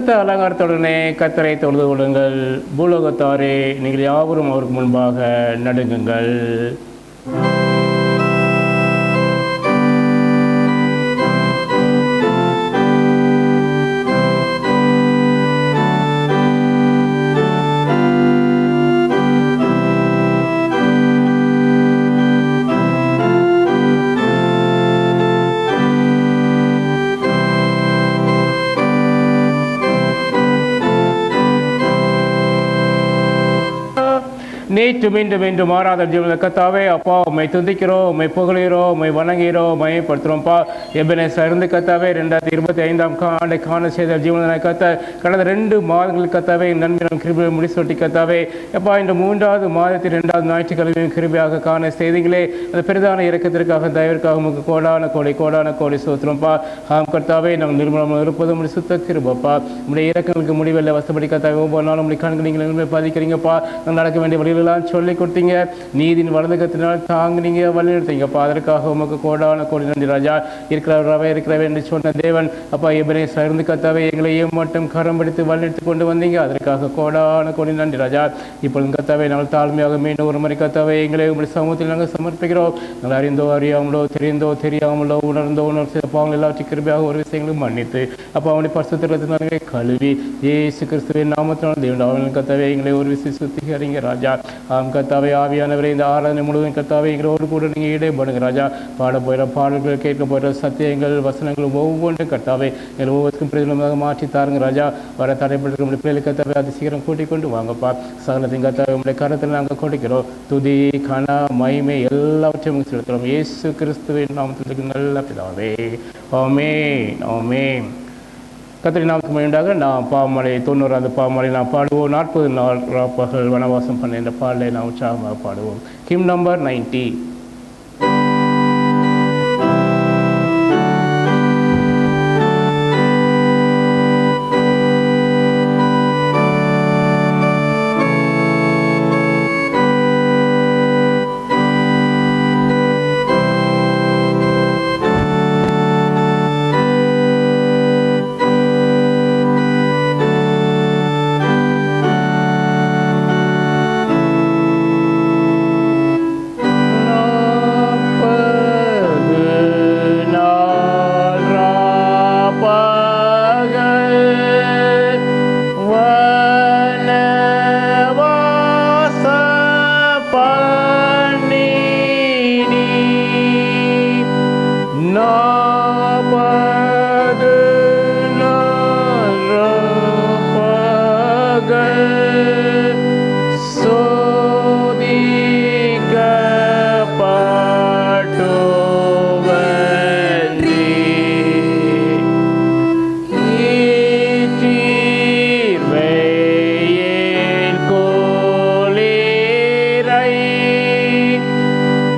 பரிசுத்த அலங்காரத்துடனே கர்த்தரை தொழுது கொள்ளுங்கள். பூலோகத்தாரே, நீங்கள் யாவரும் அவருக்கு முன்பாக நடுங்குங்கள். நேற்று மீண்டும் மீண்டும் மாறாத ஜீவன கத்தாவே அப்பா, உண்மை துதிக்கிறோம், உண்மை புகழுகிறோம், உண்மை வணங்குகிறோம், மையப்படுத்துகிறோம்ப்பா. எபனேசர் இருந்து கத்தாவே 2025 ஆண்டுக்கான செய்த ஜீவன கத்த கடந்த 2 மாதங்கள் கத்தாவே நன்மையான கிருபையை முடிசூட்டி கத்தாவே எப்பா, இந்த 3வது மாதத்தில் 2வது ஞாயிற்றுக்கிழமையும் கிருபையாக காண செய்திகளே அந்த பெரிதான இறக்கத்திற்காக தயவிற்காக உங்களுக்கு கோடான கோடி சோத்திரம்ப்பா. கர்த்தாவே நாங்கள் நிர்மலமாக இருப்பதும் உடைய சுத்த கிருபப்பா. உடைய இறக்கங்களுக்கு முடிவில் வசப்படி கத்தாவே ஒவ்வொரு நாளும் உடைய கண்கள் நீங்கள் பதிக்கிறீங்கப்பா. நாங்கள் நடக்க வேண்டிய வழியில் சொல்லி கொடுத்தீங்க, நீதியின் வலதுகத்தினால் தாங்கினீங்க, வழி எடுத்தீங்கப்பா. அதற்காக உமக்கு கோடான கோடி நன்றி ராஜா. இருக்கிறவே என்று சொன்ன தேவன் அப்பா, எபனேசர் இருந்து கத்தாவே எங்களையும் மட்டும் கரம் பிடித்து வழி எடுத்து கொண்டு வந்தீங்க. அதற்காக கோடான கோடி நன்றி ராஜா. இப்பொழுது கத்தாவே நாங்கள் தாழ்மையாக மீண்டும் ஒரு முறை கத்தாவே எங்களை உங்களுடைய சமூகத்தில் நாங்கள் சமர்ப்பிக்கிறோம். நாங்கள் அறிந்தோ அறியாமலோ தெரிந்தோ தெரியாமலோ உணர்ந்தோ உணர்ச்சி பாவங்கள் எல்லாவற்றையும் கிருபையாக ஒரு விஷயங்களும் மன்னித்து அப்பா அவனுடைய பரிசுத்தத்தினாலே கழுவி இயேசு கிறிஸ்துவின் நாமத்தினால் தேவன் கத்தாவே எங்களை ஒரு விஷயம் சுத்திகரிங்க ராஜா. கத்தாவே ஆவியானவரை இந்த ஆராதனை முழுவதும் கத்தாவே எங்களோடு கூட நீங்கள் ஈடுபடுங்க ராஜா. பாட போயிட பாடல்கள், கேட்க போயிட சத்தியங்கள், வசனங்கள் ஒவ்வொன்றும் கத்தாவே எங்கள் ஒவ்வொருக்கும் பிரதிபலமாக மாற்றி தாருங்க ராஜா. வர தடைப்பட்டு நம்முடைய பிள்ளைகளை கத்தாவே அது சீக்கிரம் கூட்டிக் கொண்டு வாங்கப்பா. சகலத்தையும் கத்தாவே உங்களுடைய கரத்தில் நாங்கள் கொடுக்கிறோம். துதி கன மகிமை எல்லாவற்றையும் செலுத்துகிறோம் இயேசு கிறிஸ்துவின் நாமத்திற்கு நல்ல பிதாவே. ஆமென் ஆமென். கர்த்தருடைய நாமத்துக்கு மகிமையாக நாம் பாவமலை 90வது பாவமலை நாம் பாடுவோம். 40 நாள் பகல் வனவாசம் பண்ண என்ற பாடலை நாம் உற்சாகமாக பாடுவோம். Him number 90.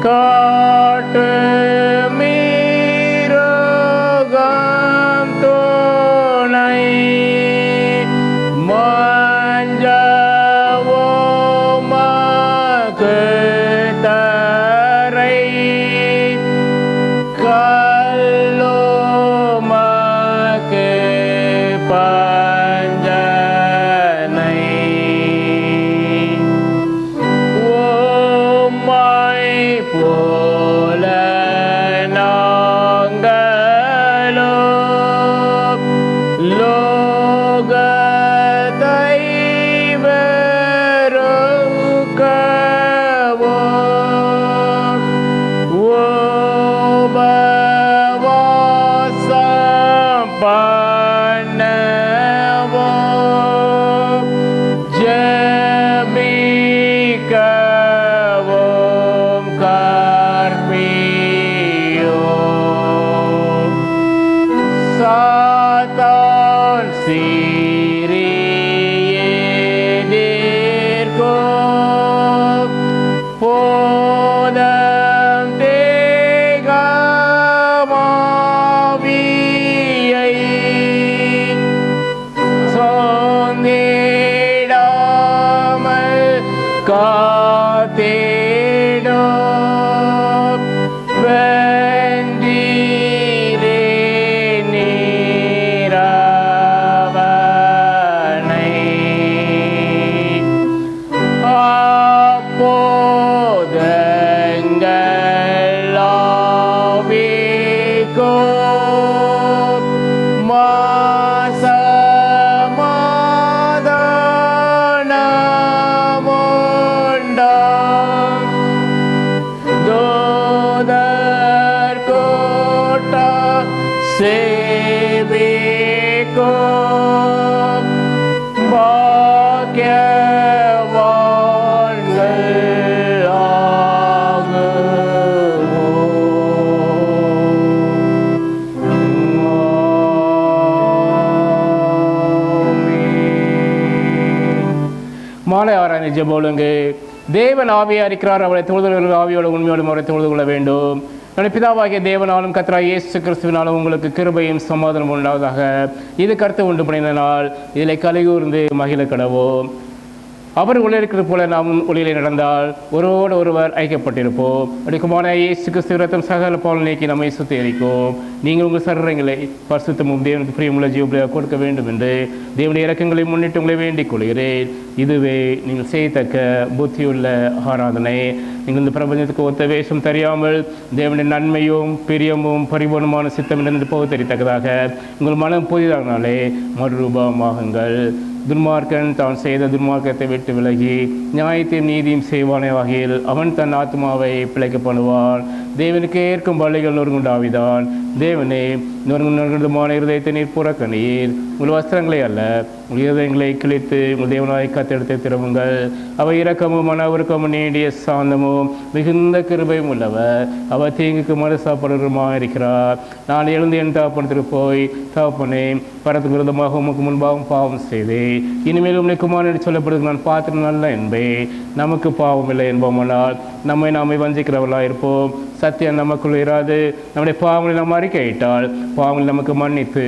காட்டு மீற சேவிக்கும் பாக்கியவான்கள் மாலை ஆராய்ந்து ஜெபோலுங்க. தேவன் ஆவியா இருக்கிறார், அவரை தொழுதுகள் ஆவியோடு உண்மையோடும் அவரை தொழுது கொள்ள வேண்டும். நம்முடைய பிதாவாகிய தேவனாலும் கர்த்தராகிய இயேசு கிறிஸ்துவினாலும் உங்களுக்கு கிருபையும் சமாதானம் உண்டாவதாக. இது கருத்து உண்டு பண்ணின நாள், இதில் கலிகூர்ந்து மகிழ கடவோம். அவர் ஒளியிருக்கிறது போல நாம் ஒளியிலே நடந்தால் ஒருவோடு ஒருவர் ஐக்கியப்பட்டிருப்போம். அடிக்குமான இயேசு கிறிஸ்து ரத்தம் சகல பாவங்களை நீக்கி நம்மை சுத்திகரிக்கும். நீங்கள் உங்கள் சரீரங்களை பரிசுத்தமும் தேவனுக்கு பிரியமுள்ள ஜீவபலியாக கொடுக்க வேண்டும் என்று தேவனுடைய இரக்கங்களை முன்னிட்டு உங்களை வேண்டிக் கொள்கிறேன். இதுவே நீங்கள் செய்யத்தக்க புத்தியுள்ள ஆராதனை. நீங்கள் இந்த பிரபஞ்சத்துக்கு ஒத்த வேஷம் தெரியாமல் தேவனுடைய நன்மையும் பிரியமும் பரிபூர்ணமான சித்தம் என்று போக தெரியத்தக்கதாக உங்கள் மனம் புதிதானாலே மறுரூபமாகுங்கள். துன்மார்க்கன் தான் செய்த துன்மார்க்கத்தை விட்டு விலகி நியாயத்தையும் நீதியும் செய்வானே வகையில் அவன் தன் ஆத்மாவை பிழைக்க பண்ணுவான். தேவனுக்கு ஏற்கும் பள்ளிகள் நொறுங்குண்டாவிதான். தேவனே, நொறுங்குமான இருதயத்தை நீர் புறக்கணீர். உங்கள் வஸ்திரங்களை அல்ல, உங்கள் இருதயங்களை கிழித்து உங்கள் தேவனாய் கத்தெடுத்து திரும்புங்கள். அவை இரக்கமும் மன உருக்கமும் நீடிய சாந்தமும் மிகுந்த கிருபையும் உள்ளவர். அவர் தீங்குக்கு மறுசாப்படுறமாக இருக்கிறார். நான் எழுந்து என் தகப்பனத்திற்கு போய், தகப்பனே, பரத்துக்கு விரோதமாக உமக்கு முன்பாகவும் பாவம் செய்தேன். இனிமேல் உங்களை குமாரன் என்று சொல்லப்படுது நான் பார்த்து நல்ல என்பேன். நமக்கு பாவம் இல்லை என்போமானால் நாமே வஞ்சிக்கிறவர்களாக இருப்போம். சத்தியம் நமக்குள் இராது. நம்முடைய பாவங்களை நாம் அறிக்கையிட்டால் பாவங்களை நமக்கு மன்னித்து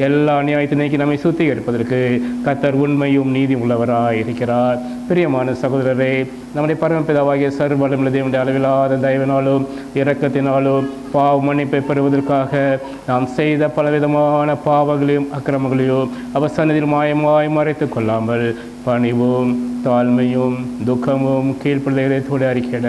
எல்லா அநியாயத்தை நீக்கி நம்மை சுத்திகரிப்பதற்கு கர்த்தர் உண்மையும் நீதி உள்ளவராய் இருக்கிறார். பிரியமான சகோதரரே, நம்முடைய பரமபிதாவாகிய சர்வவல்லமையுள்ள தேவனுடைய அளவில்லாத தயவினாலும் இரக்கத்தினாலும் பாவ மன்னிப்பை பெறுவதற்காக நாம் செய்த பலவிதமான பாவங்களையும் அக்கிரமங்களையும் அவர் சன்னதியில் மாயமாய் மறைத்து கொள்ளாமல் பணிவும் தாழ்மையும் துக்கமும் கீழ்ப்பிள்ளைகளை அறிக்கையிட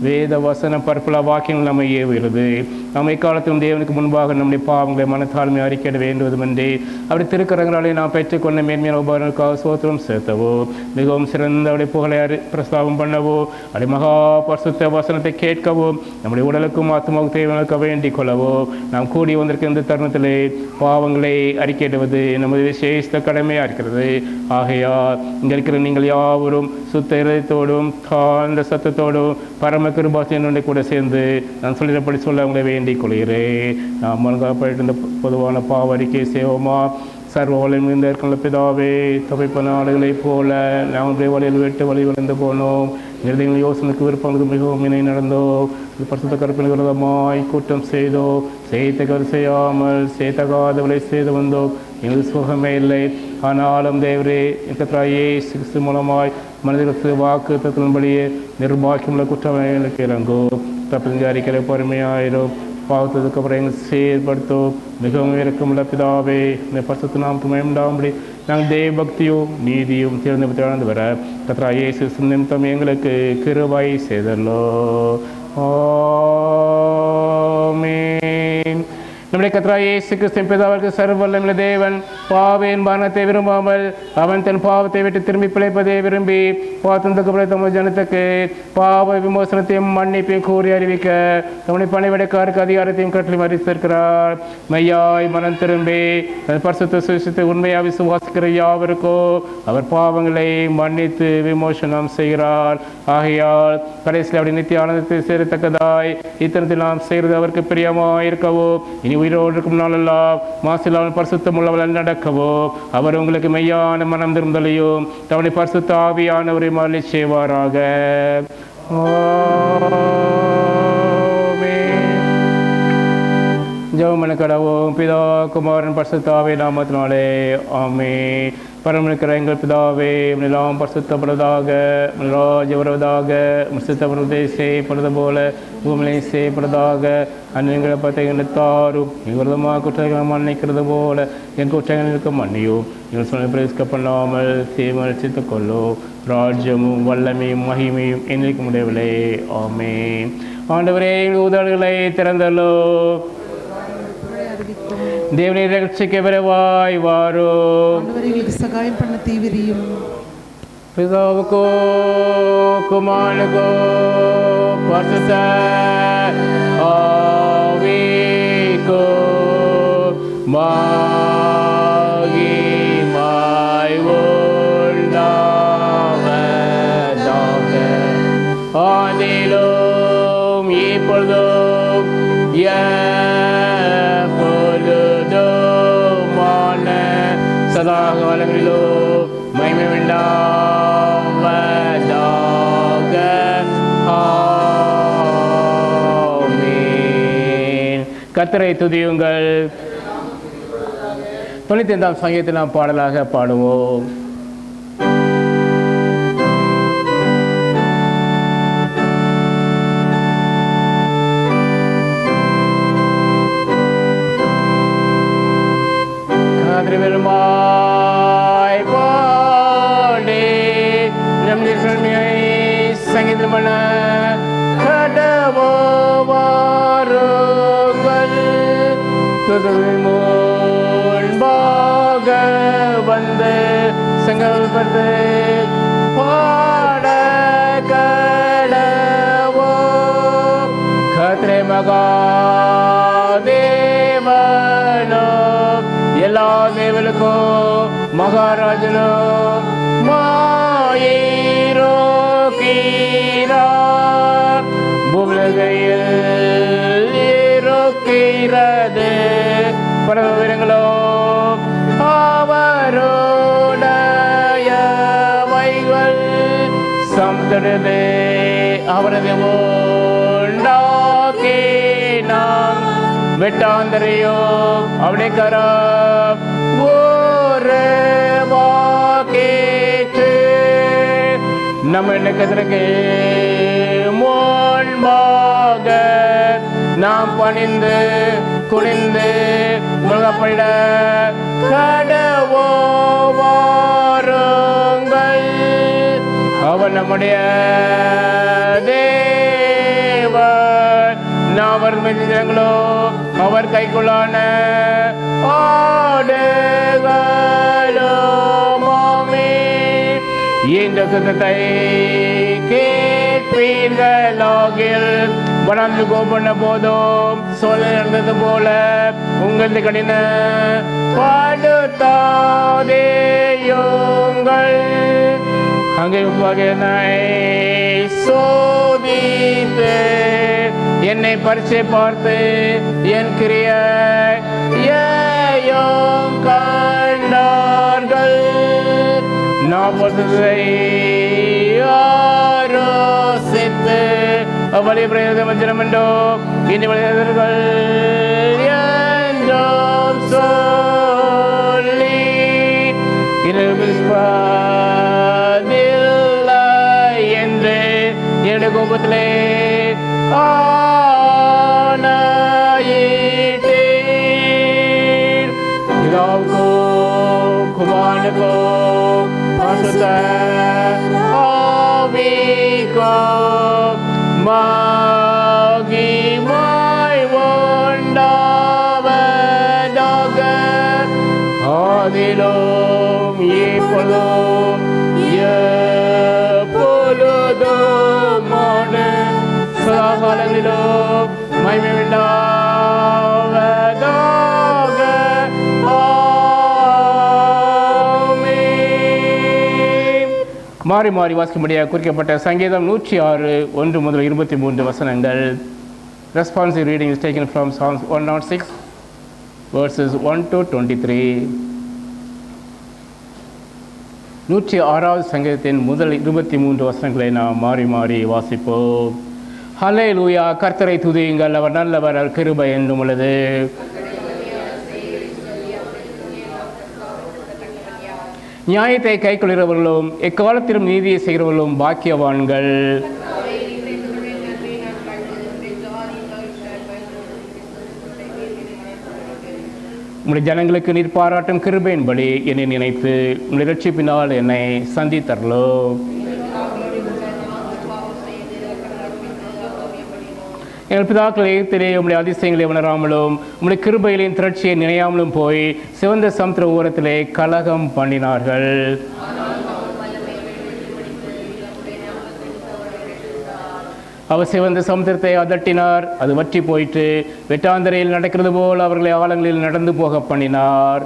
வேத வசன பற்பல வாக்கியங்கள் நம்மை ஏவுகிறது. நம்மை காலத்திலும் தேவனுக்கு முன்பாக நம்முடைய பாவங்களை மனத்தாழ்மை அறிக்கையிட வேண்டுவதுமென்றே அப்படி திருக்கரங்களாலே நாம் பெற்றுக்கொண்ட மேன்மையான உபகரணங்களுக்காக சோத்திரம் சேர்த்தவோ, மிகவும் சிறந்த அவருடைய புகழை பிரஸ்தாபம் பண்ணவோ, அப்படி மகா பரிசுத்த வசனத்தை கேட்கவோ, நம்முடைய உடலுக்கும் ஆத்மாவுக்கு தேவனுக்கு வேண்டிக் கொள்ளவோ நாம் கூடி வந்திருக்க இந்த தருணத்திலே பாவங்களை அறிக்கையிடுவது நமது விசேஷ கடமையாக இருக்கிறது. ஆகையால் இங்கே இருக்கிற நீங்கள் யாவரும் சுத்த இதயத்தோடும் தாழ்ந்த சத்தத்தோடும் பரம கிருபாசனோட கூட சேர்ந்து நான் சொல்லிடப்படி சொல்ல உங்களை வேண்டிக் கொள்கிறேன். நாம் மனதாப்பட்டு இந்த பொதுவான பாவ அறிக்கை செய்வோமா? சர்வ வலிமைந்த இருக்கிற பிதாவே, தவிப்ப நாடுகளைப் போல நம்முடைய வழியில் விட்டு வழி விழுந்து போனோம். நிறுதிகள் யோசனைக்கு விருப்பங்களுக்கு மிகவும் இணை நடந்தோம். பரிசுத்த கருப்பின் விரதமாய் குற்றம் செய்தோம். செய்தகர் செய்யாமல் செய்தகாதவளை செய்து வந்தோம். எங்களுக்கு சுகமே இல்லை. ஆனாலும் தேவரே, கர்த்தராகிய இயேசு கிறிஸ்து மூலமாய் மனிதர்களுக்கு வாக்கு தத்தின்படியே நிர்பாக்கியமுள்ள குற்றவாளிகளுக்கு இறங்கும். தப்பிஞ்சு அறிக்கிற பொறுமையாயிரும். பாவத்துக்கு அப்புறம் எங்கள் செயல்படுத்தும். மிகவும் இறக்கமுள்ள பிதாவே, இந்த பரிசுத்த நாமத்துக்கு மகிமையுண்டாகும்படி நாங்கள் தேவ பக்தியும் நீதியும் தேர்ந்து வர கர்த்தராகிய இயேசு கிறிஸ்து நிமித்தம் எங்களுக்கு கிருபை செய்தல்லோ. ஆமென். நம்முடைய கர்த்தராகிய இயேசு கிறிஸ்து பிதாவிற்கு சர்வ வல்லமையுள்ள தேவன் பாவியின் மரணத்தை விரும்பாமல் அவன் தன் பாவத்தை விட்டு திரும்பி பிழைப்பதை விரும்பி பாவத்துக்கு தமது ஜனத்துக்கு பாவ விமோசனத்தையும் மன்னிப்பையும் கூறி அறிவிக்க தம்முடைய பணிவிடைக்காருக்கு அதிகாரத்தையும் கட்டளையும் அறிவித்திருக்கிறார். மையாய் மனம் திரும்பி தன் பரிசுத்த சுவிசேஷத்தை உண்மையாக விசுவாசிக்கிற யாவருக்கோ அவர் பாவங்களை மன்னித்து விமோசனம் செய்கிறார். ஆகையால் கடைசியில் அப்படி நித்திய ஆனந்தத்தை சேரத்தக்கதாய் இத்தனத்தில் நாம் செய்கிறது அவருக்கு பிரியமாக இருக்கவோ, இனி உயிரோடு இருக்கும் நாளெல்லாம் மாசில்லாமல் பரிசுத்தம் உள்ளவர்கள் நடக்கவோ அவர் உங்களுக்கு மெய்யான மனம் திரும்பலையும் தம்முடைய பரிசுத்த ஆவியானவரை மரளி செய்வாராக. ஜெபம் கடவோம். பிதா குமாரன் பரிசுத்த ஆவி நாமத்தினாலே ஆமென். பரமனுக்கிற எங்கள் பிதாவே, எல்லாம் பரிசுத்தப்படுவதாக, ராஜ்யம் வருவதாக, சித்தப்படுவதை செய்யப்படுவது போல பூமியை செய்யப்படுவதாக. அன்னைங்களை பார்த்து எங்களை தாரும். எங்களதுமாக குற்றங்களை மன்னிக்கிறது போல என் குற்றங்களுக்கு மன்னியும். எங்கள் சொல்ல பிரேசிக்க பண்ணாமல் தீர்மானித்துக் கொள்ளும். ராஜ்யமும் வல்லமையும் மகிமையும் என்றைக்கு முடியவில்லை. ஆமென். ஆண்டவரே, உதடுகளை திறந்தல்லோ. தேவனை ரட்சிக்க விரைவாய் வாரும். சகாயம் பண்ண தீவிரியும். பிதாவுக்கோ குமாரனுக்கோ பரிசுத்த ஆவிக்கோ மகிமை உண்டாவதாக. ஆதியிலும் இப்பொழுதும் எப்பொழுதுமான சதா காலங்களிலும் மகிமை உண்டாவதாக. ஆமென். கர்த்தரை துதியுங்கள். 95ஆம் சங்கீதத்தை நாம் பாடலாக பாடுவோம். காதிருமாய் பாடி நம் சங்கீதமான கடவோவாருங்கள் முன்பாக வந்து சங்கல்பத்து பாட கடவோ. கர்த்தரே மகாதேவனோ எல்லா தேவனுக்கும் மகாராஜனோ மாயிரோ கீரா பூமியில் இருக்கிறது பரவீரங்களோ அவருடையவைகள் சம்தடுது அவரது உண்டாக்கி நாம் வெட்டாந்தரையோ அவடைக்கர ஒரு வாக்கேற்று நம்ம இணக்கத்திற்கு முன்பாக நாம் பணிந்து குனிந்து முழங்கப்பட கடவோ வாருங்கள். அவர் நம்முடைய தேவன். நாம் மெஞ்சிங்களோ அவர் கைக்குள்ளான ஆடுகளோ மாமே. இந்த சுத்தத்தை கேட்பீர்களாகில் வளர்ந்து கோபண்ண போதும் சொல்ல நடந்தது போல உங்களது கடின படுத்தாதேயுங்கள். அங்கே வகையினை சோதித்து என்னை பரிசை பார்த்து என் கிரியையும் கண்டார்கள். நான் ஆரோசித்து அவளை பிரயோஜனம் வஞ்சிரமண்டோ இனி விளையாடுகள் என்றும் சொல்லி என்று என்னுடைய கோபத்திலே ஆணையிட்டீர். பிதாவுக்கும் குமாரனுக்கும் பரிசுத்த ஆவிக்கும் மகிமை உண்டாவதாக. ஆதியிலும் இப்பொழுதும் எப்பொழுதுமான சதா காலங்களிலும் மகிமை உண்டாவதாக. ஆமென். மாறி மாறி வாசிக்கும்படியாக குறிக்கப்பட்ட சங்கீதம் 106 1 முதல் 23 வசனங்கள். Responsive reading is taken from Psalms 106 verses 1 to 23. 106வது சங்கீதத்தின் முதல் 23 வசனங்களை நாம் மாறி மாறி வாசிப்போம். ஹல்லேலூயா. கர்த்தரை துதியுங்கள், அவர் நல்லவர், அவர் கிருபை என்றும் உள்ளது. நியாயத்தை கைக்கொள்கிறவர்களும் எக்காலத்திலும் நீதியை செய்கிறவர்களும் பாக்கியவான்கள். உம்முடைய ஜனங்களுக்கு நீர் பாராட்டும் கிருபையின்படி என்னை நினைத்து உம்முடைய இரட்சிப்பினால் என்னை சந்தித்தருளோ. எங்கள் பிதாக்கள் எகிப்திலே உம்முடைய அதிசயங்களை உணராமலும் உம்முடைய கிருபைகளின் திரட்சியை நினையாமலும் போய் சிவந்த சமுத்திர ஓரத்திலே கலகம் பண்ணினார்கள். அவர் சிவந்த சமுத்திரத்தை அதட்டினார், அது வற்றி போயிற்று. வெட்டாந்தரையில் நடக்கிறது போல் அவர்களை ஆழங்களில் நடந்து போக பண்ணினார்.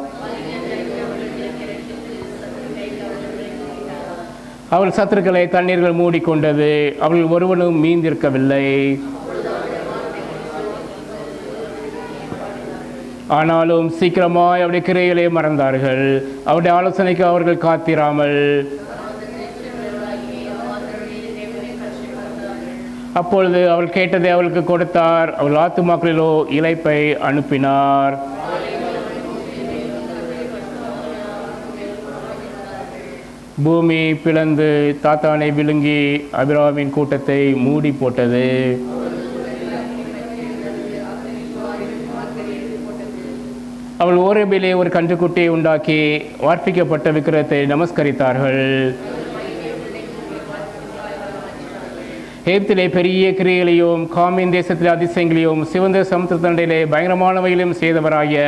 அவள் சத்துருக்களை தண்ணீர்கள் மூடிக்கொண்டது, அவர்கள் ஒருவனும் மீந்திருக்கவில்லை. ஆனாலும் சீக்கிரமாய் அவருடைய கிரைகளை மறந்தார்கள், அவருடைய ஆலோசனைக்கு அவர்கள் காத்திராமல். அப்பொழுது அவள் கேட்டதை அவளுக்கு கொடுத்தார், அவள் ஆத்துமாக்களிலோ இளைப்பை அனுப்பினார். பூமி பிளந்து தாத்தானை விழுங்கி அபிராமின் கூட்டத்தை மூடி போட்டது. அவள் ஓரேபிலே ஒரு கன்றுக்குட்டியை உண்டாக்கி வார்ப்பிக்கப்பட்ட விக்கிரகத்தை நமஸ்கரித்தார்கள். எகிப்திலே பெரிய கிரியைகளையும் காமின் தேசத்திலே அதிசயங்களையும் சிவந்த சமுத்திரத்தண்டையிலே பயங்கரமானவைகளையும் செய்தவராகிய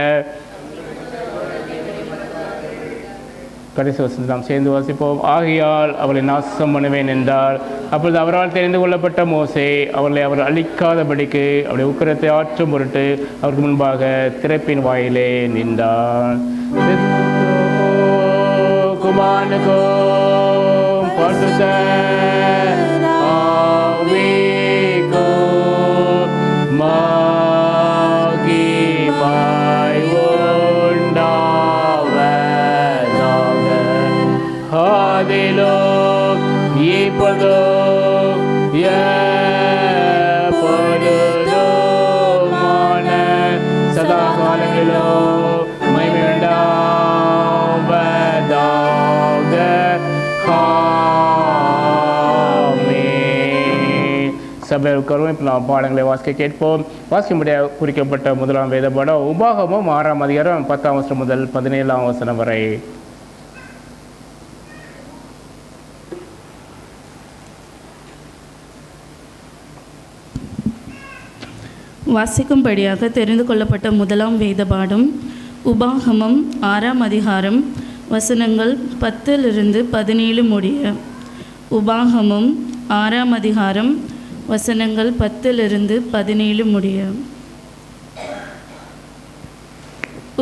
கடைசி வசனத்தை நாம் சேர்ந்து வாசிப்போம். ஆகையால் அவளை நாசம் பண்ணுவேன் என்றார். அப்பொழுது அவரால் தெரிந்து கொள்ளப்பட்ட மோசே அவர்களை அவர் அழிக்காதபடிக்கு அவருடைய உக்கிரத்தை ஆற்றும் பொருட்டு அவருக்கு முன்பாக திறப்பின் வாயிலே நின்றான். குமானுக்கோ சதா காலங்களிலோ சபை உட்காரும். இப்போ நாம் பாடங்களை வாசிக்க கேட்போம். வாசிக்கும்படியாக குறிக்கப்பட்ட முதலாம் வேத பாடம் உபாகமம் 6ஆம் அதிகாரம் 10ஆம் வசனம் முதல் 17ஆம் வசனம் வரை. வாசிக்கும்படியாக தெரிந்து கொள்ளப்பட்ட முதலாம் வேத பாடம் உபாகமம் 6ஆம் அதிகாரம் வசனங்கள் 10 17 முடிய. உபாகமம் 6ஆம் அதிகாரம் வசனங்கள் 10 17 முடிய.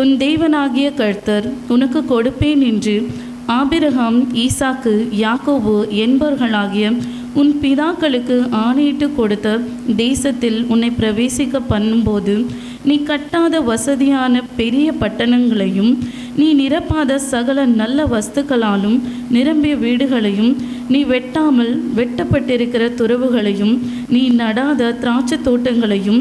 உன் தேவனாகிய கர்த்தர் உனக்கு கொடுப்பேன் என்று ஆபிரகாம், ஈசாக்கு, யாக்கோபு என்பவர்களாகிய உன் பிதாக்களுக்கு ஆணையிட்டு கொடுத்த தேசத்தில் உன்னை பிரவேசிக்க பண்ணும்போது நீ கட்டாத வசதியான பெரிய பட்டணங்களையும் நீ நிரப்பாத சகல நல்ல வஸ்துக்களாலும் நிரம்பிய வீடுகளையும் நீ வெட்டாமல் வெட்டப்பட்டிருக்கிற துறவுகளையும் நீ நடாத திராட்சை தோட்டங்களையும்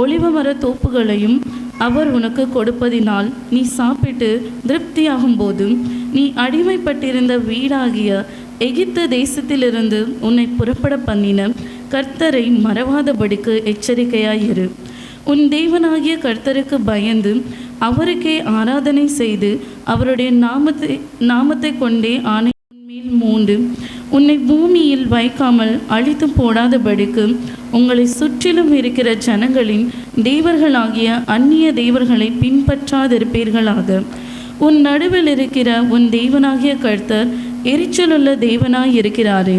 ஒலிவமர தோப்புகளையும் அவர் உனக்கு கொடுப்பதினால் நீ சாப்பிட்டு திருப்தியாகும் போது நீ அடிமைப்பட்டிருந்த வீடாகிய எகிப்து தேசத்திலிருந்து உன்னை புறப்பட பண்ணின கர்த்தரை மறவாதபடிக்கு எச்சரிக்கையாயிரு. உன் தேவனாகிய கர்த்தருக்கு பயந்து அவருக்கே ஆராதனை செய்து அவருடைய நாமத்தை கொண்டே ஆணை மேல் மூண்டு உன்னை பூமியில் வைக்காமல் அழித்து போடாதபடிக்கு உங்களை சுற்றிலும் இருக்கிற ஜனங்களின் தேவர்களாகிய அந்நிய தேவர்களை பின்பற்றாதிருப்பீர்களாக. உன் நடுவில் இருக்கிற உன் தேவனாகிய கர்த்தர் எரிச்சலுள்ள தேவனாய் இருக்கிறாரே.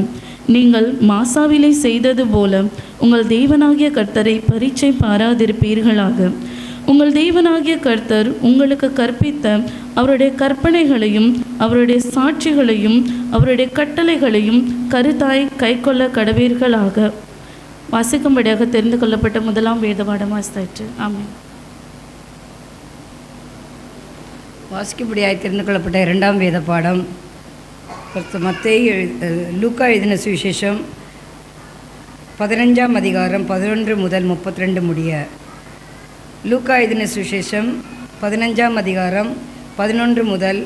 நீங்கள் மாசாவிலை செய்தது போல உங்கள் தேவனாகிய கர்த்தரை பரீட்சை பாராதிருப்பீர்களாக. உங்கள் தேவனாகிய கர்த்தர் உங்களுக்கு கற்பித்த அவருடைய கற்பனைகளையும் அவருடைய சாட்சிகளையும் அவருடைய கட்டளைகளையும் கருத்தாய் கைக்கொள்ள கடவீர்களாக. வாசிக்கும்படியாக தெரிந்து கொள்ளப்பட்ட முதலாம் வேத பாடம் வாசித்தாயிற்று. ஆமென். வாசிக்கும்படியாக தெரிந்து கொள்ளப்பட்ட இரண்டாம் வேத பாடம் மத்தேயு லூக்கா எழுதின சுவிசேஷம் 15ஆம் அதிகாரம் 11 முதல் 32 முடிய. லூக்கா எழுதின சுவிசேஷம் 15ஆம் அதிகாரம் 11 முதல்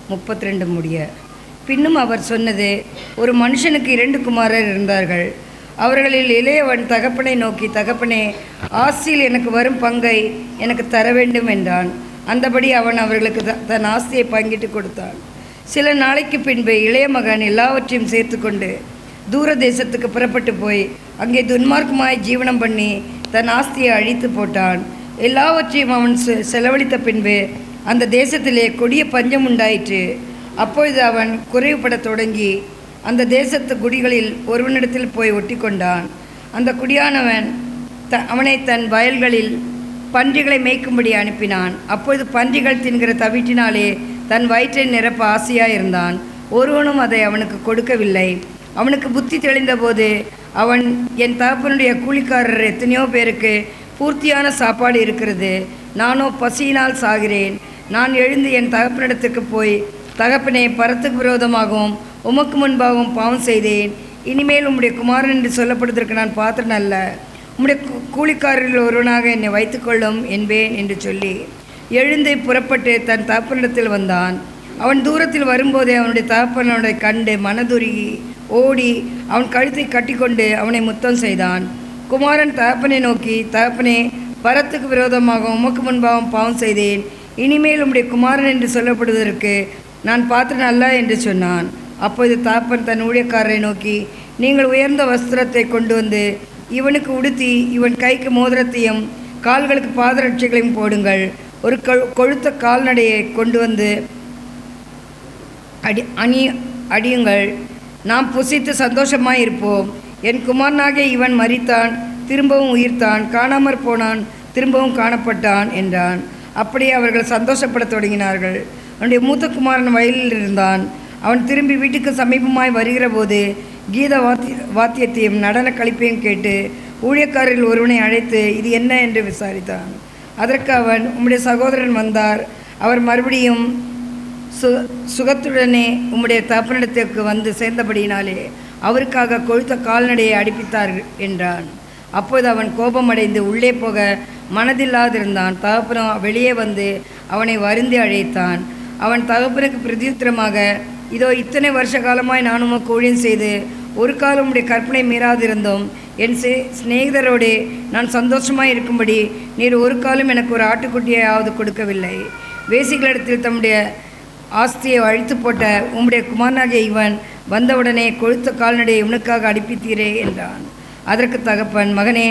32 முடிய. பின்னும் அவர் சொன்னது, ஒரு மனுஷனுக்கு 2 குமாரர் இருந்தார்கள். அவர்களில் இளையவன் தகப்பனை நோக்கி, தகப்பனே, ஆஸ்தியில் எனக்கு வரும் பங்கை எனக்கு தர வேண்டும் என்றான். அந்தபடி அவன் அவர்களுக்கு தன் ஆஸ்தியை பங்கிட்டு கொடுத்தான். சில நாளைக்கு பின்பு இளைய மகன் எல்லாவற்றையும் சேர்த்து கொண்டு தூர தேசத்துக்கு புறப்பட்டு போய் அங்கே துன்மார்க்கமாய் ஜீவனம் பண்ணி தன் ஆஸ்தியை அழித்து போட்டான். எல்லாவற்றையும் அவன் செலவழித்த பின்பு அந்த தேசத்திலே கொடிய பஞ்சம் உண்டாயிற்று. அப்பொழுது அவன் குறைவுபட தொடங்கி அந்த தேசத்து குடிகளில் ஒருவனிடத்தில் போய் ஒட்டி கொண்டான். அந்த குடியானவன் அவனை தன் வயல்களில் பன்றிகளை மேய்க்கும்படி அனுப்பினான். அப்பொழுது பன்றிகள் தின்கிற தவிட்டினாலே தன் வயிற்றை நிரப்ப ஆசையாக இருந்தான். ஒருவனும் அதை அவனுக்கு கொடுக்கவில்லை. அவனுக்கு புத்தி தெளிந்தபோது அவன், என் தகப்பனுடைய கூலிக்காரர் எத்தனையோ பேருக்கு பூர்த்தியான சாப்பாடு இருக்கிறது, நானோ பசியினால் சாகிறேன். நான் எழுந்து என் தகப்பனிடத்துக்கு போய், தகப்பனே, பரத்துக்கு விரோதமாகவும் உமக்கு முன்பாகவும் பாவம் செய்தேன். இனிமேல் உம்முடைய குமாரன் என்று சொல்லப்படுவதற்கு நான் பாத்திரன் அல்ல. உம்முடைய கூலிக்காரர்கள் ஒருவனாக என்னை வைத்துக்கொள்ளும் என்பேன் என்று சொல்லி எழுந்து புறப்பட்டு தன் தகப்பனிடத்தில் வந்தான். அவன் தூரத்தில் வரும்போதே அவனுடைய தகப்பனோட கண்டு மனதுருகி ஓடி அவன் கழுத்தை கட்டிக்கொண்டு அவனை முத்தம் செய்தான். குமாரன் தகப்பனை நோக்கி, தகப்பனே, பரத்துக்கு விரோதமாக உமக்கு முன்பாகவும் பாவம் செய்தேன். இனிமேல் உம்முடைய குமாரன் என்று சொல்லப்படுவதற்கு நான் பாத்திரன் அல்ல என்று சொன்னான். அப்போது தகப்பன் தன் ஊழியக்காரரை நோக்கி, நீங்கள் உயர்ந்த வஸ்திரத்தை கொண்டு வந்து இவனுக்கு உடுத்தி இவன் கைக்கு மோதிரத்தையும் கால்களுக்கு பாதரட்சைகளையும் போடுங்கள். ஒரு கொழுத்த கால்நடையை கொண்டு வந்து அடியுங்கள். நாம் புசித்து சந்தோஷமாய் இருப்போம். என் குமாரனாகிய இவன் மரித்தான், திரும்பவும் உயிர்த்தான், காணாமற் போனான், திரும்பவும் காணப்பட்டான் என்றான். அப்படியே அவர்கள் சந்தோஷப்படத் தொடங்கினார்கள். அவனுடைய மூத்த குமாரன் வயலில் இருந்தான். அவன் திரும்பி வீட்டுக்கு சமீபமாய் வருகிற போது கீத வாத்தியத்தையும் நடன கழிப்பையும் கேட்டு ஊழியக்காரர்கள் ஒருவனை அழைத்து, இது என்ன என்று விசாரித்தான். அதற்கு அவன், உம்முடைய சகோதரன் வந்தார். அவர் மறுபடியும் சுகத்துடனே உம்முடைய தகப்பனிடத்திற்கு வந்து சேர்ந்தபடியினாலே அவருக்காக கொழுத்த கால்நடையை அடிப்பித்தார் என்றான். அப்போது அவன் கோபமடைந்து உள்ளே போக மனதில்லாதிருந்தான். தகப்பனோ வெளியே வந்து அவனை வருந்தி அழைத்தான். அவன் தகப்பனுக்கு பிரதியுத்தரமாக, இதோ இத்தனை வருஷ காலமாய் நான் உமக்கு ஊழியம் செய்து ஒரு காலம் உடைய கற்பனை மீறாதிருந்தோம். என் சிநேகிதரோடு நான் சந்தோஷமாக இருக்கும்படி நீர் ஒரு காலம் எனக்கு ஒரு ஆட்டுக்குட்டியாவது கொடுக்கவில்லை. வேசிகளிடத்தில் தம்முடைய ஆஸ்தியை அழித்து போட்ட உம்முடைய குமாரனாகிய இவன் வந்தவுடனே கொழுத்த கால்நடையை உனக்காக அடிப்பித்தீரே என்றான். அதற்கு தகப்பன், மகனே,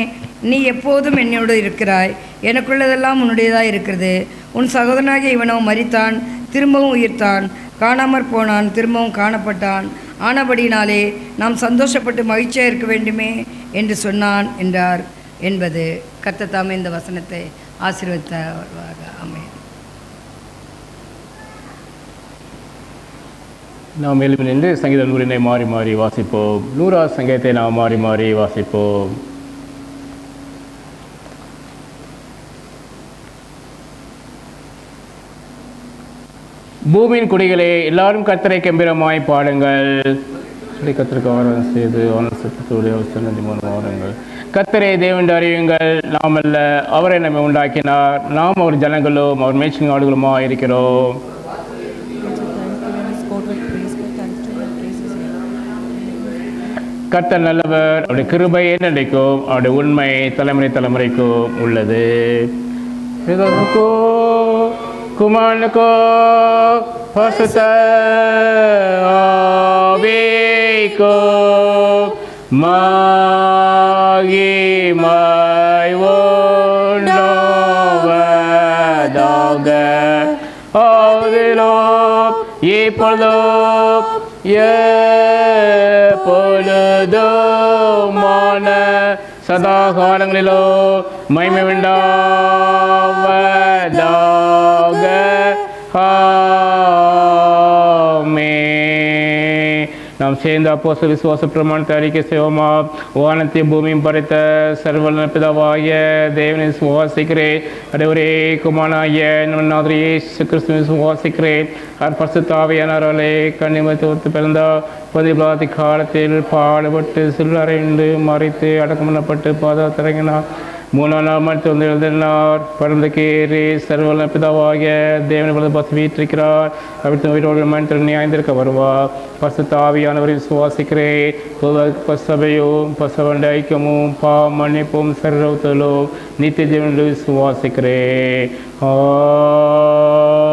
நீ எப்போதும் என்னோடு இருக்கிறாய், எனக்குள்ளதெல்லாம் உன்னுடையதாக இருக்கிறது. உன் சகோதரனாகிய இவனோ மரித்தான், திரும்பவும் உயிர்த்தான், காணாமற் போனான், திரும்பவும் காணப்பட்டான். ஆனபடினாலே நாம் சந்தோஷப்பட்டு மகிழ்ச்சியாக இருக்க வேண்டுமே என்று சொன்னான் என்றார் என்பது. கர்த்தர் தாமே இந்த வசனத்தை ஆசீர்வதித்தாராக. ஆமென். நாம் எழுப்பி நின்று சங்கீத நூறினை மாறி மாறி வாசிப்போம். 100வது சங்கீதத்தை நாம் மாறி மாறி வாசிப்போம். பூமியின் குடிகளே, எல்லாரும் கர்த்தரை கம்பீரமாய் பாடுங்கள். கர்த்தருக்கு ஆராதனை செய்து வாருங்கள். கர்த்தரை தேவன் அறியுங்கள். நாம் அல்ல, அவரை நம்மை உண்டாக்கினார். நாம் அவர் ஜனங்களும் அவர் மேய்ச்சல் ஆடுகளுமாக இருக்கிறோம். கர்த்தர் நல்லவர், அவருடைய கிருபை என்னைக்கும், அவருடைய உண்மை தலைமுறை தலைமுறைக்கும் உள்ளது. குமாரனுக்கோ பரிசுத்த ஆவிக்கோ மகிமை உண்டாவதாக. ஆதியிலும் இப்பொழுதும் எப்பொழுதுமான சதா காலங்களிலோ மகிமை உண்டாவதாக. நாம் சேர்ந்த அப்போஸ்தல விசுவாச பிரமாணத்தை அறிக்கை செய்வோமா? வானத்தையும் பூமியும் படைத்த சர்வவல்ல பிதாவாகிய தேவனை விசுவாசிக்கிறேன். ஒரே குமாரனாகிய நம் இயேசு கிறிஸ்துவை விசுவாசிக்கிறேன். அவர் பரிசுத்த ஆவியானவராலே கன்னிமரித்து பிறந்தார். பதிபாதி காலத்தில் பாடுபட்டு சில்லறைந்து மறித்து அடக்கம் பண்ணப்பட்டு பாதத்திறங்கினார். 3ஆம் நாள் மருத்துவ எழுதினார். பரந்துக்கேறி சர்வவல்ல பிதாவாகிய தேவனை வலது பசி வீற்றிருக்கிறார். அவிழ்த்து உயிரோடு மனிதர் நியாயந்திருக்க வருவார். பரிசுத்த ஆவியானவரை விசுவாசிக்கிறேன். சபையும் பசவண்ட ஐக்கியமும் மன்னிப்பும் சர்வத்தலும் நித்திய ஜீவனில் விசுவாசிக்கிறேன்.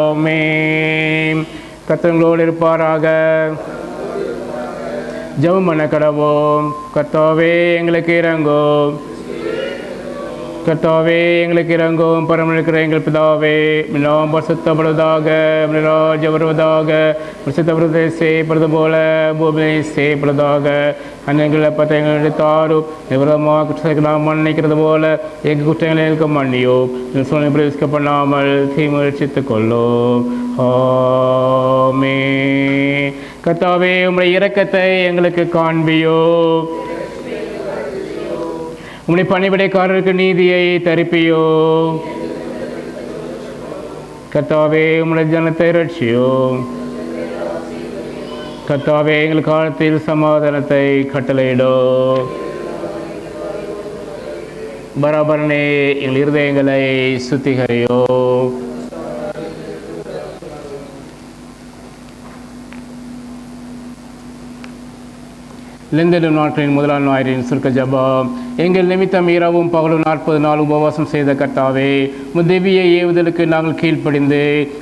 ஆமென். கர்த்தர்களோடு இருப்பாராக. ஜெபம் பண்ண கடவோம். கர்த்தாவே எங்களுக்கு இரங்கும். கர்த்தாவே எங்களுக்கு இறங்கும் பரமளிக்கிற எங்கள் பிதாவே மில்லாம் பரிசுத்தப்படுவதாக ராஜ்யம் வருவதாக பரிசுத்தப்படுவதை செய்யப்படுவது போல பூமியை செய்யப்படுவதாக அன்னைகளை பற்றி எங்கள் எடுத்தாரும் விவரமாக குற்றத்தை நாம் மன்னிக்கிறது போல எங்கள் குற்றங்களை எங்களுக்கு மன்னியோ சூழ்நிலை பிரவேசிக்கப்படாமல் தீமுயற்சித்துக் கொள்ளோம். ஆமே. கர்த்தாவே உம்முடைய இரக்கத்தை எங்களுக்கு காண்பியோ, உம்முடைய பணிவிடைக்காரருக்கு நீதியை தரிப்பியோ. கர்த்தாவே உம்முடைய ஜனத்தை ரட்சியோ. கர்த்தாவே எங்கள் காலத்தில் சமாதானத்தை கட்டளையிடோ. பராபரனே எங்கள் இருதயங்களை சுத்திகரியோ. லெந்தலும் நாட்களின் முதலாம் ஞாயிறின் சுருக்க ஜபம். எங்கள் நிமித்தம் இரவும் பகலும் 40 நாள் உபவாசம் செய்த கர்த்தாவே, திவ்ய ஏவுதலுக்கு நாங்கள் கீழ்ப்படிந்து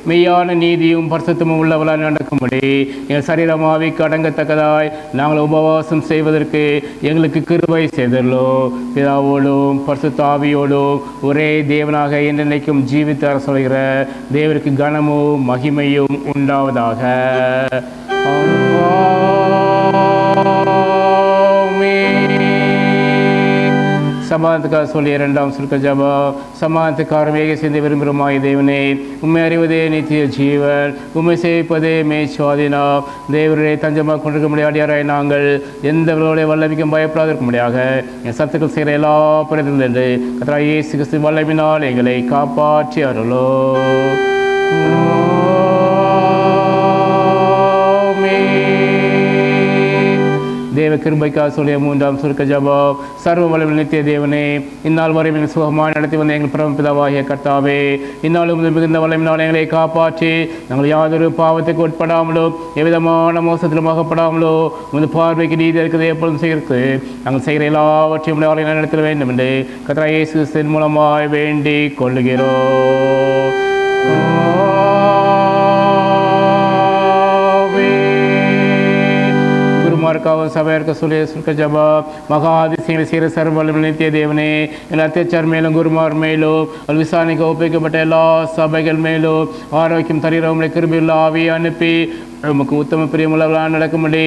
மெய்யான நீதியும் பரிசுத்தமும் உள்ளவளாக நடக்கும்படி எங்கள் சரீரமாவிக்கு அடங்கத்தக்கதாய் நாங்கள் உபவாசம் செய்வதற்கு எங்களுக்கு கிருபை செய்தல்லோ. பிதாவோடும் பரிசுத்த ஆவியோடும் ஒரே தேவனாக என்றென்னைக்கும் ஜீவித்து அரசுகிற தேவருக்கு கனமும் மகிமையும் உண்டாவதாக. சமாதானத்துக்காக சொல்லிய 2ஆம் சுருக்க ஜபம். சமாதானத்துக்காக வேக செய்து விரும்புகிறமாய் தேவனே, உண்மை அறிவதே நித்திய ஜீவன், உண்மை சேவிப்பதே மேய்ச்சுவாதினம். தேவருடைய தஞ்சமாக கொண்டிருக்க முடியாடியாராய் நாங்கள் எந்த வல்லமைக்கும் பயப்படாதிருக்க முடியாக என் சத்துக்கள் செய்கிற எல்லா பிறந்திலிருந்து கர்த்தராகிய இயேசு கிறிஸ்து வல்லமையினால் எங்களை காப்பாற்றி அருளோ. தேவ கிருபைக்காக சொல்லிய 3ஆம் சுருக்க ஜபம். சர்வ வல்லமையுள்ள நித்திய தேவனே, இந்நாள் வரை சுகமாக நடத்தி வந்த எங்கள் பரமபிதாவாகிய கர்த்தாவே, இந்நாளும் மிகுந்த வல்லமையினால் எங்களை காப்பாற்றி நாங்கள் யாதொரு பாவத்துக்கு உட்படாமலோ எவ்விதமான மோசத்திலும் அகப்படாமலோ உமது பார்வைக்கு நீதி இருக்கிறது எப்பொழுதும் செய்கிறது நாங்கள் செய்கிற எல்லாவற்றையும் நடத்த வேண்டும் என்று கர்த்தராகிய இயேசு கிறிஸ்துவின் மூலமாய் வேண்டிக் கொள்ளுகிறோம். குருமார்க்காக சபையார்க்க சொல்லிய சுருக்க ஜபம். மகா அதிசயங்களை செய்கிற சர்வ நித்திய தேவனே, எல்லா அத்தியாச்சார் மேலும் குருமார் மேலும் விசாரணைக்கு ஒப்பிக்கப்பட்ட எல்லா சபைகள் மேலும் ஆரோக்கியம் தருகிற உங்களை கிருபையுள்ள ஆவியை அனுப்பி உமக்கு உத்தம பிரியமுள்ளவர்களாக நடக்கும்படி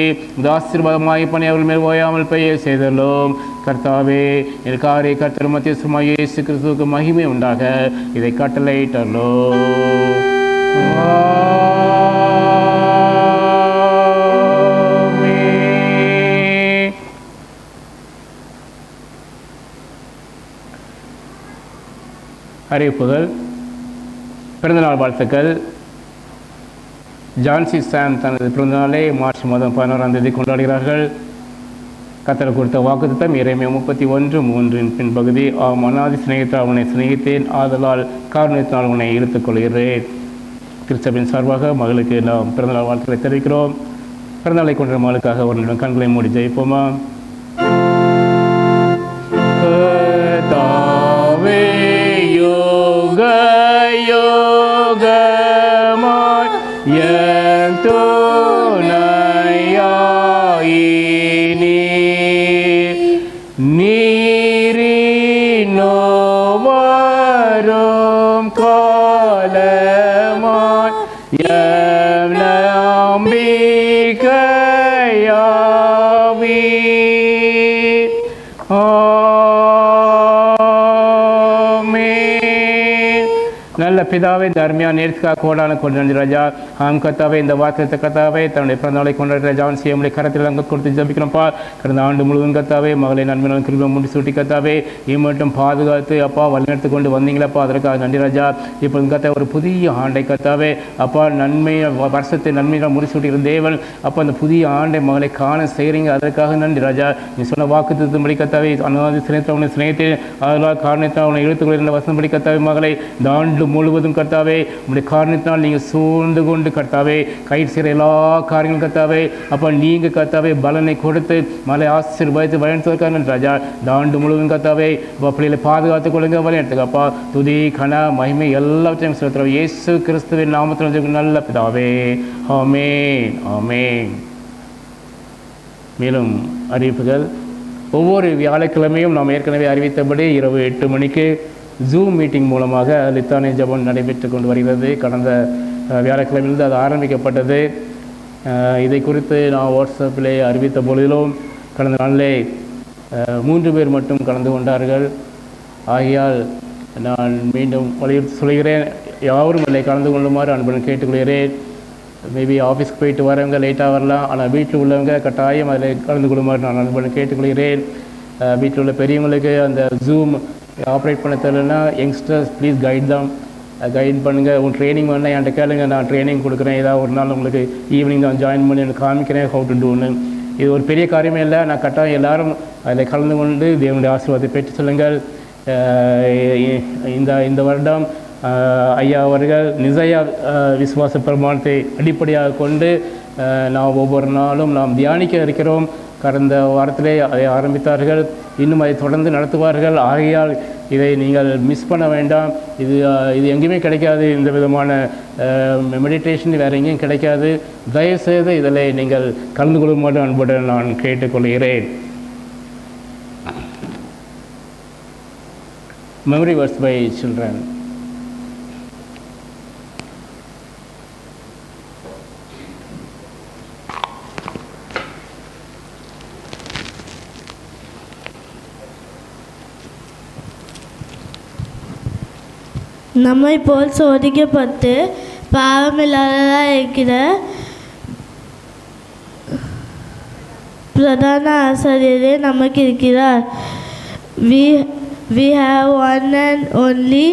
ஆசீர்வாதமாகி பணி அவர்கள் மேல் ஓயாமல் பெய்ய செய்தோம். கர்த்தாவே, என் காரை கர்த்தர் மத்தியஸ்தமாகிய இயேசு கிறிஸ்துவுக்கு மகிமை உண்டாக இதை கட்டளையிட்டோ. அறிவிப்புகள். பிறந்தநாள் வாழ்த்துக்கள். ஜான்சி சாம் தனது பிறந்தநாளை மார்ச் மாதம் 11ஆம் தேதி கொண்டாடுகிறார்கள். கர்த்தர் கொடுத்த வாக்குத்தத்தம் எரேமியா 31:3 பின்பகுதி. அனாதி சிநேகித்தால் அவனை சிநேகித்தேன், ஆதலால் காரணத்தினால் அவனை இழுத்துக் கொள்கிறேன். திருச்சபையின் சார்பாக மகளுக்கு நாம் பிறந்தநாள் வாழ்த்துக்களை தெரிவிக்கிறோம். பிறந்தநாளை கொண்ட மகளுக்காக ஒரு நிமிடம் கண்களை மூடி ஜெயிப்போமா? நல்ல பிதாவே, இந்த அருமையான நேர்த்திக்காக கோடான கொண்டு நன்றி ராஜா. ஆம் கர்த்தாவே, இந்த வாக்குத்த கர்த்தாவே தன்னுடைய பிறந்தநாளை கொண்டாடுற ஜான் செய்ய கரத்தில் அங்கே கொடுத்து ஜபிக்கிறோம்ப்பா. கடந்த ஆண்டு முழுவதும் கர்த்தாவே மகளை நன்மையான கிருபை முடி சூட்டி கர்த்தாவே மட்டும் பாதுகாத்து அப்பா வழிநடத்து கொண்டு வந்தீங்களப்பா, அதற்காக நன்றி ராஜா. இப்போ கர்த்தா ஒரு புதிய ஆண்டை கர்த்தாவே அப்பா நன்மை வருஷத்தை நன்மையாக முடிசூட்டிக்கிற தேவன் அப்போ அந்த புதிய ஆண்டை மகளை காண செய்கிறீங்க, அதற்காக நன்றி ராஜா. நீ சொன்ன வாக்குத்தத்தம்படி கர்த்தாவே அனாதி சிநேகித்தவனை சிநேகித்து அதனால் காரணத்தால் அவனை இழுத்துக்கொள்ள வசனப்படி கர்த்தாவே மகளை இந்த ஆண்டு முழுவதும் கர்த்தாவே உங்களுடைய காரணத்தினால் நீங்கள் சூழ்ந்து கொண்டு கர்த்தாவே கைது செய்கிற எல்லா காரியங்களும் கர்த்தாவே அப்போ நீங்கள் கர்த்தாவே பலனை கொடுத்து மலை ஆசீர்வதித்து வழிநடத்துவதற்காக ராஜா. இந்த ஆண்டு முழுவதும் கர்த்தாவே இப்போ பிள்ளைகளை பாதுகாத்துக் கொள்ளுங்க, வழிநடத்துங்க அப்பா. துதி கன மகிமை எல்லாவற்றையும் செலுத்துகிறோம் இயேசு கிறிஸ்துவின் நாமத்தில் நல்ல பிதாவே, ஆமென் ஆமென். மேலும் அறிவிப்புகள். ஒவ்வொரு வியாழக்கிழமையும் நாம் ஏற்கனவே அறிவித்தபடி இரவு 8 மணிக்கு ஜூம் மீட்டிங் மூலமாக லித்தானிய ஜெபம் நடைபெற்று கொண்டு வருகிறது. கடந்த வியாழக்கிழமையிலிருந்து அது ஆரம்பிக்கப்பட்டது. இதை குறித்து நான் வாட்ஸ்அப்பிலே அறிவித்த பொழுதிலும் கடந்த நாளிலே 3 பேர் மட்டும் கலந்து கொண்டார்கள். ஆகையால் நான் மீண்டும் வலியுறுத்தி சொல்கிறேன், யாரும் இல்லை கலந்து கொள்ளுமாறு அன்புடன் கேட்டுக்கொள்கிறேன். மேபி ஆஃபீஸ்க்கு போயிட்டு வரவங்க லேட்டாக வரலாம், ஆனால் வீட்டில் உள்ளவங்க கட்டாயம் அதில் கலந்து கொள்ளுமாறு நான் அன்புடன் கேட்டுக்கொள்கிறேன். வீட்டில் உள்ள பெரியவங்களுக்கு அந்த ஜூம் ஆப்ரேட் பண்ண தெரியலன்னா யங்ஸ்டர்ஸ் ப்ளீஸ் கைட் பண்ணுங்கள். உங்கள் ட்ரைனிங் வேணால் என்கிட்ட கேளுங்க, நான் ட்ரைனிங் கொடுக்குறேன். ஏதாவது ஒரு நாள் உங்களுக்கு ஈவினிங் நான் ஜாயின் பண்ணி எனக்கு காமிக்கிறேன் ஹவு டு டூன்னு. இது ஒரு பெரிய காரியமே இல்லை. நான் கட்டாயம் எல்லாரும் அதில் கலந்து கொண்டு தேவனுடைய ஆசீர்வாதத்தை பெற்று சொல்லுங்கள். இந்த வருடம் ஐயா அவர்கள் நிசையா விசுவாச பிரமாணத்தை அடிப்படையாக கொண்டு நாம் ஒவ்வொரு நாளும் நாம் தியானிக்க இருக்கிறோம். கடந்த வாரத்திலே அதை ஆரம்பித்தார்கள், இன்னும் அதை தொடர்ந்து நடத்துவார்கள். ஆகையால் இதை நீங்கள் மிஸ் பண்ண வேண்டாம். இது எங்கேயுமே கிடைக்காது. இந்த விதமான மெடிடேஷன் வேறு எங்கேயும் கிடைக்காது. தயவுசெய்து இதில் நீங்கள் கலந்து கொள்ளுமாறு அன்புடன் நான் கேட்டுக்கொள்கிறேன். Memory verse by children. நம்மை போல் சோதிக்கப்பட்டு பாவமில்லாததாக இருக்கிற பிரதான ஆசாரியரே நமக்கு இருக்கிறார். We have one and only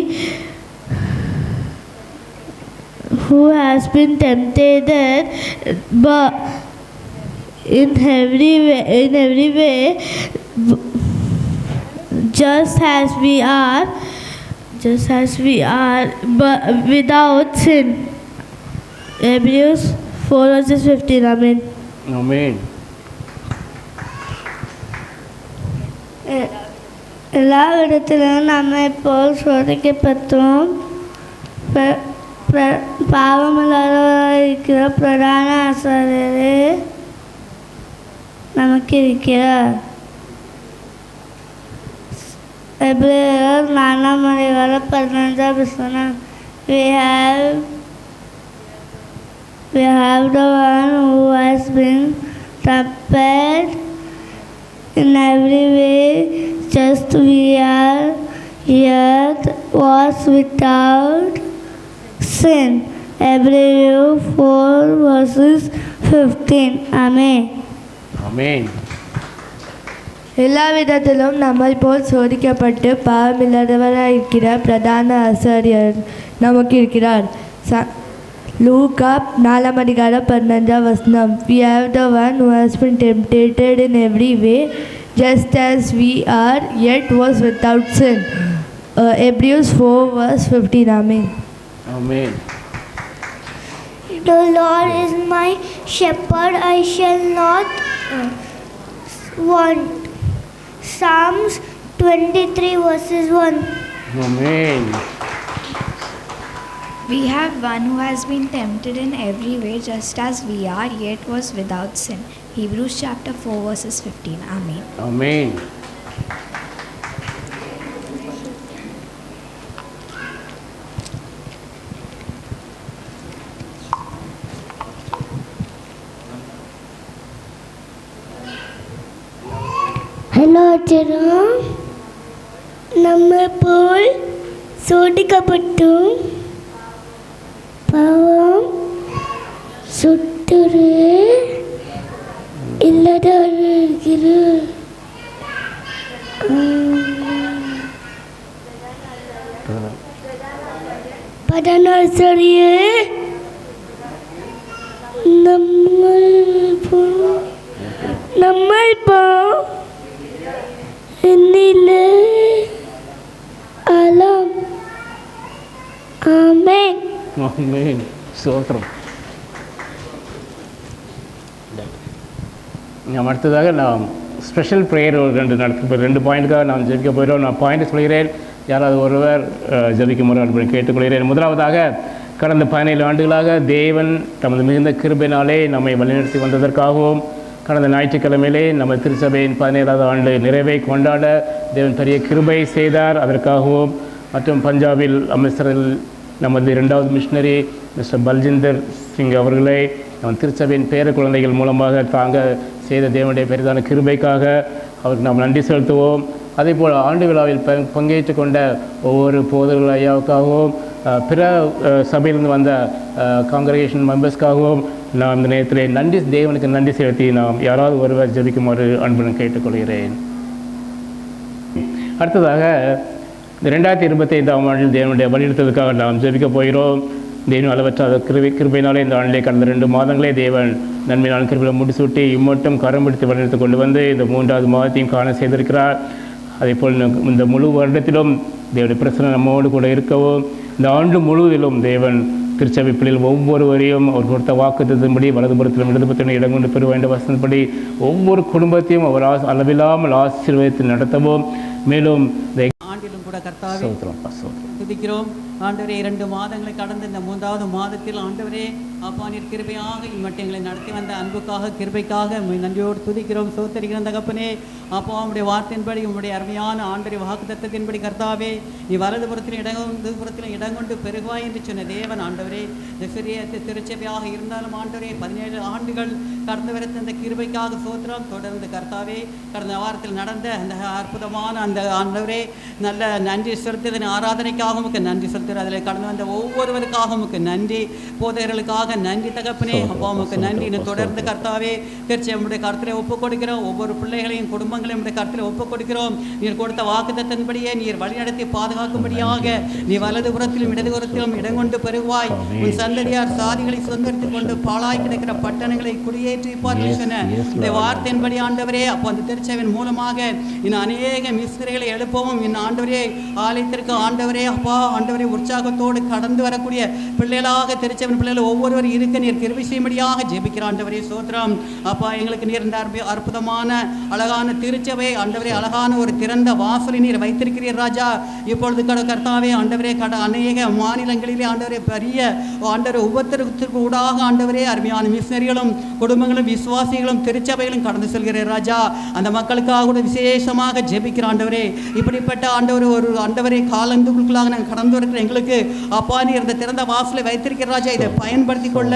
who has been tempted but in every way just as we are but without sin. Hebrews 4:15. Amen. Amen. எல்லா இடத்திலும் நம்மை போல் சோதிக்கப்பட்டும் பாவமில்லாதவராக இருக்கிற பிரதான ஆசாரியரே நமக்கு இருக்கிறார். எபிரேயர் 4:15. We have the one who has been tempted in every way just we are, yet was without sin. Hebrews 4:15. Amen. Amen. எல்லா விதத்திலும் நம்மை போல் சோதிக்கப்பட்டு பாவமில்லாதவராக இருக்கிற பிரதான ஆசாரியர் நமக்கு இருக்கிறார். லூக்கா 4:15. We have the one who has been tempted in every way just as we are, yet was without sin. Hebrews 4:15. Amen. Amen. The Lord is my shepherd, I shall not want. Psalms 23:1. Amen. We have one who has been tempted in every way just as we are, yet was without sin. Hebrews chapter 4:15. Amen. Amen. Hello, Jerome. நம்மை போல் சோதிக்கப்பட்டும் பாவம் சுட்டுரு இல்லாதவர் இருக்கிறார். பதனாசரியே நம்மை போ என்னிலே அலாம். ஆமென். Amen. ஸ்தோத்திரம். நாம் அடுத்ததாக நாம் ஸ்பெஷல் ப்ரேயர் ஒரு ரெண்டு பாயிண்ட்டுக்காக நாம் ஜெபிக்க போயிடும். நான் பாயிண்ட் சொல்கிறேன், யாராவது ஒருவர் ஜெபிக்குமாறு அப்படின்னு கேட்டுக்கொள்கிறேன். முதலாவதாக, கடந்த 17 ஆண்டுகளாக தேவன் தமது மிகுந்த கிருபையினாலே நம்மை வழிநடத்தி வந்ததற்காகவும் கடந்த ஞாயிற்றுக்கிழமையிலே நம்ம திருச்சபையின் 17வது ஆண்டு நிறைவை கொண்டாட தேவன் பெரிய கிருபை செய்தார். அதற்காகவும் மற்றும் பஞ்சாபில் அமிர்தசரில் நமது 2வது மிஷனரி மிஸ்டர் பல்ஜிந்தர் சிங் அவர்களை நம் திருச்சபையின் பேர குழந்தைகள் மூலமாக தாங்க செய்த தேவனுடைய பெரிதான கிருபைக்காக அவருக்கு நாம் நன்றி செலுத்துவோம். அதேபோல் ஆண்டு விழாவில் பங்கேற்று கொண்ட ஒவ்வொரு போதகர்கள் ஐயாவுக்காகவும் பிற சபையிலிருந்து வந்த காங்கிரிகேஷன் மெம்பர்ஸ்க்காகவும் நாம் இந்த நேரத்தில் தேவனுக்கு நன்றி செலுத்தி நாம் யாராவது ஒருவர் ஜெபிக்குமாறு அன்புடன் கேட்டுக்கொள்கிறேன். அடுத்ததாக இந்த 2025ஆம் ஆண்டில் தேவனுடைய வழிநடத்துவதற்காக நாம் ஜெபிக்க போகிறோம். தேவன் அளவற்ற கிருபையினாலே இந்த ஆண்டிலே கடந்த 2 மாதங்களே தேவன் நன்மையான கிருபையை முடிசூட்டி இம்மட்டும் கரம் பிடித்து வழிநடத்தி கொண்டு வந்து இந்த 3வது மாதத்தையும் காண செய்திருக்கிறார். அதேபோல் இந்த முழு வருடத்திலும் தேவனுடைய பிரச்சனை நம்மோடு கூட இருக்கவும் இந்த ஆண்டு முழுவதிலும் தேவன் திருச்சபை பிள்ளைகள் ஒவ்வொருவரையும் அவர் கொடுத்த வாக்குத்தத்தின்படி வலதுபுறத்திலும் இடதுபுறத்திலும் இடம் கொண்டு பெற வேண்டிய வசனப்படி ஒவ்வொரு குடும்பத்தையும் அவர் அளவில்லாமல் ஆசீர்வதித்து நடத்தவும் மேலும் ஆண்டிலும் கூட கர்த்தாவே துதிக்கிறோம். ஆண்டவரே 2 மாதங்களை கடந்து இந்த 3வது மாதத்தில் ஆண்டவரே அப்பா நீர் கிருபையாக இம்மட்டும் எங்களை நடத்தி வந்த அன்புக்காக கிருபைக்காக நன்றியோடு துதிக்கிறோம், சோத்தரிக்கிறோம் தகப்பனே. அப்பா உங்களுடைய வார்த்தையின்படி உங்களுடைய அருமையான ஆண்டவரை வாக்குத்தத்தத்தின்படி கர்த்தாவே நீ வலதுபுறத்திலும் இடதுபுறத்திலும் இடங்கொண்டு பெருகுவாய் என்று சொன்ன தேவன் ஆண்டவரே இந்த சிறிய திருச்சபையாக இருந்தாலும் ஆண்டவரே 17 ஆண்டுகள் கடந்து வரத்த அந்த கிருபைக்காக சோத்திரம். தொடர்ந்து கர்த்தாவே கடந்த வாரத்தில் நடந்த அந்த அற்புதமான அந்த ஆண்டவரே நல்ல நன்றி செலுத்துவதன் ஆராதனைக்காக உமக்கு நன்றி செலுத்துகிற அதில் கடந்து வந்த ஒவ்வொருவருக்காக உமக்கு நன்றி, போதையர்களுக்காக நன்றி தகப்பனே. அப்பா உமக்கு நன்றி. இன்னும் தொடர்ந்து கர்த்தாவே திருச்சி நம்முடைய கருத்தில் ஒப்புக் கொடுக்கிறோம். ஒவ்வொரு பிள்ளைகளையும் குடும்பங்களையும் நம்முடைய கருத்தில் ஒப்புக் கொடுக்கிறோம். நீர் கொடுத்த வாக்குத்தத்தின்படியே நீர் வழிநடத்தி பாதுகாக்கும்படியாக நீ வலதுபுறத்திலும் இடதுபுறத்திலும் இடங்கொண்டு பெறுவாய். உன் சந்ததியார் சாதிகளை சுதந்திரத்துக் கொண்டு பாழாய் கிடைக்கிற பட்டணங்களை குடியேற்றி சொன்ன இந்த வார்த்தையின்படி ஆண்டவரே அப்போ அந்த திருச்சபையின் மூலமாக இன்னும் அநேக மிஸ்திரிகளை எழுப்பவும் இன்னும் ஆண்டவரே ஆலயத்திற்கு ஆண்டவரே அப்பா ஆண்டவரே உற்சாகத்தோடு கடந்து வரக்கூடிய பிள்ளைகளாக திருச்சபையின் பிள்ளைகள் ஒவ்வொருவரும் இருக்க நீர் கிருபை செய்யும்படியாக ஜெபிக்கிற ஆண்டவரே சோத்திரம். அப்பா எங்களுக்கு நீர் இந்த அற்புதமான அழகான திருச்சபை ஆண்டவரே அழகான ஒரு திறந்த வாசலை நீர் வைத்திருக்கிறீர் ராஜா. இப்பொழுது கர்த்தாவே ஆண்டவரே அநேக மாநிலங்களிலே ஆண்டவரே பெரிய ஆண்டவரே உபத்திரத்திற்கு ஊடாக ஆண்டவரே அருமையான மிஷனரிகளும் குடும்பங்களும் விசுவாசிகளும் திருச்சபைகளும் கடந்து செல்கிறேன் ராஜா. அந்த மக்களுக்காக கூட விசேஷமாக ஜெபிக்கிற ஆண்டவரே இப்படிப்பட்ட ஆண்டவர் ஒரு ஆண்டவரே காலந்துக்குள்ளாக நாங்கள் கடந்து வருகிற எங்களுக்கு அப்பா நீர் இந்த திறந்த வாசலை வைத்திருக்கிற ராஜா. இதை பயன்படுத்தி கொள்ள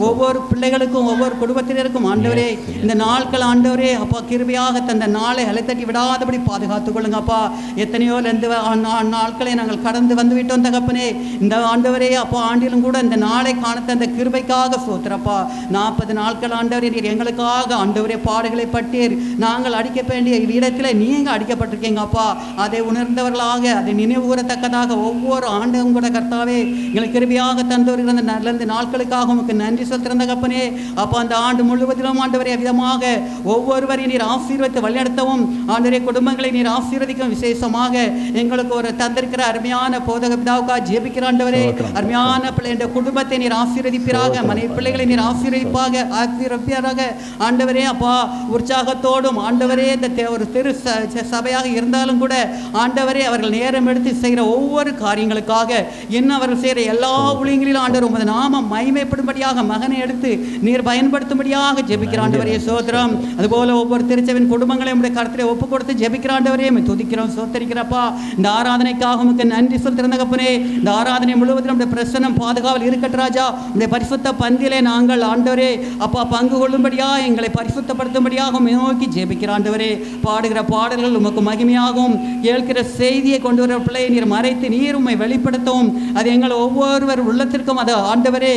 ஒவ்வொரு பிள்ளைகளுக்கும் ஒவ்வொரு குடும்பத்தினருக்கும் ஆண்டவரே இந்த நாட்கள் ஆண்டவரே அப்பா கிருபையாக தந்த நாளை அலைத்தட்டி விடாதபடி பாதுகாத்துக் கொள்ளுங்க அப்பா. எத்தனையோ நாட்களை நாங்கள் கடந்து வந்து விட்டோம் தகப்பனே. இந்த ஆண்டவரே அப்பா ஆண்டிலும் கூட இந்த நாளை காண தந்த கிருபைக்காக சோத்திரப்பா. 40 நாட்கள் ஆண்டவரே நீர் எங்களுக்காக ஆண்டவரே பாடுகளை பட்டீர். நாங்கள் அடிக்க வேண்டிய இடத்துல நீங்க அடிக்கப்பட்டிருக்கீங்க அப்பா. அதை உணர்ந்தவர்களாக அதை நினைவு கூறத்தக்கதாக ஒவ்வொரு ஆண்டும் கூட கர்த்தாவே எங்களுக்கு கிருபையாக தந்தவர் இருந்த நல்ல நாட்களுக்காக உங்களுக்கு நன்றி செலுத்துகிற தகப்பனே. அப்போ அந்த ஆண்டு முழுவதிலும் ஆண்டவரே விதமாக ஒவ்வொருவரையும் நீர் ஆசீர்வதித்து வழிநடத்தவும் ஆண்டவரே குடும்பங்களை நீர் ஆசீர்வதிக்கும் விசேஷமாக எங்களுக்கு ஒரு தந்திருக்கிற அருமையான போதக பிதாவுக்காக ஜெபிக்கிற ஆண்டவரே அருமையான பிள்ளை குடும்பத்தை நீர் ஆசீர்வதிப்பீராக, மனை பிள்ளைகளை நீர் ஆசீர்வதிப்பாக ஆண்டவரே அப்பா உற்சாகத்தோடும் ஆண்டவரே இந்த ஒரு திரு சபையாக இருந்தாலும் கூட ஆண்டவரே அவர்கள் நேரம் எடுத்து செய்கிற ஒவ்வொரு காரியங்களுக்காக இன்னும் அவர்கள் செய்கிற எல்லா ஊழியங்களிலும் ஆண்டவர் உமது நாமம் மகிமைப்படும்படியாக மகனை எடுத்து நீர் பயன்படுத்தும்படியாக ஜெபிக்கிற ஆண்டவரே சோத்திரம். அதுபோல ஒவ்வொரு திருச்சபையின் குடும்பங்களை உடைய கருத்திலே ஒப்பு கொடுத்து ஜெபிக்கிற ஆண்டவரே துதிக்கிறோம் சோத்தரிக்கிறப்பா. இந்த ஆராதனைக்காக உமக்கு நன்றி செலுத்துகிற தகப்பனே. இந்த ஆராதனை முழுவதும் நம்முடைய பிரசன்னம் பாதுகாவல் இருக்கட்டும் ராஜா. உடைய பரிசுத்த பந்திலே நாங்கள் ஆண்டவரே அப்பா பங்கு கொள்ளும்படியாக எங்களை பரிசுத்தப்படுத்தும்படியாக நோக்கி ஜெபிக்கிற ஆண்டவரே. பாடுகிற பாடல்கள் உமக்கு மகிமையாகவும் கேட்கிற செய்தியை கொண்டு வர பிள்ளையை நீர் மறைத்து நீர் உம்மை வெளிப்படுத்தவும் அது எங்கள் ஒவ்வொருவர் உள்ளத்திற்கும் அது ஆண்டவரே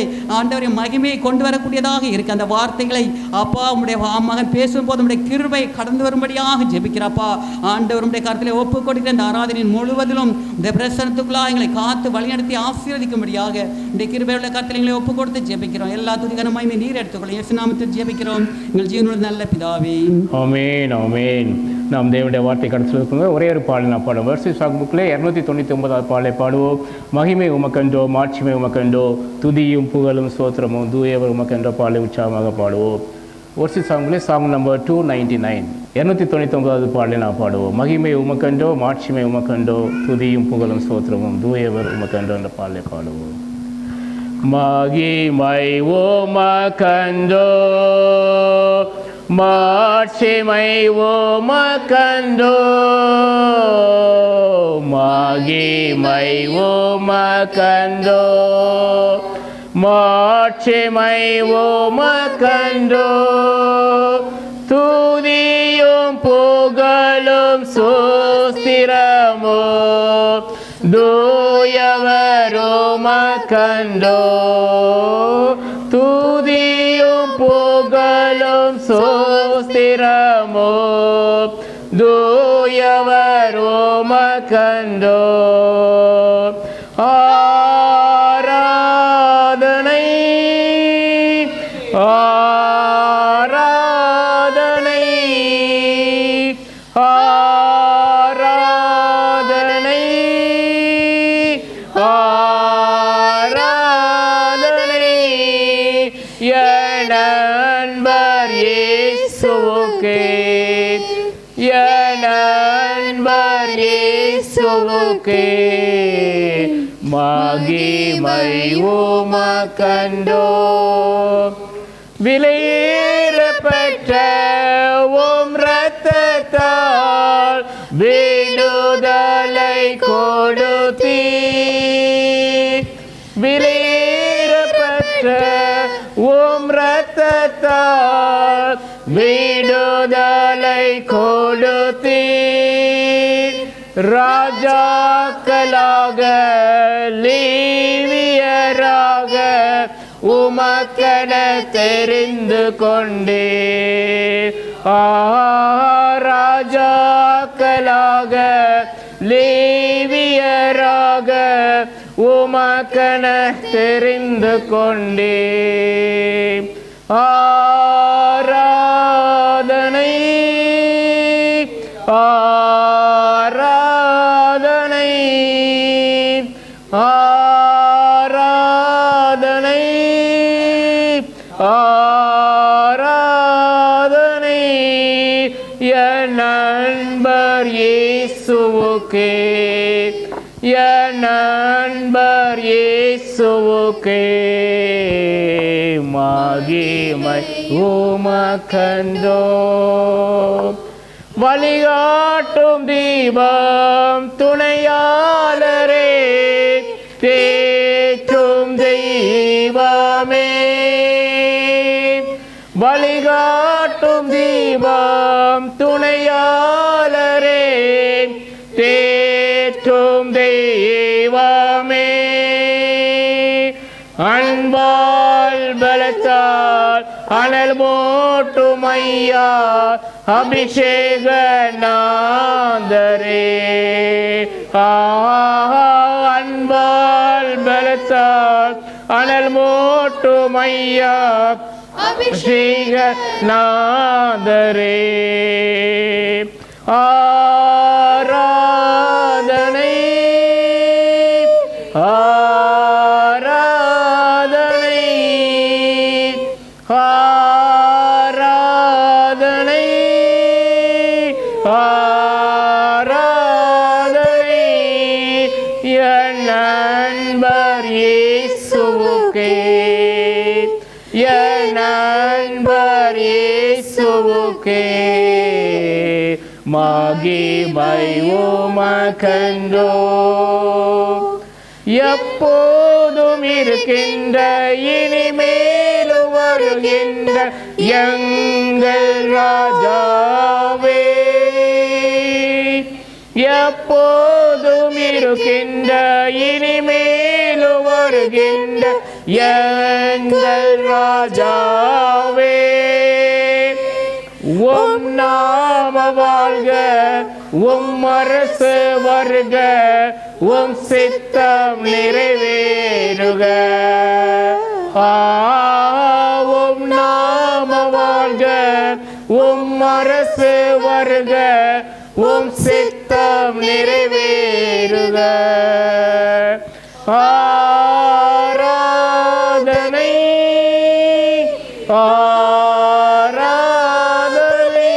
மகிமையை கொண்டு வரக்கூடியதாக இருக்கு. அந்த வார்த்தைகளை அப்பா உடைய மகன் பேசும்போது உடைய கிருபை கடந்து வரும்படியாக ஜெபிக்கிறப்பா. ஆண்டவர் உடைய கருத்திலே ஒப்பு கொடுக்கிற இந்த ஆராதனையின் முழுவதிலும் இந்த பிரசனத்துக்குள்ளாக எங்களை காத்து வழிநடத்தி ஆசீர்வதிக்கும்படியாக இந்த கிருபையுள்ள கருத்தில் எங்களை ஒப்பு கொடுத்து ஜெபிக்கிறோம். எல்லா துதிகரமாயுமே நீர் எடுத்துக்கொள்ளும். இயேசு நாமத்தில் ஜெபிக்கிறோம் எங்கள் ஜீவனுள்ள நல்ல பிதாவே. ஆமென் ஆமென். நாம் தேவனுடைய வார்த்தை கடத்திருக்கோங்க. ஒரே ஒரு பாடல் நான் பாடுவோம். வர்ஷிப் சாங் புக்கில் 299வது பாடலை பாடுவோம். மகிமை உமக்கன்றோ மாட்சிமை உமக்கன்றோ துதியும் புகழும் சோத்திரமும் தூயவர் உமக்கன்ற பாடலை உற்சாகமாக பாடுவோம். வர்ஷிப் சாங்கில் சாங் நம்பர் 299 299வது பாடலை நான் பாடுவோம். மகிமை உமக்கன்றோ மாட்சிமை உமக்கன்றோ துதியும் புகழும் சோத்திரமும் தூயவர் உமக்கன்றோ என்ற பாடலை பாடுவோம். மகிமை உமக்கன்றோ மாட்சிமை உமக்கன்றோ மகிமை உமக்கன்றோ மாட்சிமை உமக்கன்றோ துதியும் புகழும் சோஸ்திரமோ தூயவர் உமக்கன்றோ துதியும் புகழும் சோஸ்திரமோ தூயவர் உமக்கன்றோ ஆராதனை ஆராதனை ஆராதனை ஆராதனை என் அன்பர் இயேசுவுக்கே என் அன்பர் இயேசுவுக்கே மகிமை உமக்கன்றோ விலையேறப்பெற்ற உம் இரத்தத்தால் விடுதலை கொடுத்தீர் விலையேறப்பெற்ற உம் இரத்தத்தால் விடுதலை கொடுத்தீர் ராஜாக்களாக லேவியராக உமக்கென தெரிந்து கொண்டீர் ராஜாக்களாக லேவியராக உமக்கென தெரிந்து கொண்டீர் ஆராதனை ஆராதனை ஆராதனை ஆராதனை என் நண்பர் இயேசுவுக்கே என் நண்பர் இயேசுவுக்கே மகிமை உமக்கன்றோ வழிகாட்டும் தீபம் துணையாளரே தேற்றும் தெய்வமே வழிகாட்டும் தீபம் துணையாளரே தேற்றும் தெய்வமே அன்பால் பலத்தால் அனல் மூட்டும் ஐயா அபிஷேக நாதரே அன்பால் பலத்தால் அனல் மூட்டும் ஐயா அபிஷேக நாதரே ஆராதனை ஆராதனை ஆராதனை ஆராதனை என் நண்பர் இயேசுவுக்கே என் நண்பர் இயேசுவுக்கே மகிமை உமக்கன்றோ எப்போதும் இருக்கின்ற இனிமேலும் வருகின்ற எங்கள் ராஜாவே எப்போதும் இருக்கின்ற இனிமேலும் வருகின்ற எங்கள் ராஜாவே உம் நாம வாழ்க உம் அரசு வருக உம் சித்தம் நிறைவேறுக உம் நாம வாழ்க உம் அரசு வருக உம் சித்தம் நிறைவேறுக ஆராதனை ஆராதனை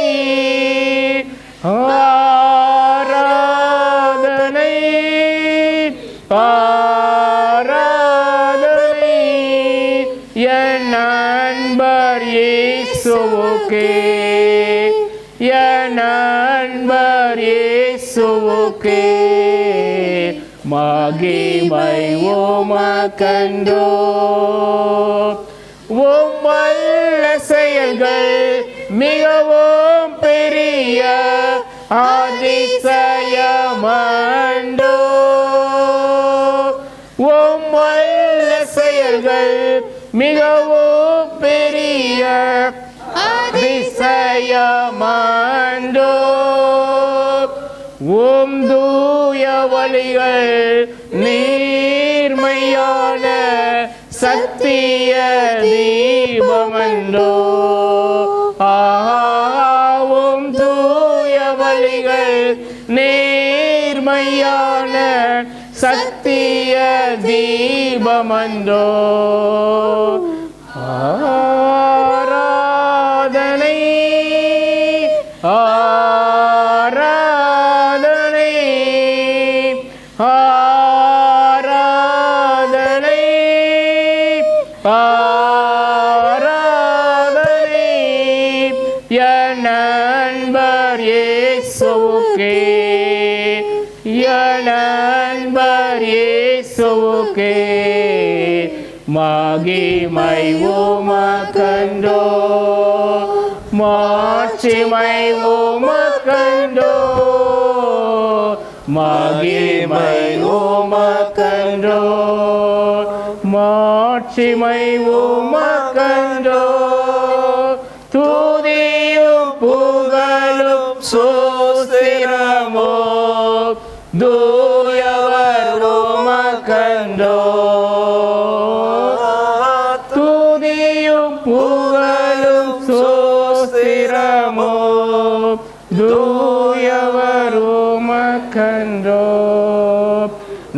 ஆராதனை ஆராதனை என் நண்பர் இயேசு இயேசுவுக்கே என் நண்பர் இயேசுவுக்கே மகிமை உமக்கன்றோ உம் வல்ல செயல்கள் மிகவும் பெரிய அதிசயமன்றோ உம் வல்ல செயல்கள் மிகவும் பெரிய அதிசயமன்றோ உம் தூய வழிகள் நீர்மையான சத்திய தீபமன்றோ உம் தூய வழிகள் நேர்மையான சத்திய தீபமன்றோ ஆராதனை ஆராதனை ஆராதனை ஆராதனை என் நண்பர் இயேசுவுக்கே என் நண்பர் இயேசுவுக்கே மகிமை உமக்கன்றோ மாட்சிமை உமக்கன்றோ மகிமை உமக்கன்றோ மாட்சிமை உமக்கன்றோ துதியும் புகழும் சோஸ்திரமோ தூயவர் உமக்கன்றோ துதியும் புகழும் சோஸ்திரமோ தூயவர் உமக்கன்றோ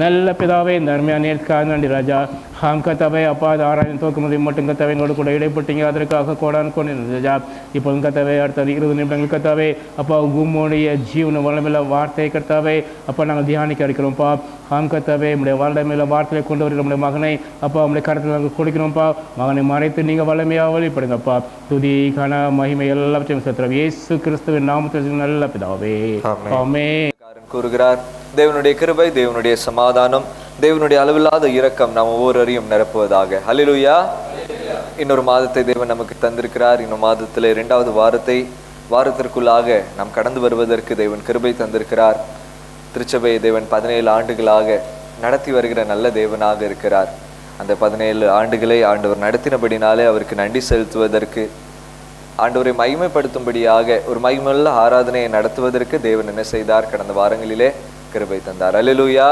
நல்ல பிதாவே இந்த அருமையான நேர்காண நன்றி ராஜா ஹாம் கத்தாவே அப்பா அது ஆராய்ச்சி தோக்குமுறை மட்டும் கத்தாவே என்னோடு கூட இடைப்பட்டீங்க அதற்காக கோடான் கொண்டு ராஜா இப்போ கத்தாவே அடுத்த 20 நிமிடங்கள் கத்தாவே அப்பா உம்முடைய ஜீவன வளமில்ல வார்த்தையை கத்தாவே அப்பா நாங்கள் தியானிக்க இருக்கிறோம்ப்பா ஹாம் கத்தாவே நம்முடைய வளமையில வார்த்தையை கொண்டு வர நம்முடைய மகனை அப்பா நம்முடைய கருத்தில் நாங்கள் கொடுக்கிறோம்ப்பா மகனை மறைத்து நீங்கள் வளமையாக வழிபடுங்கப்பா துதி கன மகிமை எல்லாவற்றையும் செலுத்துறோம் இயேசு கிறிஸ்துவின் நாமத்தில் நல்ல பிதாவே ஆமென் கூறுகிறார். தேவனுடைய கிருபை, தேவனுடைய சமாதானம், தேவனுடைய அளவில்லாத இரக்கம் நாம் ஒவ்வொருவரையும் நிரப்புவதாக. ஹல்லேலூயா. இன்னொரு மாதத்தை தேவன் நமக்கு தந்திருக்கிறார். இன்னும் மாதத்தில் 2வது வாரத்திற்குள்ளாக நாம் கடந்து வருவதற்கு தேவன் கிருபை தந்திருக்கிறார். திருச்சபையை தேவன் 17 ஆண்டுகளாக நடத்தி வருகிற நல்ல தேவனாக இருக்கிறார். அந்த 17 ஆண்டுகளை ஆண்டவர் நடத்தினபடினாலே அவருக்கு நன்றி செலுத்துவதற்கு, ஆண்டவரை மகிமைப்படுத்தும்படியாக ஒரு மகிமையுள்ள ஆராதனையை நடத்துவதற்கு தேவன் என்ன செய்தார்? கடந்த வாரங்களிலே கிருபை தந்தார். அல்லேலூயா.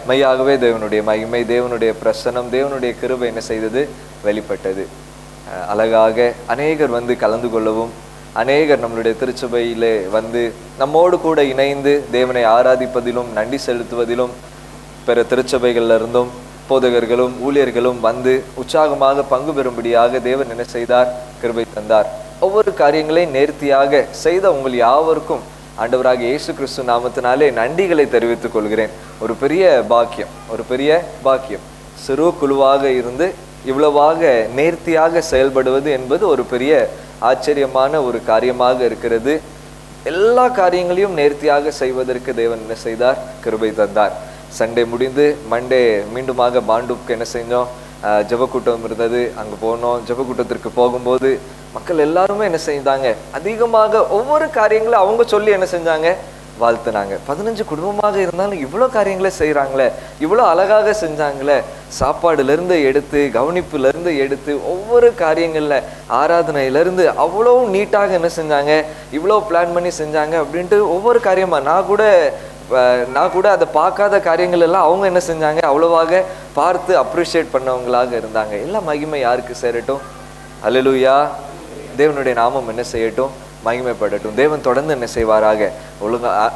மையாகவே தேவனுடைய மகிமை, தேவனுடைய பிரசன்னம், தேவனுடைய கிருபை என்ன செய்தது? வெளிப்பட்டது. அழகாக அநேகர் வந்து கலந்து கொள்ளவும், அநேகர் நம்மளுடைய திருச்சபையிலே வந்து நம்மோடு கூட இணைந்து தேவனை ஆராதிப்பதிலும் நன்றி செலுத்துவதிலும் பிற திருச்சபைகளிலிருந்தும் போதகர்களும் ஊழியர்களும் வந்து உற்சாகமாக பங்கு பெறும்படியாக தேவன் என்ன செய்தார்? கிருபை தந்தார். ஒவ்வொரு காரியங்களையும் நேர்த்தியாக செய்த உங்கள் யாவருக்கும் ஆண்டவராக இயேசு கிறிஸ்து நாமத்தினாலே நன்றிகளை தெரிவித்துக் கொள்கிறேன். ஒரு பெரிய பாக்கியம். சிறு குழுவாக இருந்து இவ்வளவாக நேர்த்தியாக செயல்படுவது என்பது ஒரு பெரிய ஆச்சரியமான ஒரு காரியமாக இருக்கிறது. எல்லா காரியங்களையும் நேர்த்தியாக செய்வதற்கு தேவன் என்ன செய்தார்? கிருபை தந்தார். சண்டே முடிந்து மண்டே மீண்டுமாக பாண்டூப்க்கு என்ன செஞ்சோம்? ஜெபக்கூட்டம் இருந்தது, அங்கே போனோம். ஜெபக்கூட்டத்திற்கு போகும்போது மக்கள் எல்லாருமே என்ன செஞ்சாங்க? அதிகமாக ஒவ்வொரு காரியங்களும் அவங்க சொல்லி என்ன செஞ்சாங்க? வாழ்த்துனாங்க. 15 குடும்பமாக இருந்தாலும் இவ்வளோ காரியங்களே செய்கிறாங்களே, இவ்வளோ அழகாக செஞ்சாங்களே, சாப்பாடுலேருந்து எடுத்து கவனிப்புலேருந்து எடுத்து ஒவ்வொரு காரியங்களில் ஆராதனையிலேருந்து அவ்வளோ நீட்டாக என்ன செஞ்சாங்க? இவ்வளோ பிளான் பண்ணி செஞ்சாங்க அப்படின்ட்டு ஒவ்வொரு காரியமாக நான் கூட அதை பார்க்காத காரியங்கள் எல்லாம் அவங்க என்ன செஞ்சாங்க? அவ்வளவாக பார்த்து அப்ரிஷியேட் பண்ணவங்களாக இருந்தாங்க. எல்லாம் மகிமை யாருக்கு சேரட்டும்? அல்லேலூயா. தேவனுடைய நாமம் என்ன செய்யட்டும்? மகிமைப்படட்டும். தேவன் தொடர்ந்து என்ன செய்வாராக?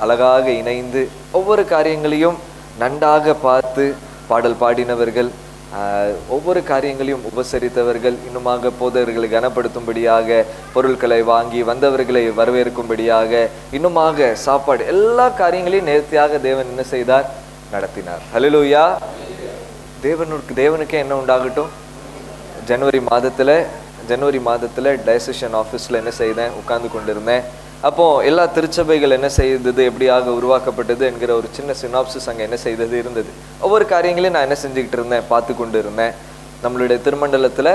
அழகாக இணைந்து ஒவ்வொரு காரியங்களையும் நன்றாக பார்த்து பாடல் பாடினவர்கள், ஒவ்வொரு காரியங்களையும் உபசரித்தவர்கள், இன்னுமாக போதவர்களை கனப்படுத்தும்படியாக பொருட்களை வாங்கி வந்தவர்களை வரவேற்கும்படியாக, இன்னுமாக சாப்பாடு, எல்லா காரியங்களையும் நேர்த்தியாக தேவன் என்ன செய்தார்? நடத்தினார். ஹல்லேலூயா. தேவனுக்கே என்ன உண்டாகட்டும்? ஜனவரி மாதத்தில் ஜனவரி மாதத்தில் டயசிஷன் ஆஃபீஸில் என்ன செய்தேன், உட்கார்ந்து கொண்டிருந்தேன். அப்போது எல்லா திருச்சபைகள் என்ன செய்தது, எப்படியாக உருவாக்கப்பட்டது என்கிற ஒரு சின்ன சினாப்சிஸ் அங்கே என்ன செய்தது இருந்தது. ஒவ்வொரு காரியங்களையும் நான் என்ன செஞ்சுக்கிட்டு இருந்தேன், பார்த்து கொண்டு இருந்தேன். நம்மளுடைய திருமண்டலத்தில்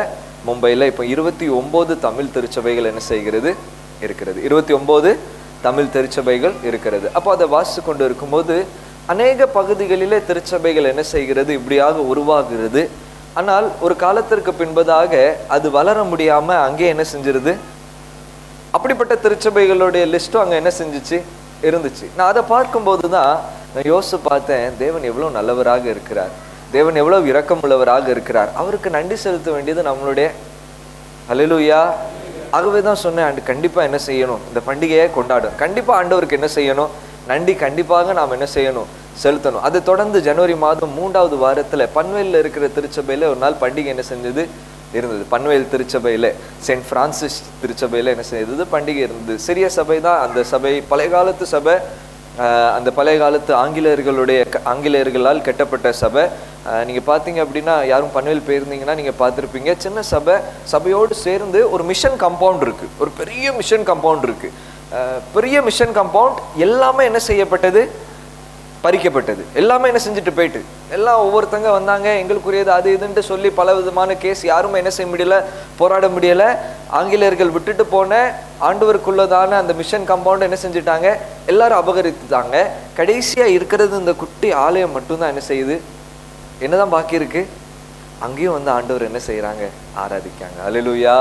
மும்பையில் இப்போ 29 தமிழ் திருச்சபைகள் என்ன செய்கிறது இருக்கிறது, 29 தமிழ் திருச்சபைகள் இருக்கிறது. அப்போ அதை வாசித்து கொண்டு இருக்கும்போது அநேக பகுதிகளிலே திருச்சபைகள் என்ன செய்கிறது, இப்படியாக உருவாகிறது. ஆனால் ஒரு காலத்திற்கு பின்பதாக அது வளர முடியாமல் அங்கே என்ன செஞ்சிருது, அப்படிப்பட்ட திருச்சபைகளுடைய லிஸ்ட்டும் அங்கே என்ன செஞ்சிச்சு இருந்துச்சு. நான் அதை பார்க்கும்போது தான் நான் யோசித்து பார்த்தேன், தேவன் எவ்வளோ நல்லவராக இருக்கிறார், தேவன் எவ்வளோ இரக்கம் உள்ளவராக இருக்கிறார். அவருக்கு நன்றி செலுத்த வேண்டியது நம்மளுடைய ஹல்லேலூயா. ஆகவே தான் சொன்னேன், கண்டிப்பாக என்ன செய்யணும், இந்த பண்டிகையை கொண்டாடும், கண்டிப்பாக ஆண்டவருக்கு என்ன செய்யணும், நன்றி கண்டிப்பாக நாம் என்ன செய்யணும், செலுத்தணும். அதை தொடர்ந்து ஜனவரி மாதம் 3வது வாரத்தில் பன்வேலில் இருக்கிற திருச்சபையில் ஒரு நாள் பண்டிகை என்ன செஞ்சது இருந்தது. பன்வேல் திருச்சபையில் செயின்ட் பிரான்சிஸ் திருச்சபையில் என்ன செய்தது பண்டிகை இருந்தது. சிறிய சபை தான் அந்த சபை, பழைய காலத்து சபை. அந்த பழைய காலத்து ஆங்கிலேயர்களால் கட்டப்பட்ட சபை. நீங்கள் பார்த்தீங்க அப்படின்னா, யாரும் பன்வேல் போயிருந்தீங்கன்னா நீங்கள் பார்த்துருப்பீங்க, சின்ன சபை, சபையோடு சேர்ந்து ஒரு மிஷன் கம்பவுண்ட் இருக்குது, ஒரு பெரிய மிஷன் கம்பவுண்ட் இருக்குது. பெரிய மிஷன் கம்பவுண்ட் எல்லாமே என்ன செய்யப்பட்டது, பறிக்கப்பட்டது. எல்லாமே என்ன செஞ்சுட்டு போயிட்டு, எல்லாம் ஒவ்வொருத்தங்க வந்தாங்க, எங்களுக்குரியது அது இதுன்ட்டு சொல்லி பல விதமான கேஸ், யாருமே என்ன செய்ய முடியல, போராட முடியல. ஆங்கிலேயர்கள் விட்டுட்டு போன ஆண்டவருக்குள்ளதான அந்த மிஷன் கம்பவுண்ட் என்ன செஞ்சுட்டாங்க, எல்லாரும் அபகரித்துட்டாங்க. கடைசியாக இருக்கிறது இந்த குட்டி ஆலயம் மட்டும்தான் என்ன செய்யுது, என்னதான் பாக்கி இருக்கு. அங்கேயும் வந்து ஆண்டவர் என்ன செய்யறாங்க, ஆராதிக்காங்க. அல்லேலூயா.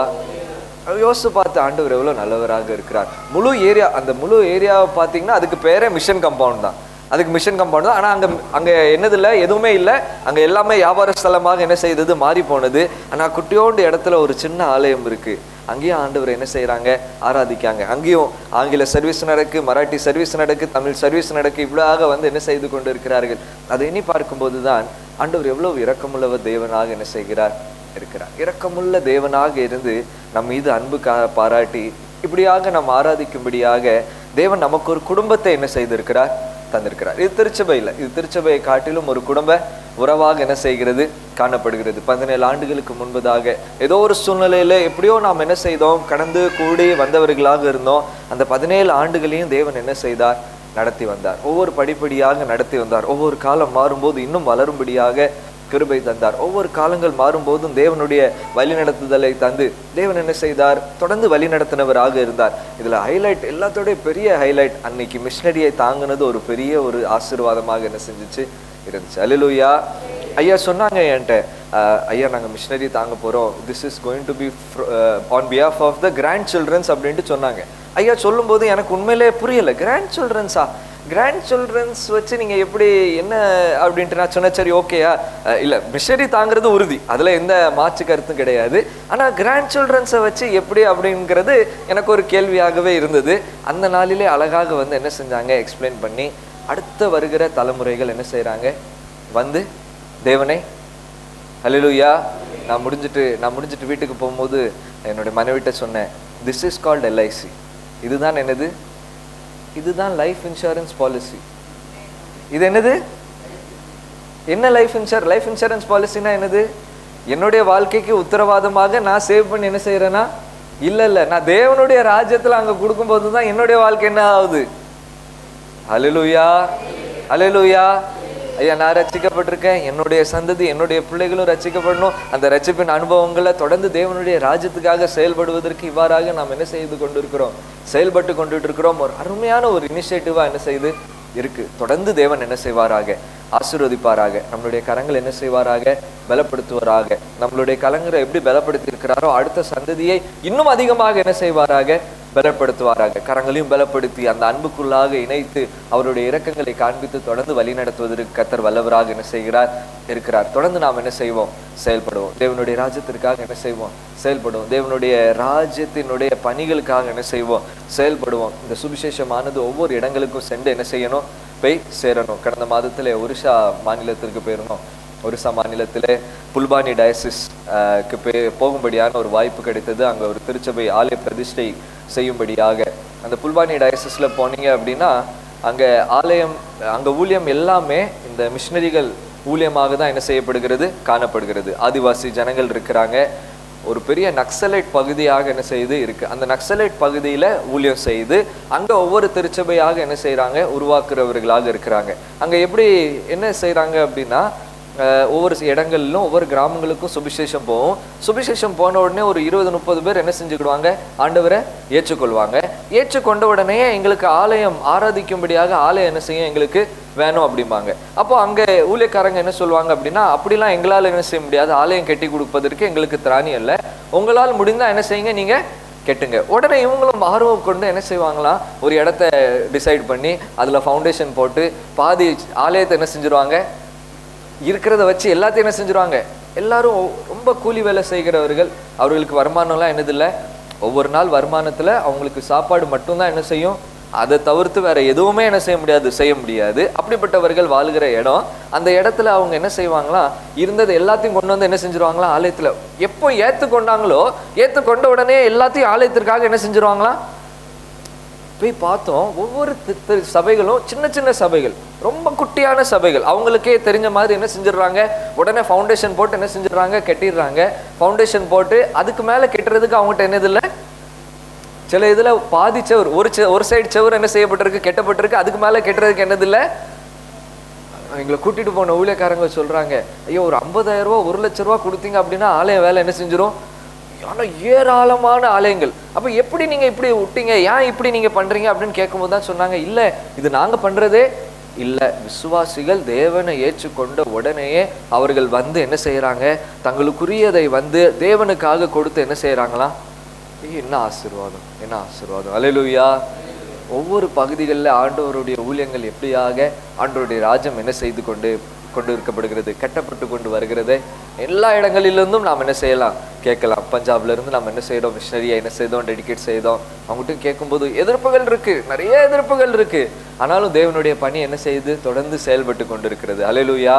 யோசிச்சு பார்த்து ஆண்டவர் எவ்வளோ நல்லவராக இருக்கிறார். முழு ஏரியா, அந்த முழு ஏரியாவை பார்த்தீங்கன்னா அதுக்கு பேரே மிஷன் கம்பவுண்ட் தான், அதுக்கு மிஷன் கம்பவுண்ட் தான். ஆனால் அங்கே என்னது இல்லை, எதுவுமே இல்லை. அங்கே எல்லாமே வியாபார ஸ்தலமாக என்ன செய்தது, மாறி போனது. ஆனால் குட்டியோண்டு இடத்துல ஒரு சின்ன ஆலயம் இருக்குது. அங்கேயும் ஆண்டவர் என்ன செய்கிறாங்க, ஆராதிக்காங்க. அங்கேயும் ஆங்கில சர்வீஸ் நடக்கு, மராட்டி சர்வீஸ் நடக்கு, தமிழ் சர்வீஸ் நடக்கு. இவ்வளோக வந்து என்ன செய்து கொண்டு இருக்கிறார்கள். அதை எண்ணி பார்க்கும்போது தான் ஆண்டவர் எவ்வளவு இரக்கமுள்ள தேவனாக என்ன செய்கிறார் இருக்கிறார். இரக்கமுள்ள தேவனாக இருந்து நம் மீது அன்பு பாராட்டி இப்படியாக நாம் ஆராதிக்கும்படியாக தேவன் நமக்கு ஒரு குடும்பத்தை என்ன செய்திருக்கிறார், தந்திருக்கிறார். இது திருச்சபையில், இது திருச்சபையை காட்டிலும் ஒரு குடும்ப உறவாக என்ன செய்கிறது, காணப்படுகிறது. 17 ஆண்டுகளுக்கு முன்பதாக ஏதோ ஒரு சூழ்நிலையில எப்படியோ நாம் என்ன செய்தோம், கடந்து கூடி வந்தவர்களாக இருந்தோம். அந்த 17 ஆண்டுகளையும் தேவன் என்ன செய்தார், நடத்தி வந்தார். ஒவ்வொரு படிப்படியாக நடத்தி வந்தார். ஒவ்வொரு காலம் மாறும்போது இன்னும் வளரும்படியாக கிருபை தந்தார். ஒவ்வொரு காலங்கள் மாறும்போதும் தேவனுடைய வழிநடத்துதலை தந்து தேவன் என்ன செய்தார், தொடர்ந்து வழிநடத்தினவராக இருந்தார். இதுல ஹைலைட், எல்லாத்தோடைய பெரிய ஹைலைட், அன்னைக்கு மிஷனரியை தாங்கினது ஒரு பெரிய ஒரு ஆசீர்வாதமாக என்ன செஞ்சிச்சு இருந்துச்சு. அல்லேலூயா. ஐயா சொன்னாங்க என்கிட்ட, ஐயா நாங்கள் மிஷனரி தாங்க போகிறோம், this is going to be on behalf of the grandchildren's அப்படின்ட்டு சொன்னாங்க. ஐயா சொல்லும்போது எனக்கு உண்மையிலே புரியலை, கிராண்ட் சில்ட்ரன்ஸா, கிராண்ட் சில்ட்ரன்ஸ் வச்சு நீங்கள் எப்படி என்ன அப்படின்ட்டு நான் சொன்னேன். சரி ஓகேயா, இல்லை மிஷனரி தாங்கிறது உறுதி, அதில் எந்த மாற்று கருத்தும் கிடையாது. ஆனால் கிராண்ட் சில்ட்ரன்ஸை வச்சு எப்படி அப்படிங்கிறது எனக்கு ஒரு கேள்வியாகவே இருந்தது. அந்த நாளிலே அழகாக வந்து என்ன செஞ்சாங்க, எக்ஸ்பிளைன் பண்ணி அடுத்த வருகிற தலைமுறைகள் என்ன செய்கிறாங்க, வந்து தேவனை அல்லேலூயா. நான் முடிஞ்சிட்டு வீட்டுக்கு போகும்போது என்னுடைய மனைவிட்ட சொன்னேன், திஸ் இஸ் கால்ட் எல்ஐசி. இதுதான் என்னது, இதுதான் லைஃப் இன்சூரன்ஸ் பாலிசி. இது என்னது, என்ன லைஃப் இன்சூரன்ஸ் பாலிசினா என்னது, என்னுடைய வாழ்க்கைக்கு உத்தரவாதமாக நான் சேவ் பண்ணி என்ன செய்யறேன்னா, இல்லை நான் தேவனுடைய ராஜ்யத்தில் அங்கே கொடுக்கும்போது தான் என்னுடைய வாழ்க்கை என்ன ஆகுது. அல்லேலூயா, அல்லேலூயா. ஐயா நான் ரட்சிக்கப்பட்டிருக்கேன், என்னுடைய சந்ததி, என்னுடைய பிள்ளைகளும் ரட்சிக்கப்படணும். அந்த ரட்சிப்பின் அனுபவங்களை தொடர்ந்து தேவனுடைய ராஜ்யத்துக்காக செயல்படுவதற்கு இவ்வாறாக நாம் என்ன செய்து கொண்டிருக்கிறோம், செயல்பட்டு கொண்டுட்டு இருக்கிறோம். ஒரு அருமையான ஒரு இனிஷியேட்டிவா என்ன செய்து இருக்கு. தொடர்ந்து தேவன் என்ன செய்வாராக, ஆசீர்வதிப்பாராக. நம்மளுடைய கரங்கள் என்ன செய்வாராக, பலப்படுத்துவாராக. நம்மளுடைய கரங்களை எப்படி பலப்படுத்தி இருக்கிறாரோ அடுத்த சந்ததியை இன்னும் அதிகமாக என்ன செய்வாராக, பலப்படுத்துவாராக. கரங்களையும் பலப்படுத்தி அந்த அன்புக்குள்ளாக இணைத்து அவருடைய இரக்கங்களை காண்பித்து தொடர்ந்து வழி நடத்துவதற்கு கர்த்தர் வல்லவராக என்ன செய்கிறார், இருக்கிறார். தொடர்ந்து நாம் என்ன செய்வோம், செயல்படுவோம். தேவனுடைய ராஜ்யத்திற்காக என்ன செய்வோம், செயல்படுவோம். தேவனுடைய ராஜ்யத்தினுடைய பணிகளுக்காக என்ன செய்வோம், செயல்படுவோம். இந்த சுவிசேஷமானது ஒவ்வொரு இடங்களுக்கும் சென்று என்ன செய்யணும், போய் சேரணும். கடந்த மாதத்தில் ஒரிசா மாநிலத்திற்கு போயிருந்தோம். ஒரிசா மாநிலத்தில் புல்பானி டயசிஸ்க்கு போகும்படியான ஒரு வாய்ப்பு கிடைத்தது. அங்கே ஒரு திருச்சபை ஆலய பிரதிஷ்டை செய்யும்படியாக. அந்த புல்பானி டயசிஸில் போனீங்க அப்படின்னா அங்கே ஆலயம், அங்கே ஊழியம் எல்லாமே இந்த மிஷினரிகள் ஊழியமாக தான் என்ன செய்யப்படுகிறது, காணப்படுகிறது. ஆதிவாசி ஜனங்கள் இருக்கிறாங்க, ஒரு பெரிய நக்சலைட் பகுதியாக என்ன செய்து இருக்கு. அந்த நக்சலைட் பகுதியில ஊழியம் செய்து அங்க ஒவ்வொரு திருச்சபையாக என்ன செய்யறாங்க, உருவாக்குறவர்களாக இருக்கிறாங்க. அங்க எப்படி என்ன செய்யறாங்க அப்படின்னா, ஒவ்வொரு இடங்களிலும் ஒவ்வொரு கிராமங்களுக்கும் சுவிசேஷம் போகும். சுவிசேஷம் போன உடனே ஒரு 20-30 பேர் என்ன செஞ்சுக்கிடுவாங்க, ஆண்டவரை ஏற்றுக்கொள்வாங்க. ஏற்றுக்கொண்ட உடனே எங்களுக்கு ஆலயம் ஆராதிக்கும்படியாக ஆலயம் என்ன செய்யும், எங்களுக்கு வேணும் அப்படிம்பாங்க. அப்போ அங்கே ஊழியக்காரங்க என்ன சொல்லுவாங்க அப்படின்னா, அப்படிலாம் எங்களால் என்ன செய்ய முடியாது, ஆலயம் கட்டி கொடுப்பதற்கு எங்களுக்கு திராணி இல்லை, உங்களால் முடிந்தால் என்ன செய்யுங்க, நீங்கள் கெட்டுங்க. உடனே இவங்களும் ஆர்வம் கொண்டு என்ன செய்வாங்களாம், ஒரு இடத்த டிசைட் பண்ணி அதில் ஃபவுண்டேஷன் போட்டு பாதி ஆலயத்தை என்ன செஞ்சுருவாங்க, இருக்கிறத வச்சு எல்லாத்தையும் என்ன செஞ்சுருவாங்க. எல்லாரும் ரொம்ப கூலி வேலை செய்கிறவர்கள், அவர்களுக்கு வருமானம்லாம் என்னதில்லை, ஒவ்வொரு நாள் வருமானத்தில் அவங்களுக்கு சாப்பாடு மட்டும்தான் என்ன செய்யும், அதை தவிர்த்து வேற எதுவுமே என்ன செய்ய முடியாது. அப்படிப்பட்டவர்கள் வாழ்கிற இடம். அந்த இடத்துல அவங்க என்ன செய்வாங்களாம், இருந்தது எல்லாத்தையும் கொண்டு வந்து என்ன செஞ்சிருவாங்களாம், ஆலயத்தில் எப்போ ஏற்றுக்கொண்டாங்களோ ஏற்றுக்கொண்ட உடனே எல்லாத்தையும் ஆலயத்திற்காக என்ன செஞ்சிருவாங்களாம். போய் பார்த்தோம், ஒவ்வொரு சபைகளும் சின்ன சின்ன சபைகள், ரொம்ப குட்டியான சபைகள், அவங்களுக்கே தெரிஞ்ச மாதிரி என்ன செஞ்சிடறாங்க, உடனே ஃபவுண்டேஷன் போட்டு என்ன செஞ்சிடறாங்க, கட்டிடுறாங்க. ஃபவுண்டேஷன் போட்டு அதுக்கு மேலே கெட்டுறதுக்கு அவங்ககிட்ட என்னது இல்லை. சில இதில் பாதி செவர், ஒரு சைடு செவர் என்ன செய்யப்பட்டிருக்கு, கெட்டப்பட்டிருக்கு. அதுக்கு மேலே கெட்டுறதுக்கு என்னதில்லை. எங்களை கூட்டிட்டு போன ஊழியக்காரங்க சொல்றாங்க, ஐயோ ஒரு 50,000 ரூபா 1 லட்ச ரூபா கொடுத்தீங்க அப்படின்னா ஆலயம் வேலை என்ன செஞ்சிடும். ஆனால் ஏராளமான ஆலயங்கள். அப்போ எப்படி நீங்கள் இப்படி விட்டீங்க, ஏன் இப்படி நீங்கள் பண்ணுறீங்க அப்படின்னு கேட்கும்போது தான் சொன்னாங்க, இல்லை இது நாங்கள் பண்ணுறதே இல்லை, விசுவாசிகள் தேவனை ஏற்றுக்கொண்ட உடனேயே அவர்கள் வந்து என்ன செய்கிறாங்க, தங்களுக்குரியதை வந்து தேவனுக்காக கொடுத்து என்ன செய்கிறாங்களா. என்ன ஆசீர்வாதம், என்ன ஆசீர்வாதம். அல்லேலூயா. ஒவ்வொரு பகுதிகளில் ஆண்டவருடைய ஊழியங்கள் எப்படியாக ஆண்டவருடைய ராஜ்யம் என்ன செய்து கொண்டு இருக்கப்படுகிறது, கட்டப்பட்டு கொண்டு வருகிறது. எல்லா இடங்களிலிருந்தும் நாம் என்ன செய்யலாம், கேட்கலாம். பஞ்சாப்ல இருந்து நாம் என்ன செய்தோம், மிஷனரியை என்ன செய்தோம், டெடிகேட் செய்தோம். அவங்ககிட்ட கேட்கும்போது எதிர்ப்புகள் இருக்கு, நிறைய எதிர்ப்புகள் இருக்கு. ஆனாலும் தேவனுடைய பணி என்ன செய்து தொடர்ந்து செயல்பட்டு கொண்டு இருக்கிறது. அல்லேலூயா.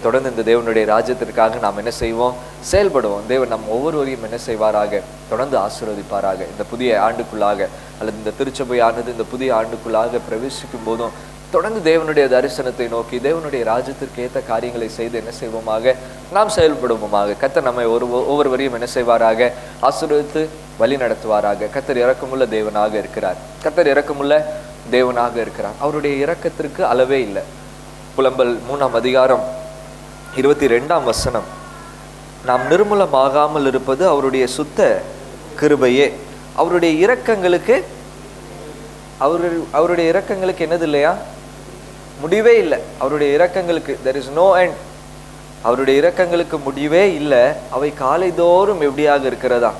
தொடர்ந்து இந்த தேவனுடைய ராஜ்யத்திற்காக நாம் என்ன செய்வோம், செயல்படுவோம். தேவன் நம் ஒவ்வொருவரையும் என்ன செய்வாராக, தொடர்ந்து ஆசீர்வதிப்பாராக. இந்த புதிய ஆண்டுக்குள்ளாக அல்லது இந்த திருச்சபையானது இந்த புதிய ஆண்டுக்குள்ளாக பிரவேசிக்கும் போதும் தொடர்ந்து தேவனுடைய தரிசனத்தை நோக்கி தேவனுடைய ராஜ்யத்திற்கு ஏற்ற காரியங்களை செய்து என்ன செய்வோமாக, நாம் செயல்படுவோமாக. கர்த்தர் நம்மை ஒவ்வொருவரையும் என்ன செய்வாராக, ஆசீர்வதித்து வழி நடத்துவாராக. கர்த்தர் இரக்கமுள்ள தேவனாக இருக்கிறார். கர்த்தர் இரக்கமுள்ள தேவனாக இருக்கிறார். அவருடைய இரக்கத்திற்கு அளவே இல்லை. புலம்பல் 3ஆம் அதிகாரம் 22ஆம் வசனம், நாம் நிர்மூலமாகாமல் இருப்பது அவருடைய சுத்த கிருபையே, அவருடைய இரக்கங்களுக்கு அவருடைய இரக்கங்களுக்கு என்னது இல்லையா, முடிவே இல்லை. அவருடைய இரக்கங்களுக்கு there is no end. அவருடைய இரக்கங்களுக்கு முடிவே இல்லை. அவை காலைதோறும் எப்படியாக இருக்கிறதா,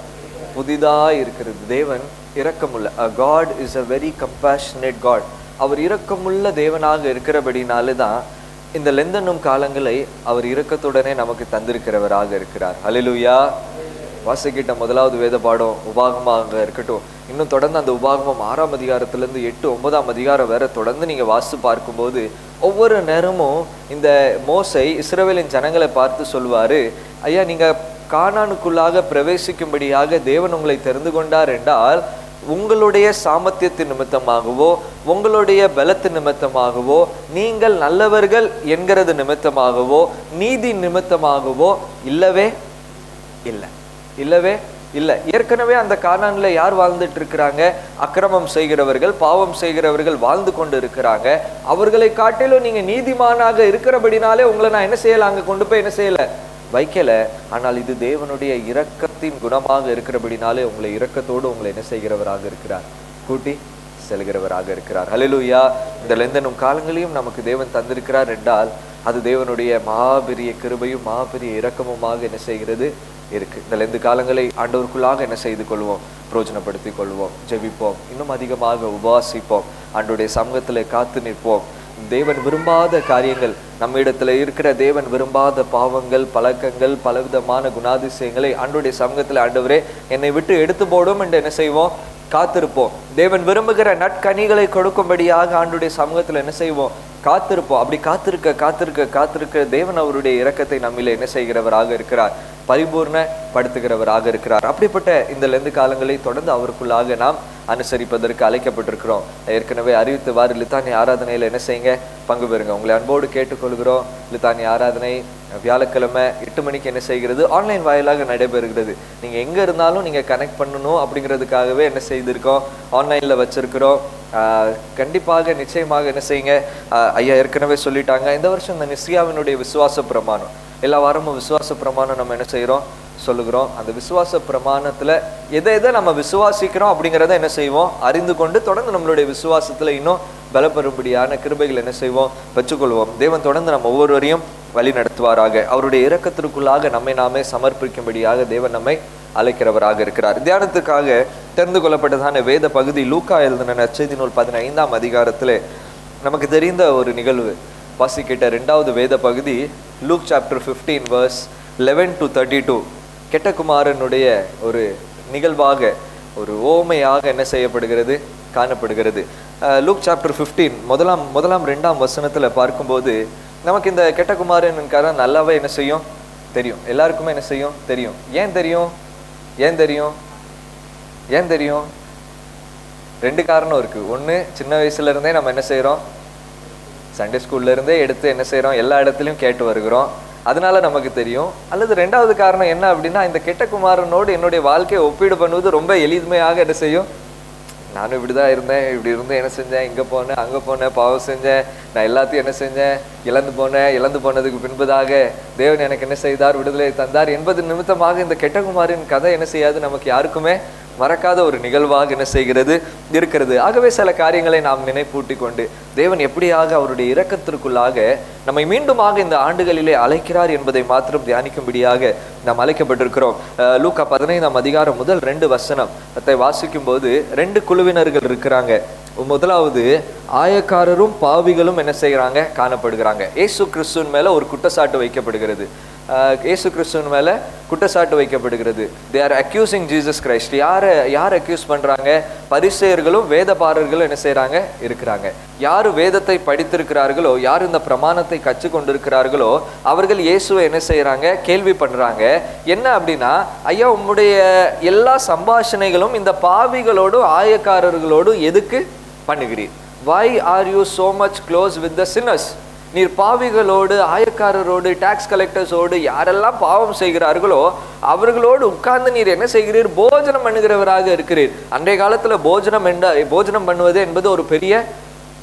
புதிதாக இருக்கிறது. தேவன் இரக்கமுள்ள, God is a very compassionate God. அவர் இரக்கமுள்ள தேவனாக இருக்கிறபடினாலே தான் இந்த லெந்தனும் காலங்களை அவர் இரக்கத்துடனே நமக்கு தந்திருக்கிறவராக இருக்கிறார். அல்லேலூயா. வாசிக்கிட்ட முதலாவது வேத பாடம் உபாகமாக இருக்கட்டும், இன்னும் தொடர்ந்து அந்த உபாகமம் 6ஆம் அதிகாரத்திலேருந்து 8-9ஆம் அதிகாரம் வேற தொடர்ந்து நீங்கள் வாசித்து பார்க்கும்போது ஒவ்வொரு நேரமும் இந்த மோசை இஸ்ரவேலின் ஜனங்களை பார்த்து சொல்வார், ஐயா நீங்கள் கானானுக்குள்ளாக பிரவேசிக்கும்படியாக தேவன் உங்களை தெரிந்து கொண்டார் என்றால் உங்களுடைய சாமர்த்தியத்தின் நிமித்தமாகவோ உங்களுடைய பலத்தின் நிமித்தமாகவோ நீங்கள் நல்லவர்கள் என்கிறது நிமித்தமாகவோ நீதி நிமித்தமாகவோ இல்லவே இல்லை, இல்லவே இல்லை. ஏற்கனவே அந்த கானான்ல யார் வாழ்ந்துட்டு இருக்கிறாங்க, அக்கிரமம் செய்கிறவர்கள், பாவம் செய்கிறவர்கள் வாழ்ந்து கொண்டு இருக்கிறாங்க. அவர்களை காட்டிலும் நீங்க நீதிமானாக இருக்கிறபடினாலே உங்களை நான் என்ன செய்யல, அங்க கொண்டு போய் என்ன செய்யல, வைக்கல. ஆனால் இது தேவனுடைய இரக்கத்தின் குணமாக இருக்கிறபடினாலே உங்களை இரக்கத்தோடு உங்களை என்ன செய்கிறவராக இருக்கிறார், கூட்டி செல்கிறவராக இருக்கிறார். ஹல்லேலூயா. இந்த லெந்தனும் காலங்களையும் நமக்கு தேவன் தந்திருக்கிறார் என்றால் அது தேவனுடைய மகாபெரிய கிருபையும் மகாபெரிய இரக்கமுமாக என்ன செய்கிறது இருக்கு. இந்த லெந்து காலங்களை ஆண்டவருக்குள்ளாக என்ன செய்து கொள்வோம், பிரயோஜனப்படுத்திக் கொள்வோம். ஜெபிப்போம், இன்னும் அதிகமாக உபவாசிப்போம், ஆண்டவருடைய சமூகத்தில் காத்து நிற்போம். தேவன் விரும்பாத காரியங்கள், நம்ம இடத்துல இருக்கிற தேவன் விரும்பாத பாவங்கள், பழக்கங்கள், பலவிதமான குணாதிசயங்களை ஆண்டவருடைய சமூகத்தில் ஆண்டவரே என்னை விட்டு எடுத்து போடும் என்று என்ன செய்வோம், காத்திருப்போம். தேவன் விரும்புகிற நற்கனிகளை கொடுக்கும்படியாக ஆண்டவருடைய சமூகத்தில் என்ன செய்வோம், காத்திருப்போம். அப்படி காத்திருக்க காத்திருக்க காத்திருக்க தேவன் அவருடைய இரக்கத்தை நம்மிலே என்ன செய்கிறவராக இருக்கிறார், பரிபூர்ண படுத்துகிறவராக இருக்கிறார். அப்படிப்பட்ட இந்த லெந்து காலங்களை தொடர்ந்து அவருக்குள்ளாக நாம் அனுசரிப்பதற்கு அழைக்கப்பட்டிருக்கிறோம். ஏற்கனவே அறிவித்தவாறு லித்தானி ஆராதனையில் என்ன செய்யுங்க, பங்கு பெறுங்க. உங்களை அன்போடு கேட்டுக்கொள்கிறோம். லித்தானி ஆராதனை வியாழக்கிழமை 8 மணிக்கு என்ன செய்கிறது, ஆன்லைன் வாயிலாக நடைபெறுகிறது. நீங்கள் எங்கே இருந்தாலும் நீங்கள் கனெக்ட் பண்ணணும் அப்படிங்கிறதுக்காகவே என்ன செய்திருக்கோம், ஆன்லைனில் வச்சுருக்கிறோம். கண்டிப்பாக நிச்சயமாக என்ன செய்யுங்க. ஐயா ஏற்கனவே சொல்லிட்டாங்க, இந்த வருஷம் இந்த நிஸ்ரியாவினுடைய விசுவாச பிரமாணம், எல்லா வாரமும் விசுவாச பிரமாணம் நம்ம என்ன செய்கிறோம் சொல்லுகிறோம். அந்த விசுவாச பிரமாணத்தில் எதை எதை நம்ம விசுவாசிக்கிறோம் அப்படிங்கிறத என்ன செய்வோம் அறிந்து கொண்டு தொடர்ந்து நம்மளுடைய விசுவாசத்தில் இன்னும் பலப்பெறும்படியான கிருபைகள் என்ன செய்வோம் பெற்றுக்கொள்வோம். தேவன் தொடர்ந்து நம்ம ஒவ்வொருவரையும் வழி நடத்துவாராக. அவருடைய இரக்கத்திற்குள்ளாக நம்மை நாமே சமர்ப்பிக்கும்படியாக தேவன் நம்மை அழைக்கிறவராக இருக்கிறார். தியானத்துக்காக தெரிந்து கொள்ளப்பட்டதான வேத பகுதி லூக்கா எழுதின நற்செய்தி நூல் 15ஆம் அதிகாரத்திலே நமக்கு தெரிந்த ஒரு நிகழ்வு வாசிக்கிட்ட 2வது வேத பகுதி லூக் சாப்டர் 15 verse 11 to 32. கெட்ட குமாரனுடைய ஒரு நிகழ்வாக, ஒரு ஓமையாக என்ன செய்யப்படுகிறது, காணப்படுகிறது. லூக் சாப்டர் 15 முதலாம் 2ஆம் வசனத்தில் பார்க்கும்போது நமக்கு இந்த கெட்ட குமாரனுக்காரன் நல்லாவே என்ன செய்யும் தெரியும். எல்லாருக்குமே என்ன செய்யும் தெரியும். ஏன் தெரியும்? ரெண்டு காரணம் இருக்கு. ஒன்று, சின்ன வயசுல இருந்தே நம்ம என்ன செய்யறோம், சண்டே ஸ்கூல்ல இருந்தே எடுத்து என்ன செய்யறோம், எல்லா இடத்துலையும் கேட்டு வருகிறோம், அதனால நமக்கு தெரியும். அல்லது 2வது காரணம் என்ன அப்படின்னா, இந்த கெட்ட குமாரனோடு என்னுடைய வாழ்க்கையை ஒப்பீடு பண்ணுவது ரொம்ப எளிமையாக என்ன செய்யும். நானும் இப்படிதான் இருந்தேன், இப்படி இருந்து என்ன செஞ்சேன், இங்கே போனேன், அங்கே போனேன், பாவம் செஞ்சேன், நான் எல்லாத்தையும் என்ன செஞ்சேன், இழந்து போனதுக்கு பின்பதாக தேவன் எனக்கு என்ன செய்தார், விடுதலை தந்தார் என்பது நிமித்தமாக இந்த கெட்ட குமாரின் கதை என்ன செய்யாது, நமக்கு யாருக்குமே மறக்காத ஒரு நிகழ்வாக என்ன செய்கிறது இருக்கிறது. ஆகவே சில காரியங்களை நாம் நினைப்பூட்டி கொண்டு தேவன் எப்படியாக அவருடைய இரக்கத்திற்குள்ளாக நம்மை மீண்டுமாக இந்த ஆண்டுகளிலே அழைக்கிறார் என்பதை மாத்திரம் தியானிக்கும்படியாக நாம் அழைக்கப்பட்டிருக்கிறோம். லூக்கா 15ஆம் அதிகாரம் முதல் 2 வசனத்தை வாசிக்கும் போது 2 குழுவினர்கள் இருக்கிறாங்க. முதலாவது, ஆயக்காரரும் பாவிகளும் என்ன செய்கிறாங்க, காணப்படுகிறாங்க. இயேசு கிறிஸ்துவின் மேல ஒரு குற்றச்சாட்டு வைக்கப்படுகிறது. இயேசு கிறிஸ்துவின் மேல குற்றச்சாட்டு வைக்கப்படுகிறது. they are accusing Jesus Christ. யார் அக்யூஸ் பண்றாங்க? பரிசேயர்களும் வேதபாரர்களும் என்ன செய்யறாங்க இருக்கிறாங்க. யார் வேதத்தை படித்திருக்கிறார்களோ, யார் இந்த பிரமாணத்தை கற்று கொண்டிருக்கிறார்களோ அவர்கள் இயேசுவை என்ன செய்யறாங்க, கேள்வி பண்றாங்க. என்ன அப்படின்னா, ஐயா உம்முடைய எல்லா சம்பாஷணைகளும் இந்த பாவிகளோடு ஆயக்காரர்களோடு எதுக்கு பண்ணுகிறீர்? why are you so much close with the sinners? நீர் பாவிகளோடு, ஆயக்காரரோடு, டாக்ஸ் கலெக்டர்ஸோடு, யாரெல்லாம் பாவம் செய்கிறார்களோ அவர்களோடு உட்கார்ந்து நீர் என்ன செய்கிறீர், போஜனம் பண்ணுகிறவராக இருக்கிறீர். அன்றைய காலத்துல போஜனம் பண்ணுவது என்பது ஒரு பெரிய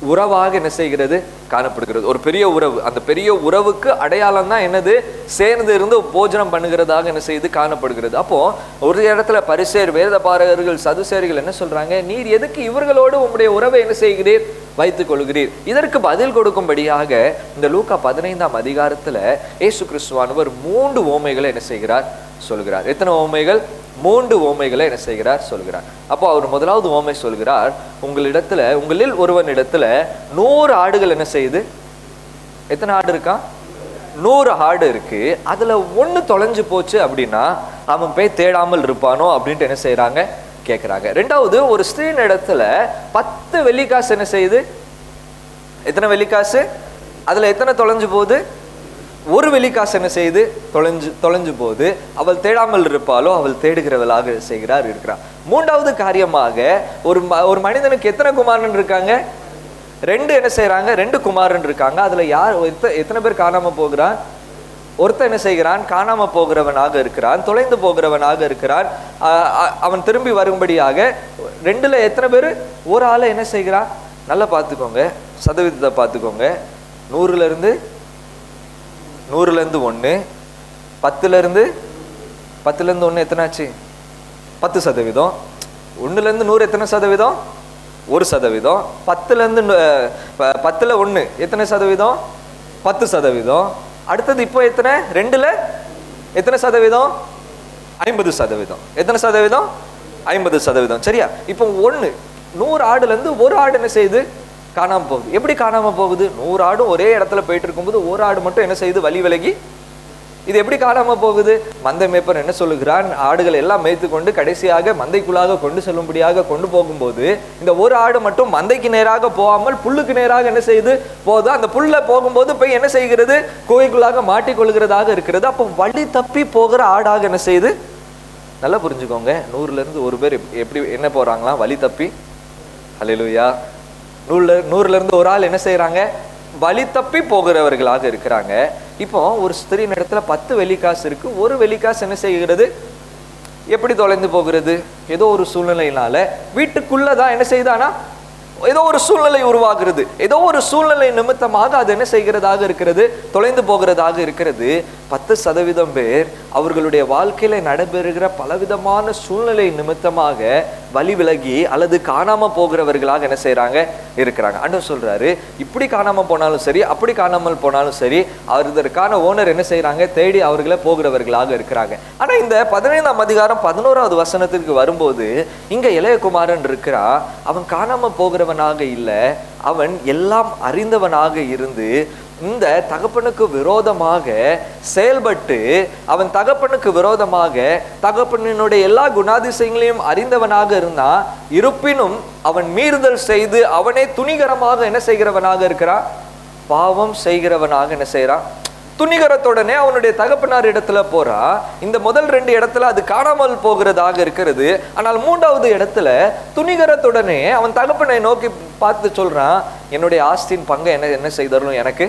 உறவாக என்ன செய்கிறது, காணப்படுகிறது. ஒரு பெரிய உறவு. அந்த பெரிய உறவுக்கு அடையாளம் தான் என்னது, சேர்ந்து இருந்து போஜனம் பண்ணுகிறதாக என்ன செய்து காணப்படுகிறது. அப்போ ஒரு இடத்துல பரிசேயர், வேதபாரகர்கள், சதுசேயர்கள் என்ன சொல்றாங்க, நீர் எதுக்கு இவர்களோடு உங்களுடைய உறவை என்ன செய்கிறீர், வைத்துக் கொள்கிறீர்? இதற்கு பதில் கொடுக்கும்படியாக இந்த லூக்கா 15ஆம் அதிகாரத்துல இயேசு கிறிஸ்துவானவர் 3 ஓமைகளை என்ன செய்கிறார் சொல்கிறார். எத்தனை ஓமைகள்? 3 ஓமைகளை என்ன செய்கிறார் சொல்கிறார். அப்போ அவர் முதலாவது ஓமை சொல்கிறார், உங்களில் ஒருவனிடத்துல 100 ஆடுகள் என்ன செய்யுது, எத்தனை ஆடு இருக்கா, 100 ஆடு இருக்கு, அதுல 1 தொலைஞ்சு போச்சு அப்படின்னா அவன் போய் தேடாமல் இருப்பானோ அப்படின்ட்டு என்ன செய்யறாங்க கேட்கிறாங்க. 2வது, ஒரு ஸ்திரீன் இடத்துல 10 வெள்ளிக்காசு என்ன செய்யுது, எத்தனை வெள்ளிக்காசு, அதுல எத்தனை தொலைஞ்சு போகுது, 1 வெள்ளிக்காசு என்ன செய்து தொலைஞ்சு போது அவள் தேடாமல் இருப்பாளோ அவள் தேடுகிறவளாக செய்கிறார் இருக்கிறார். 3வது காரியமாக, ஒரு மனிதனுக்கு எத்தனை குமாரன் இருக்காங்க, 2 என்ன செய்யறாங்க, 2 குமாரன் இருக்காங்க. அதுல எத்தனை பேர் காணாம போகிறான், ஒருத்தன் என்ன செய்கிறான், காணாம போகிறவனாக இருக்கிறான், தொலைந்து போகிறவனாக இருக்கிறான். அவன் திரும்பி வரும்படியாக 2ல எத்தனை பேர், ஒரு ஆளை என்ன செய்கிறான், நல்லா பார்த்துக்கோங்க, சதவீதத்தை பார்த்துக்கோங்க. 100ல இருந்து 1, 10ல இருந்து 1 எத்தனாச்சு, 10%. 1ல இருந்து 100 எத்தனை சதவீதம், 1%. 10ல 1 எத்தனை சதவீதம், 10%. அடுத்தது இப்போ எத்தனை, 2ல எத்தனை சதவீதம், 50%. எத்தனை சதவீதம், 50%. சரியா? இப்போ 100 ஆடுல இருந்து 1 ஆடு என்ன செய்யுது, காணாம போகுது. எப்படி காணாம போகுது? 100 ஆடும் ஒரே இடத்துல போயிட்டு இருக்கும்போது 1 ஆடு மட்டும் என்ன செய்யுது, வழி விலகி. இது எப்படி காணாம போகுது? மந்தை மேய்ப்பர் என்ன சொல்லுகிறான், ஆடுகள் எல்லாம் மேய்த்து கொண்டு கடைசியாக மந்தைக்குள்ளாக கொண்டு செல்லும்படியாக கொண்டு போகும்போது இந்த 1 ஆடு மட்டும் மந்தைக்கு நேராக போகாமல் புல்லுக்கு நேராக என்ன செய்யுது போகுது. அந்த புல்ல போகும்போது போய் என்ன செய்கிறது, கோயிலுக்குள்ளாக மாட்டிக்கொள்கிறதாக இருக்கிறது. அப்போ வழி தப்பி போகிற ஆடாக என்ன செய்யுது நல்லா புரிஞ்சுக்கோங்க, 100லேருந்து 1 பேர் எப்படி என்ன போகிறாங்களாம்? வழி தப்பி. ஹல்லேலூயா. 100லேருந்து 1 ஆள் என்ன செய்கிறாங்க? வழி தப்பி போகிறவர்களாக இருக்கிறாங்க. இப்போ ஒரு ஸ்திரீ இடத்துல 10 வெள்ளிக்காசு இருக்கு, 1 வெள்ளிக்காசு என்ன செய்கிறது? எப்படி தொலைந்து போகிறது? ஏதோ ஒரு சூழ்நிலையினால வீட்டுக்குள்ளதான் என்ன செய்தானா, ஏதோ ஒரு சூழ்நிலை உருவாகிறது, ஏதோ ஒரு சூழ்நிலை நிமித்தமாக அது என்ன செய்கிறதாக இருக்கிறது? தொலைந்து போகிறதாக இருக்கிறது. 10% பேர் அவர்களுடைய வாழ்க்கையில நடைபெறுகிற பலவிதமான சூழ்நிலை நிமித்தமாக வழி விலகி அல்லது காணாம போகிறவர்களாக என்ன செய்யறாங்க? இருக்கிறாங்க. ஆண்டவர் சொல்றாரு, இப்படி காணாம போனாலும் சரி, அப்படி காணாமல் போனாலும் சரி, அதற்கான ஓனர் என்ன செய்யறாங்க? தேடி அவர்களை போகிறவர்களாக இருக்கிறாங்க. ஆனா இந்த 15ஆம் அதிகாரம் 11வது வசனத்திற்கு வரும்போது, இங்க இளையகுமாரன் இருக்கிறா. அவன் காணாம போகிறவனாக இல்லை, அவன் எல்லாம் அறிந்தவனாக இருந்து இந்த தகப்பனுக்கு விரோதமாக செயல்பட்டு, அவன் தகப்பனுக்கு விரோதமாக தகப்பனுடைய எல்லா குணாதிசயங்களையும் அறிந்தவனாக இருந்தான். இருப்பினும் அவன் மீறுதல் செய்து அவனே துணிகரமாக என்ன செய்கிறவனாக இருக்கிறான்? பாவம் செய்கிறவனாக என்ன செய்யறான்? துணிகரத்துடனே அவனுடைய தகப்பனார் இடத்துல போறா. இந்த முதல் 2 இடத்துல அது காணாமல் போகிறதாக இருக்கிறது. ஆனால் 3வது இடத்துல துணிகரத்துடனே அவன் தகப்பனை நோக்கி பார்த்து சொல்றான், என்னுடைய ஆஸ்தியின் பங்கை என்ன செய்தாலும் எனக்கு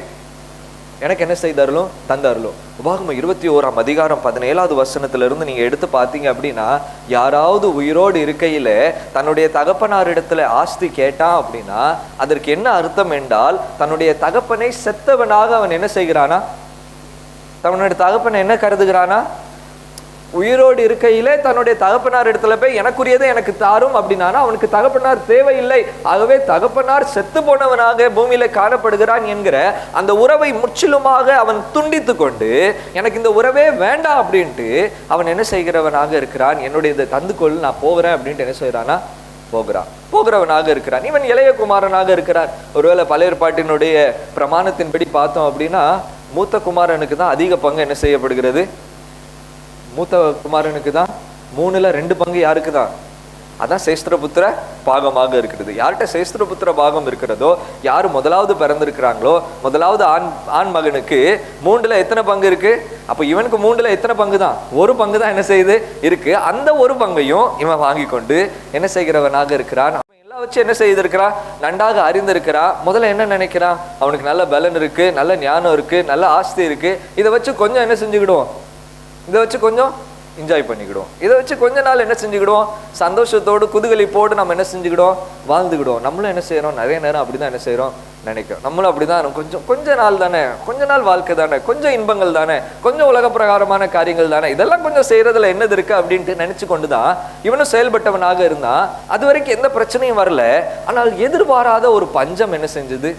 என்ன செய்தாலும் தந்தாரலும். உபாகமம் 21ஆம் அதிகாரம் 17வது வசனத்திலிருந்து நீங்க எடுத்து பார்த்தீங்க அப்படின்னா, யாராவது உயிரோடு இருக்கையில தன்னுடைய தகப்பனார் இடத்துல ஆஸ்தி கேட்டான் அப்படின்னா அதற்கு என்ன அர்த்தம் என்றால், தன்னுடைய தகப்பனை செத்தவனாக அவன் என்ன செய்கிறானா? தன்னுடைய தகப்பனை என்ன கருதுகிறானா? உயிரோடு இருக்கையிலே தன்னுடைய தகப்பனார் இடத்துல போய் எனக்குரியதை எனக்கு தாரும் அப்படின்னா அவனுக்கு தகப்பனார் தேவையில்லை. ஆகவே தகப்பனார் செத்து போனவனாக பூமியில காணப்படுகிறான் என்கிற அந்த உறவை முற்றிலுமாக அவன் துண்டித்து கொண்டு, எனக்கு இந்த உறவே வேண்டாம் அப்படின்ட்டு அவன் என்ன செய்கிறவனாக இருக்கிறான்? என்னுடைய இதை தந்துக்கொள், நான் போகிறேன் அப்படின்ட்டு என்ன செய்யறானா? போகிறவனாக இருக்கிறான். இவன் இளையகுமாரனாக இருக்கிறார். ஒருவேளை பழைய ஏற்பாட்டினுடைய பிரமாணத்தின்படி பார்த்தோம் அப்படின்னா, மூத்த குமாரனுக்கு தான் அதிக பங்கு என்ன செய்யப்படுகிறது? மூத்த குமாரனுக்கு தான் 3ல் 2 பங்கு யாருக்கு தான்? அதான் சேஸ்திரபுத்திர பாகமாக இருக்கிறது. யார்கிட்ட சேஸ்திரபுத்திர பாகம் இருக்கிறதோ, யார் முதலாவது பிறந்திருக்கிறாங்களோ, முதலாவது ஆண் மகனுக்கு 3ல் எத்தனை பங்கு இருக்கு? அப்போ இவனுக்கு 3ல் எத்தனை பங்கு தான்? 1 பங்கு தான் என்ன செய்யுது இருக்கு. அந்த 1 பங்கையும் இவன் வாங்கி கொண்டு என்ன செய்கிறவனாக இருக்கிறான்? அவன் எல்லாம் வச்சு என்ன செய்திருக்கிறான்? நன்றாக அறிந்திருக்கிறான். முதல்ல என்ன நினைக்கிறான்? அவனுக்கு நல்ல பலன் இருக்கு, நல்ல ஞானம் இருக்கு, நல்ல ஆஸ்தி இருக்கு, இதை வச்சு கொஞ்சம் என்ன செஞ்சுக்கிடுவோம்? இதை வச்சு கொஞ்சம் என்ஜாய் பண்ணிக்கிடுவோம். இதை வச்சு கொஞ்ச நாள் என்ன செஞ்சுக்கிடுவோம்? சந்தோஷத்தோடு குதூகலிப்போடு நம்ம என்ன செஞ்சுக்கிடுவோம்? வாழ்ந்துக்கிடுவோம். நம்மளும் என்ன செய்யறோம்? நிறைய நேரம் அப்படிதான் என்ன செய்யறோம்? நினைக்கிறோம். நம்மளும் அப்படிதான். கொஞ்ச நாள் தானே, கொஞ்ச நாள் வாழ்க்கை தானே, கொஞ்சம் இன்பங்கள் தானே, கொஞ்சம் உலக பிரகாரமான காரியங்கள் தானே, இதெல்லாம் கொஞ்சம் செய்யறதுல என்னது இருக்கு அப்படின்ட்டு நினைச்சு கொண்டுதான் இவனும் செயல்பட்டவனாக இருந்தான். அது வரைக்கும் எந்த பிரச்சனையும் வரல. ஆனால் எதிர்பாராத ஒரு பஞ்சம் என்ன செஞ்சது?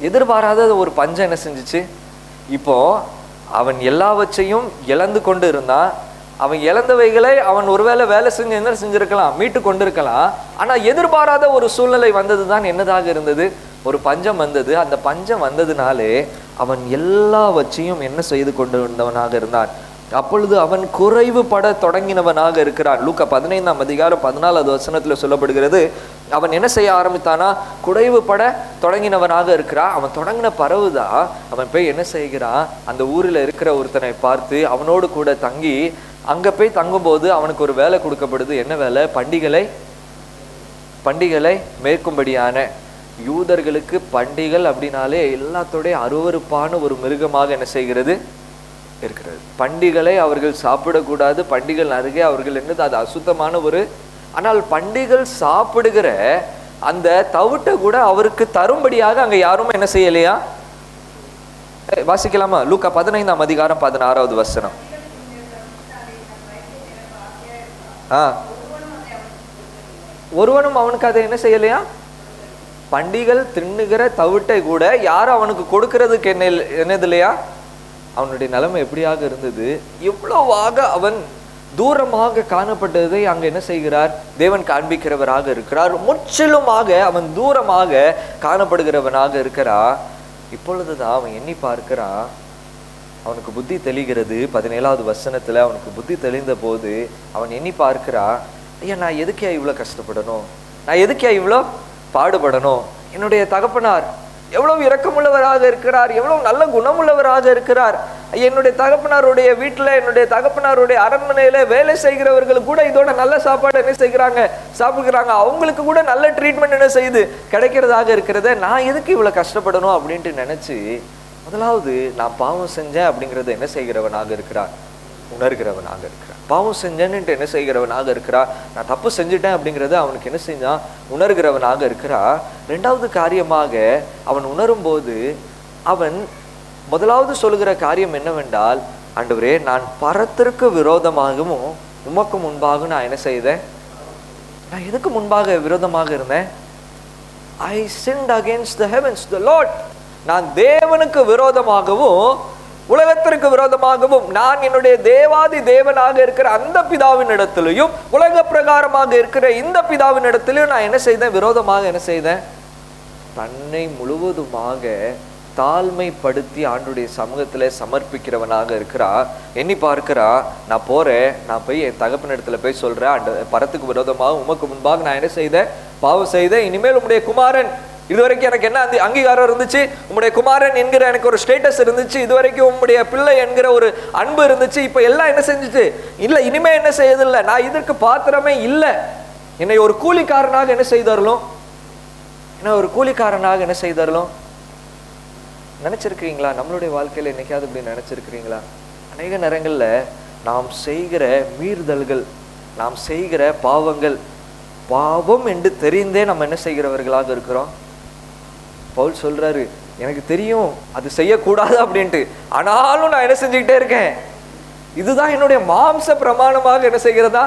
எதிர்பாராத ஒரு பஞ்சம் என்ன செஞ்சுச்சு? இப்போ அவன் எல்லாவற்றையும் இழந்து கொண்டு இருந்தான். அவன் இழந்தவைகளை அவன் ஒருவேளை வேலை செஞ்சு என்ன செஞ்சிருக்கலாம்? மீட்டு கொண்டிருக்கலாம். ஆனா எதிர்பாராத ஒரு சூழ்நிலை வந்ததுதான் என்னதாக இருந்தது? ஒரு பஞ்சம் வந்தது. அந்த பஞ்சம் வந்ததுனாலே அவன் எல்லாவற்றையும் என்ன செய்து கொண்டு வந்தவனாக இருந்தான். அப்பொழுது அவன் குறைவுபட தொடங்கினவனாக இருக்கிறான். லூக்கா 15ஆம் அதிகாரம் 14வது வசனத்துல சொல்லப்படுகிறது, அவன் என்ன செய்ய ஆரம்பித்தானா? குறைவுபட தொடங்கினவனாக இருக்கிறான். அவன் தொடங்கின பரவுதான் அவன் போய் என்ன செய்கிறான்? அந்த ஊரில் இருக்கிற ஒருத்தனை பார்த்து அவனோடு கூட தங்கி, அங்க போய் தங்கும்போது அவனுக்கு ஒரு வேலை கொடுக்கப்படுது. என்ன வேலை? பண்டிகளை மேற்கும்படியான. யூதர்களுக்கு பண்டிகள் அப்படின்னாலே எல்லாத்தோடைய அருவருப்பான ஒரு மிருகமாக என்ன செய்கிறது இருக்கிறது. பண்டிகளை அவர்கள் சாப்பிடக்கூடாது. பண்டிகள் அருகே அவர்கள் என்னது? அது அசுத்தமான ஒரு. ஆனால் பண்டிகள் சாப்பிடுகிற அந்த தவிட்ட கூட அவருக்கு தரும்படியாக அங்க யாரும் என்ன செய்யலையா? வாசிக்கலாமா? லூக்கா 15ஆம் அதிகாரம் 16வது வசனம். ஒருவனும் அவனுக்கு அதை என்ன செய்யலையா? பண்டிகள் தின்னுகிற தவிட்டை கூட யாரும் அவனுக்கு கொடுக்கறதுக்கு என்னது இல்லையா? அவனுடைய நிலைமை எப்படியாக இருந்தது? எவ்வளவாக அவன் தூரமாக காணப்பட்டதை அங்க என்ன செய்கிறார்? தேவன் காண்பிக்கிறவராக இருக்கிறார். முற்றிலுமாக அவன் தூரமாக காணப்படுகிறவனாக இருக்கிறான். இப்பொழுதுதான் அவன் எண்ணி பார்க்கிறான். அவனுக்கு புத்தி தெளிகிறது. 17வது வசனத்துல அவனுக்கு புத்தி தெளிந்த போது அவன் எண்ணி பார்க்கிறான், ஐயா நான் எதுக்கே இவ்வளோ கஷ்டப்படணும்? நான் எதுக்கே இவ்வளோ பாடுபடணும்? என்னுடைய தகப்பனார் எவ்வளவு இரக்கமுள்ளவராக இருக்கிறார், எவ்வளவு நல்ல குணமுள்ளவராக இருக்கிறார். என்னுடைய தகப்பனாருடைய வீட்டில், என்னுடைய தகப்பனாருடைய அரண்மனையில வேலை செய்கிறவர்கள் கூட இதோட நல்ல சாப்பாடு என்ன செய்கிறாங்க, சாப்பிடுறாங்க. அவங்களுக்கு கூட நல்ல ட்ரீட்மெண்ட் என்ன செய்யுது, கிடைக்கிறதாக இருக்கிறத நான் எதுக்கு இவ்வளோ கஷ்டப்படணும் அப்படின்ட்டு நினைச்சு, முதலாவது நான் பாவம் செஞ்சேன் அப்படிங்கிறத என்ன செய்கிறவனாக இருக்கிறார், உணர்கிறவனாக இருக்கிறார். பாவம் செஞ்சேன்னுட்டு என்ன செய்கிறவனாக இருக்கிறா, நான் தப்பு செஞ்சுட்டேன் அப்படிங்கிறத அவனுக்கு என்ன செஞ்சான், உணர்கிறவனாக இருக்கிறா. ரெண்டாவது காரியமாக அவன் உணரும் போது அவன் முதலாவது சொல்லுகிற காரியம் என்னவென்றால், ஆண்டவரே, நான் பரத்திற்கு விரோதமாகவும் உமக்கு முன்பாக நான் என்ன செய்தேன், நான் எதுக்கு முன்பாக விரோதமாக இருந்தேன், I sinned against the heavens, the Lord. நான் தேவனுக்கு விரோதமாகவும் உலகத்திற்கு விரோதமாகவும், நான் என்னுடைய தேவாதி தேவனாக இருக்கிற அந்த பிதாவின் இடத்திலையும் உலக பிரகாரமாக இருக்கிற இந்த பிதாவின் இடத்திலையும் நான் என்ன செய்தேன், விரோதமாக என்ன செய்தேன், தன்னை முழுவதுமாக தாழ்மைப்படுத்தி ஆண்டுடைய சமூகத்துல சமர்ப்பிக்கிறவனாக இருக்கிறா. எண்ணி பார்க்கிறா, நான் போறேன், நான் போய் என் தகப்பன் இடத்துல போய் சொல்றேன், அந்த பரத்துக்கு விரோதமாக உமக்கு முன்பாக நான் என்ன செய்தேன், பாவம் செய்தேன். இனிமேல் உம்முடைய குமாரன், இதுவரைக்கும் எனக்கு என்ன அங்கீகாரம் இருந்துச்சு, உம்முடைய குமாரன் என்கிற எனக்கு ஒரு ஸ்டேட்டஸ் இருந்துச்சு, இதுவரைக்கும் உம்முடைய பிள்ளை என்கிற ஒரு அன்பு இருந்துச்சு, இப்ப எல்லாம் என்ன செஞ்சுச்சு, இல்ல இனிமே என்ன செய்யதில்லை, நான் இதற்கு பாத்திரமே இல்லை, என்னை ஒரு கூலிக்காரனாக என்ன செய்தாரலும், என்ன ஒரு கூலிக்காரனாக என்ன செய்தாரலும். நினைச்சிருக்கிறீங்களா நம்மளுடைய வாழ்க்கையில என்னைக்காவது இப்படி நினைச்சிருக்கிறீங்களா? அநேக நேரங்கள்ல நாம் செய்கிற மீறுதல்கள், நாம் செய்கிற பாவங்கள், பாவம் என்று தெரிந்தே நம்ம என்ன செய்கிறவர்களாக இருக்கிறோம். பவுல் சொல்றாரு, எனக்கு தெரியும் அது செய்யக்கூடாது அப்படின்ட்டு, ஆனாலும் நான் என்ன செஞ்சுக்கிட்டே இருக்கேன். இதுதான் என்னுடைய மாம்ச பிரமாணமாக என்ன செய்கிறதா,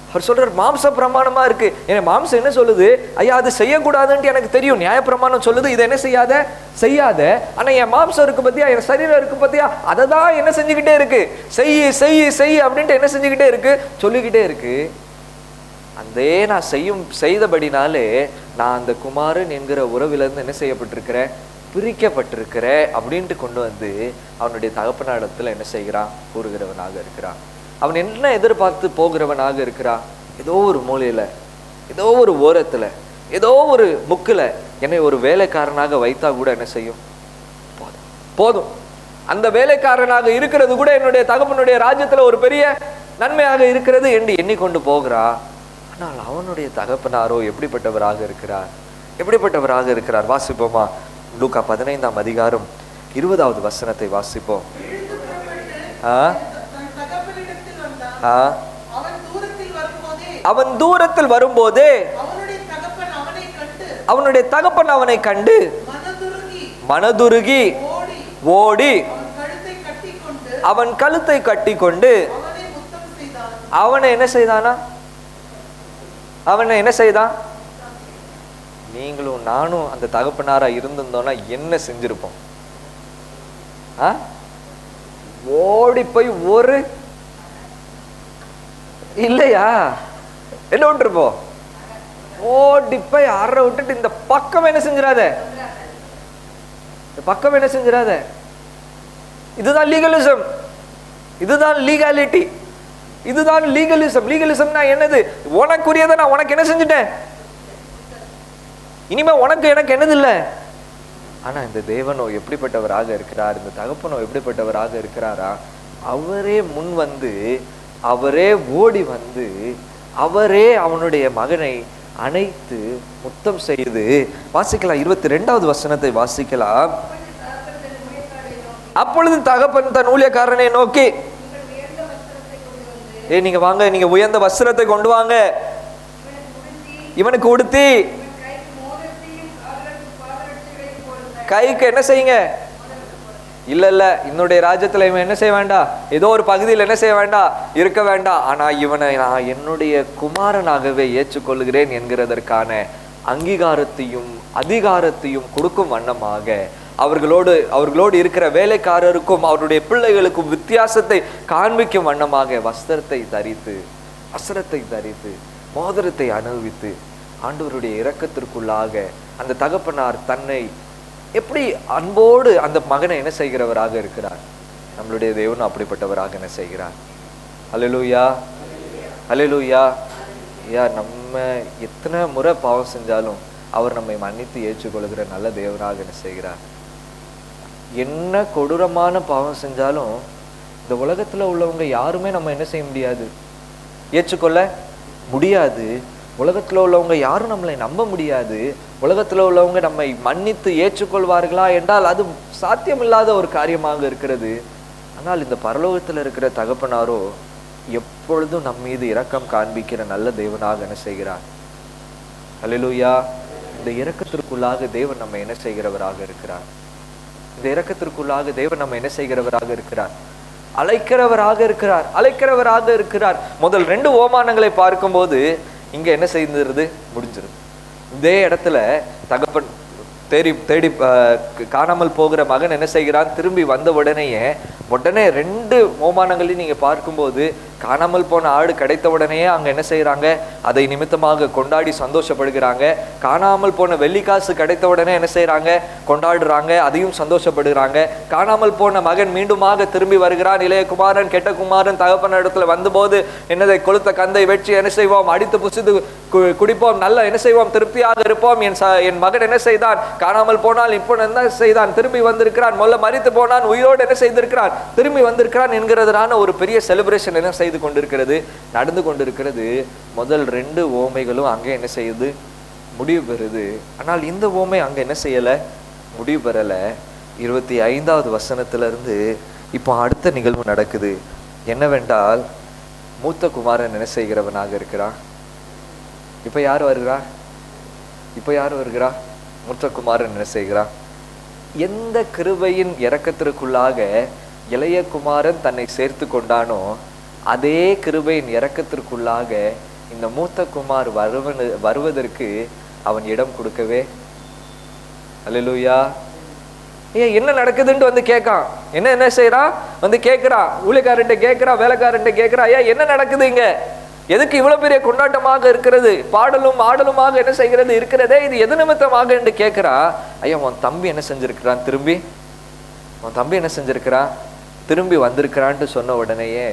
அவர் சொல்றாரு, மாம்ச பிரமாணமா இருக்கு. என் மாம்சம் என்ன சொல்லுது, ஐயா அது செய்யக்கூடாதுன்ட்டு எனக்கு தெரியும், நியாய பிரமாணம் சொல்லுது இதை என்ன செய்யாத செய்யாத, ஆனா என் மாம்சம் இருக்கு பத்தியா, என் சரீரம் இருக்கு பத்தியா, அதை தான் என்ன செஞ்சுக்கிட்டே இருக்கு, செய் செய் செய் அப்படின்ட்டு என்ன செஞ்சுக்கிட்டே இருக்கு, சொல்லிக்கிட்டே இருக்கு. அதே நான் செய்தபடினாலே நான் அந்த குமாரன் என்கிற உறவிலிருந்து என்ன செய்யப்பட்டிருக்கிறேன், பிரிக்கப்பட்டிருக்கிறேன் அப்படின்ட்டு கொண்டு வந்து அவனுடைய தகப்பனிடத்துல என்ன செய்கிறான், கூறுகிறவனாக இருக்கிறான். அவன் என்ன எதிர்பார்த்து போகிறவனாக இருக்கிறான், ஏதோ ஒரு மூலையில, ஏதோ ஒரு ஓரத்துல, ஏதோ ஒரு முக்குல என்னை ஒரு வேலைக்காரனாக வைத்தா கூட என்ன செய்யும், போதும், அந்த வேலைக்காரனாக இருக்கிறது கூட என்னுடைய தகப்பனுடைய ராஜ்யத்துல ஒரு பெரிய நன்மையாக இருக்கிறது என்று எண்ணிக்கொண்டு போகிறா. ஆனால் அவனுடைய தகப்பனாரோ எப்படிப்பட்டவராக இருக்கிறார், எப்படிப்பட்டவராக இருக்கிறார். வாசிப்போமா, லூக்கா 15ஆம் அதிகாரம் 20வது வசனத்தை வாசிப்போம். அவன் தூரத்தில் வரும்போதே அவனுடைய தகப்பன் அவனை கண்டு மனதுருகி ஓடி அவன் கழுத்தை கட்டி கொண்டு அவனை என்ன செய்தானா, அவனை என்ன செய்தான். நீங்களும் நானும் அந்த தகப்பனாரா இருந்திருந்தோம்னா என்ன செஞ்சிருப்போம்? ஓடி போய் ஒரு இல்லையா என்ன விட்டுருப்போம், ஓடி போய் அற விட்டுட்டு இந்த பக்கம் என்ன செஞ்சிடாத, இந்த பக்கம் என்ன செஞ்சிடாத. இதுதான் லீகலிசம், இதுதான் லீகாலிட்டி, இதுதான் லீகலிசம். லீகலிசம்னா என்னது, உனக்குரியதை நான் உனக்கு என்ன செஞ்சுட்டேன், இனிமே உனக்கு எனக்கு என்னது இல்லை. ஆனா இந்த தேவனோ எப்படிப்பட்டவராக இருக்கிறார், இந்த தகப்பனோ எப்படிப்பட்டவராக இருக்கிறாரா, அவரே முன் வந்து, அவரே ஓடி வந்து, அவரே அவனுடைய மகனை அணைத்து முத்தம் செய்து. வாசிக்கலாம், 22வது வசனத்தை வாசிக்கலாம். அப்பொழுது தகப்பன் தன் ஊழியக்காரனை நோக்கி, நீங்க வாங்க, நீங்க உயர்ந்த வஸ்திரத்தை கொண்டு வாங்க, இவனுக்கு உடுத்தி கைக்கு என்ன செய்யுங்க. இல்ல இல்ல, என்னுடைய ராஜ்யத்துல இவன் என்ன செய்ய வேண்டாம், ஏதோ ஒரு பகுதியில் என்ன செய்ய வேண்டாம், இருக்க வேண்டாம். ஆனா இவனை நான் என்னுடைய குமாரனாகவே ஏற்றுக்கொள்கிறேன் என்கிறதற்கான அங்கீகாரத்தையும் அதிகாரத்தையும் கொடுக்கும் வண்ணமாக அவர்களோடு இருக்கிற வேலைக்காரருக்கும் அவருடைய பிள்ளைகளுக்கும் வித்தியாசத்தை காண்பிக்கும் வண்ணமாக வஸ்திரத்தை தரித்து மோதிரத்தை அனுபவித்து ஆண்டவருடைய இரக்கத்திற்குள்ளாக அந்த தகப்பனார் தன்னை எப்படி அன்போடு அந்த மகனை என்ன செய்கிறவராக இருக்கிறார். நம்மளுடைய தேவனும் அப்படிப்பட்டவராக என்ன செய்கிறார். அல்லேலூயா, அல்லேலூயா. நம்ம எத்தனை முறை பாவம் செஞ்சாலும் அவர் நம்மை மன்னித்து ஏற்றுக்கொள்கிற நல்ல தேவனாக என்ன செய்கிறார். என்ன கொடூரமான பாவம் செஞ்சாலும் இந்த உலகத்துல உள்ளவங்க யாருமே நம்ம என்ன செய்ய முடியாது, ஏற்றுக்கொள்ள முடியாது. உலகத்துல உள்ளவங்க யாரும் நம்மளை நம்ப முடியாது. உலகத்துல உள்ளவங்க நம்மை மன்னித்து ஏற்றுக்கொள்வார்களா என்றால் அது சாத்தியமில்லாத ஒரு காரியமாக இருக்கிறது. ஆனால் இந்த பரலோகத்துல இருக்கிற தகப்பனாரோ எப்பொழுதும் நம் மீது இரக்கம் காண்பிக்கிற நல்ல தேவனாக என்ன செய்கிறார். அல்லேலூயா. இந்த இரக்கத்திற்குள்ளாக தேவன் நம்ம என்ன செய்கிறவராக இருக்கிறார். இந்த இரக்கத்திற்குள்ளாக தேவன் நம்ம என்ன செய்கிறவராக இருக்கிறார், அழைக்கிறவராக இருக்கிறார், அழைக்கிறவராக இருக்கிறார். முதல் 2 ஓமானங்களை பார்க்கும்போது இங்க என்ன செய்திருது, முடிஞ்சிருது. இதே இடத்துல தகப்பன் தேடி காணாமல் போகிற மகன் என்ன செய்கிறான், திரும்பி வந்த உடனே 2 ஓமானங்களையும் நீங்க பார்க்கும்போது காணாமல் போன ஆடு கிடைத்த உடனே அங்க என்ன செய்யறாங்க, அதை நிமித்தமாக கொண்டாடி சந்தோஷப்படுகிறாங்க. காணாமல் போன வெள்ளிக்காசு கிடைத்த உடனே என்ன செய்யறாங்க, கொண்டாடுறாங்க, அதையும் சந்தோஷப்படுகிறாங்க. காணாமல் போன மகன் மீண்டுமாக திரும்பி வருகிறான். இளைய குமாரன் கெட்ட குமாரன் தகப்பன இடத்துல வந்தபோது என்னதை கொளுத்த கந்தை வெற்றி என்ன செய்வோம், அடித்து புசித்து குடிப்போம், நல்ல என்ன செய்வோம், திருப்தியாக இருப்போம். என் மகன் என்ன செய்தான், காணாமல் போனால் இப்போ என்ன செய்தான், திரும்பி வந்திருக்கிறான். முதல்ல மரித்து போனான், உயிரோடு என்ன செய்திருக்கிறான், திரும்பி வந்திருக்கிறான் என்கிறதுனான ஒரு பெரிய செலிப்ரேஷன் என்ன செய்து கொண்டிருக்கிறது, நடந்து கொண்டிருக்கிறது. முதல் 2 ஓமைகளும் அங்கே என்ன செய்யுது, முடிவு பெறுது. ஆனால் இந்த ஓமை அங்க என்ன செய்யல, முடிவு பெறல. 25வது வசனத்திலிருந்து இப்போ அடுத்த நிகழ்வு நடக்குது. என்னவென்றால் மூத்த குமாரன் என்ன செய்கிறவனாக இருக்கிறான். இப்ப யார் வருகிறா, இப்ப யார் வருகிறா, மூத்த குமாரன் என்ன செய்கிறான். எந்த கிருபையின் இரக்கத்திற்குள்ளாக இளைய குமாரன் தன்னை சேர்த்து கொண்டானோ அதே கிருபையின் இரக்கத்திற்குள்ளாக இந்த மூத்த குமார் வருவதற்கு அவன் இடம் கொடுக்கவே. அல்லேலூயா. என்ன நடக்குதுன்னு வந்து கேட்கான். என்ன செய்யறான், வந்து கேட்கிறான், ஊழியக்காரன்ட்ட கேட்கிறான், வேலைக்காரன்ட்ட கேட்கிறான், ஐயா என்ன நடக்குது இங்க, எதுக்கு இவ்வளவு பெரிய கொண்டாட்டமாக இருக்கிறது, பாடலும் ஆடலுமாக என்ன செய்கிறது இருக்கிறதே, இது எது நிமித்தமாக என்று கேட்கிறா. ஐயா உன் தம்பி என்ன செஞ்சிருக்கிறான், திரும்பி உன் தம்பி என்ன செஞ்சிருக்கிறான், திரும்பி வந்திருக்கிறான்ட்டு சொன்ன உடனேயே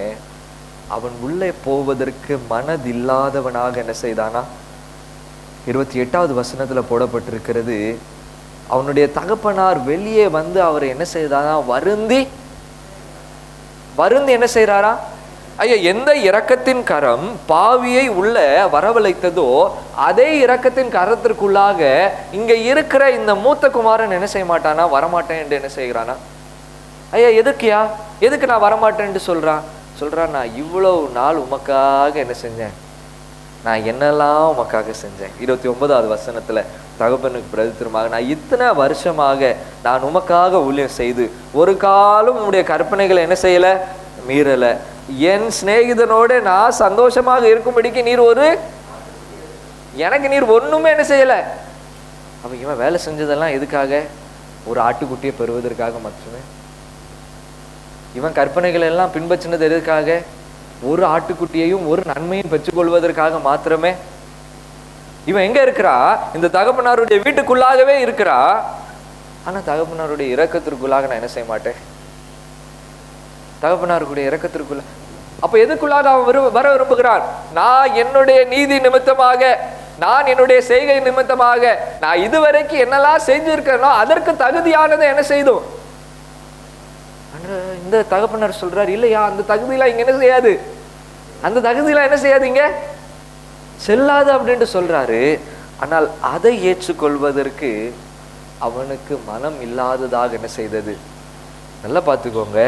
அவன் உள்ளே போவதற்கு மனதில்லாதவனாக என்ன செய்தானா. 28வது வசனத்துல போடப்பட்டிருக்கிறது, அவனுடைய தகப்பனார் வெளியே வந்து அவரை என்ன செய்தானா, வருந்தி என்ன செய்யறாரா. ஐயா எந்த இரக்கத்தின் கரம் பாவியை உள்ள வரவழைத்ததோ அதே இரக்கத்தின் கரத்திற்குள்ளாக இங்க இருக்கிற இந்த மூத்த குமாரன் என்ன செய்ய மாட்டானா, வரமாட்டேன் என்று என்ன செய்கிறானா. ஐயா எதுக்குயா, எதுக்கு நான் வரமாட்டேன்னு சொல்றான். நான் இவ்வளவு நாள் உமக்காக என்ன செஞ்சேன், நான் என்னெல்லாம் உமக்காக செஞ்சேன். 29வது வசனத்துல தகப்பனுக்கு பிரதித்திரமாக, நான் இத்தனை வருஷமாக நான் உமக்காக ஊழியம் செய்து ஒரு காலம் உம்முடைய கற்பனைகளை என்ன செய்யல, மீறல. என் சிநேகிதனோட நான் சந்தோஷமாக இருக்கும்படிக்கு எனக்கு நீர் ஒண்ணுமே என்ன செய்யல. அப்ப இவன் வேலை செஞ்சதெல்லாம் எதுக்காக, ஒரு ஆட்டுக்குட்டியை பெறுவதற்காக மட்டுமே. இவன் கற்பனைகள் எல்லாம் பின்பற்றினது எதுக்காக, ஒரு ஆட்டுக்குட்டியையும் ஒரு நன்மையும் பெற்றுக்கொள்வதற்காக மாத்திரமே. இவன் எங்க இருக்கிறா, இந்த தகப்பனாருடைய வீட்டுக்குள்ளாகவே இருக்கிறா. ஆனா தகப்பனாருடைய இரக்கத்திற்குள்ளாக நான் என்ன செய்ய மாட்டேன், தகப்பனாருடைய இரக்கத்திற்குள்ள. அப்ப எதுக்குள்ளாக அவன் வர விரும்புகிறான், நான் என்னுடைய நீதி நிமித்தமாக, நான் என்னுடைய செய்கை நிமித்தமாக நான் இதுவரைக்கும் என்னெல்லாம் செஞ்சிருக்கேனோ அதற்கு தகுதியானதை என்ன செய்தோம். இந்த தகப்பனார் சொல்றாரு, இல்லையா அந்த தகுதியெல்லாம் இங்க என்ன செய்யாது, அந்த தகுதியெல்லாம் என்ன செய்யாது, இங்க செல்லாது அப்படின்ட்டு சொல்றாரு. ஆனால் அதை ஏற்றுக்கொள்வதற்கு அவனுக்கு மனம் இல்லாததாக என்ன செய்தது. நல்லா பார்த்துக்கோங்க,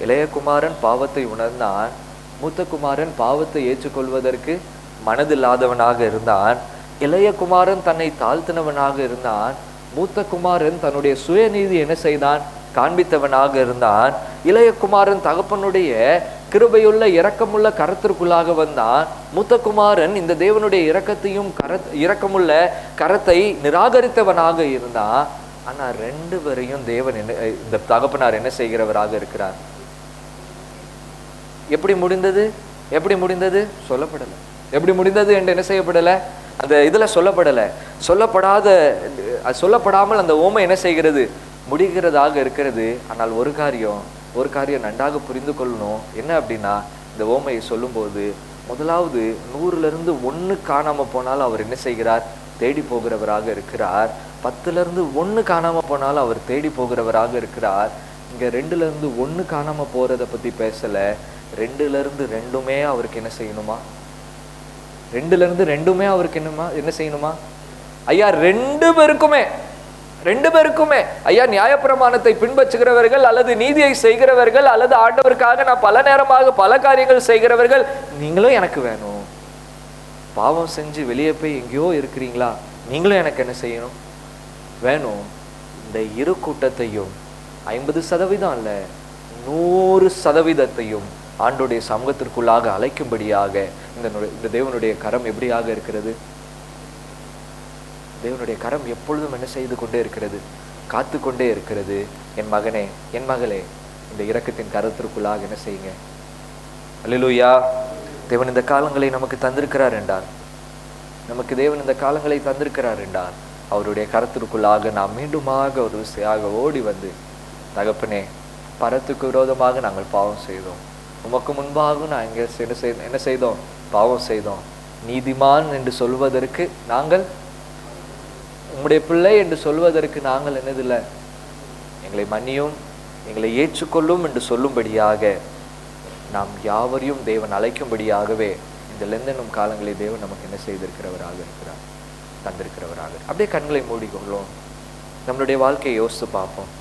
இளைய குமாரன் பாவத்தை உணர்ந்தான், மூத்த குமாரன் பாவத்தை ஏற்றுக்கொள்வதற்கு மனதில்லாதவனாக இருந்தான். இளைய குமாரன் தன்னை தாழ்த்தினவனாக இருந்தான். மூத்த குமாரன் தன்னுடைய சுயநீதி என்ன செய்தான், காண்பித்தவனாக இருந்தான். இளைய குமாரன் தகப்பனுடைய கிருபையுள்ள இரக்கமுள்ள கரத்திற்குள்ளாக வந்தான். மூத்த குமாரன் இந்த தேவனுடைய இரக்கத்தையும் இரக்கமுள்ள கரத்தை நிராகரித்தவனாக இருந்தான். ஆனா 2 பேரையும் தேவன் இந்த தகப்பனார் என்ன செய்கிறவராக இருக்கிறார். எப்படி முடிந்தது, எப்படி முடிந்தது சொல்லப்படல. எப்படி முடிந்தது என்று என்ன செய்யப்படல, அந்த இதுல சொல்லப்படல. சொல்லப்படாமல் அந்த ஓமை என்ன செய்கிறது, முடிகிறதாக இருக்கிறது. ஆனால் ஒரு காரியம் நன்றாக புரிந்து கொள்ளணும். என்ன அப்படின்னா, இந்த ஓமையை சொல்லும்போது முதலாவது 100லிருந்து 1 காணாம போனாலும் அவர் என்ன செய்கிறார், தேடி போகிறவராக இருக்கிறார். 10லிருந்து 1 காணாம போனாலும் அவர் தேடி போகிறவராக இருக்கிறார். இங்கே 2லேருந்து 1 காணாமல் போகிறத பற்றி பேசலை. 2லேருந்து 2மே அவருக்கு என்ன செய்யணுமா? 2லேருந்து 2மே அவருக்கு என்ன செய்யணுமா? ஐயா 2 பேருக்குமே ஐயா, நியாயப்பிரமாணத்தை பின்பற்றுகிறவர்கள் அல்லது நீதியை செய்கிறவர்கள் அல்லது ஆண்டவருக்காக நான் பல நேரமாக பல காரியங்கள் செய்கிறவர்கள், நீங்களும் எனக்கு வேணும். பாவம் செஞ்சு வெளியே போய் எங்கேயோ இருக்கிறீங்களா, நீங்களும் எனக்கு என்ன செய்யணும்? வேணும். இந்த இரு கூட்டத்தையும் 50% அல்ல 100% ஆண்டோடைய சமூகத்திற்குள்ளாக அழைக்கும்படியாக இந்த தேவனுடைய கரம் எப்படியாக இருக்கிறது? தேவனுடைய கரம் எப்பொழுதும் என்ன செய்து கொண்டே இருக்கிறது? காத்து கொண்டே இருக்கிறது. என் மகனே, என் மகளே, இந்த இரக்கத்தின் கரத்திற்குள்ளாக என்ன செய்யுங்க? அல்லேலூயா. தேவன் இந்த காலங்களை நமக்கு தந்திருக்கிறார் என்றார், தேவன் இந்த காலங்களை தந்திருக்கிறார் என்றார், அவருடைய கரத்திற்குள்ளாக நாம் மீண்டுமாக ஒரு விசையாக ஓடி வந்து, தகப்பனே, பரத்துக்கு விரோதமாக நாங்கள் பாவம் செய்தோம், உமக்கு முன்பாக நான் என்ன செய்தோம்? பாவம் செய்தோம். நீதிமான் என்று சொல்வதற்கு நாங்கள், உம்முடைய பிள்ளை என்று சொல்வதற்கு நாங்கள் என்னதில்லை, எங்களை மன்னியும், எங்களை ஏற்றுக்கொள்ளும் என்று சொல்லும்படியாக நாம் யாவரையும் தேவன் அழைக்கும்படியாகவே இந்த லெந்தனும் காலங்களை தேவன் நமக்கு என்ன செய்திருக்கிறவராக இருக்கிறார், தந்திருக்கிறவராக. அப்படியே கண்களை மூடிக்கொள்ளும், நம்மளுடைய வாழ்க்கையை யோசித்து பார்ப்போம்.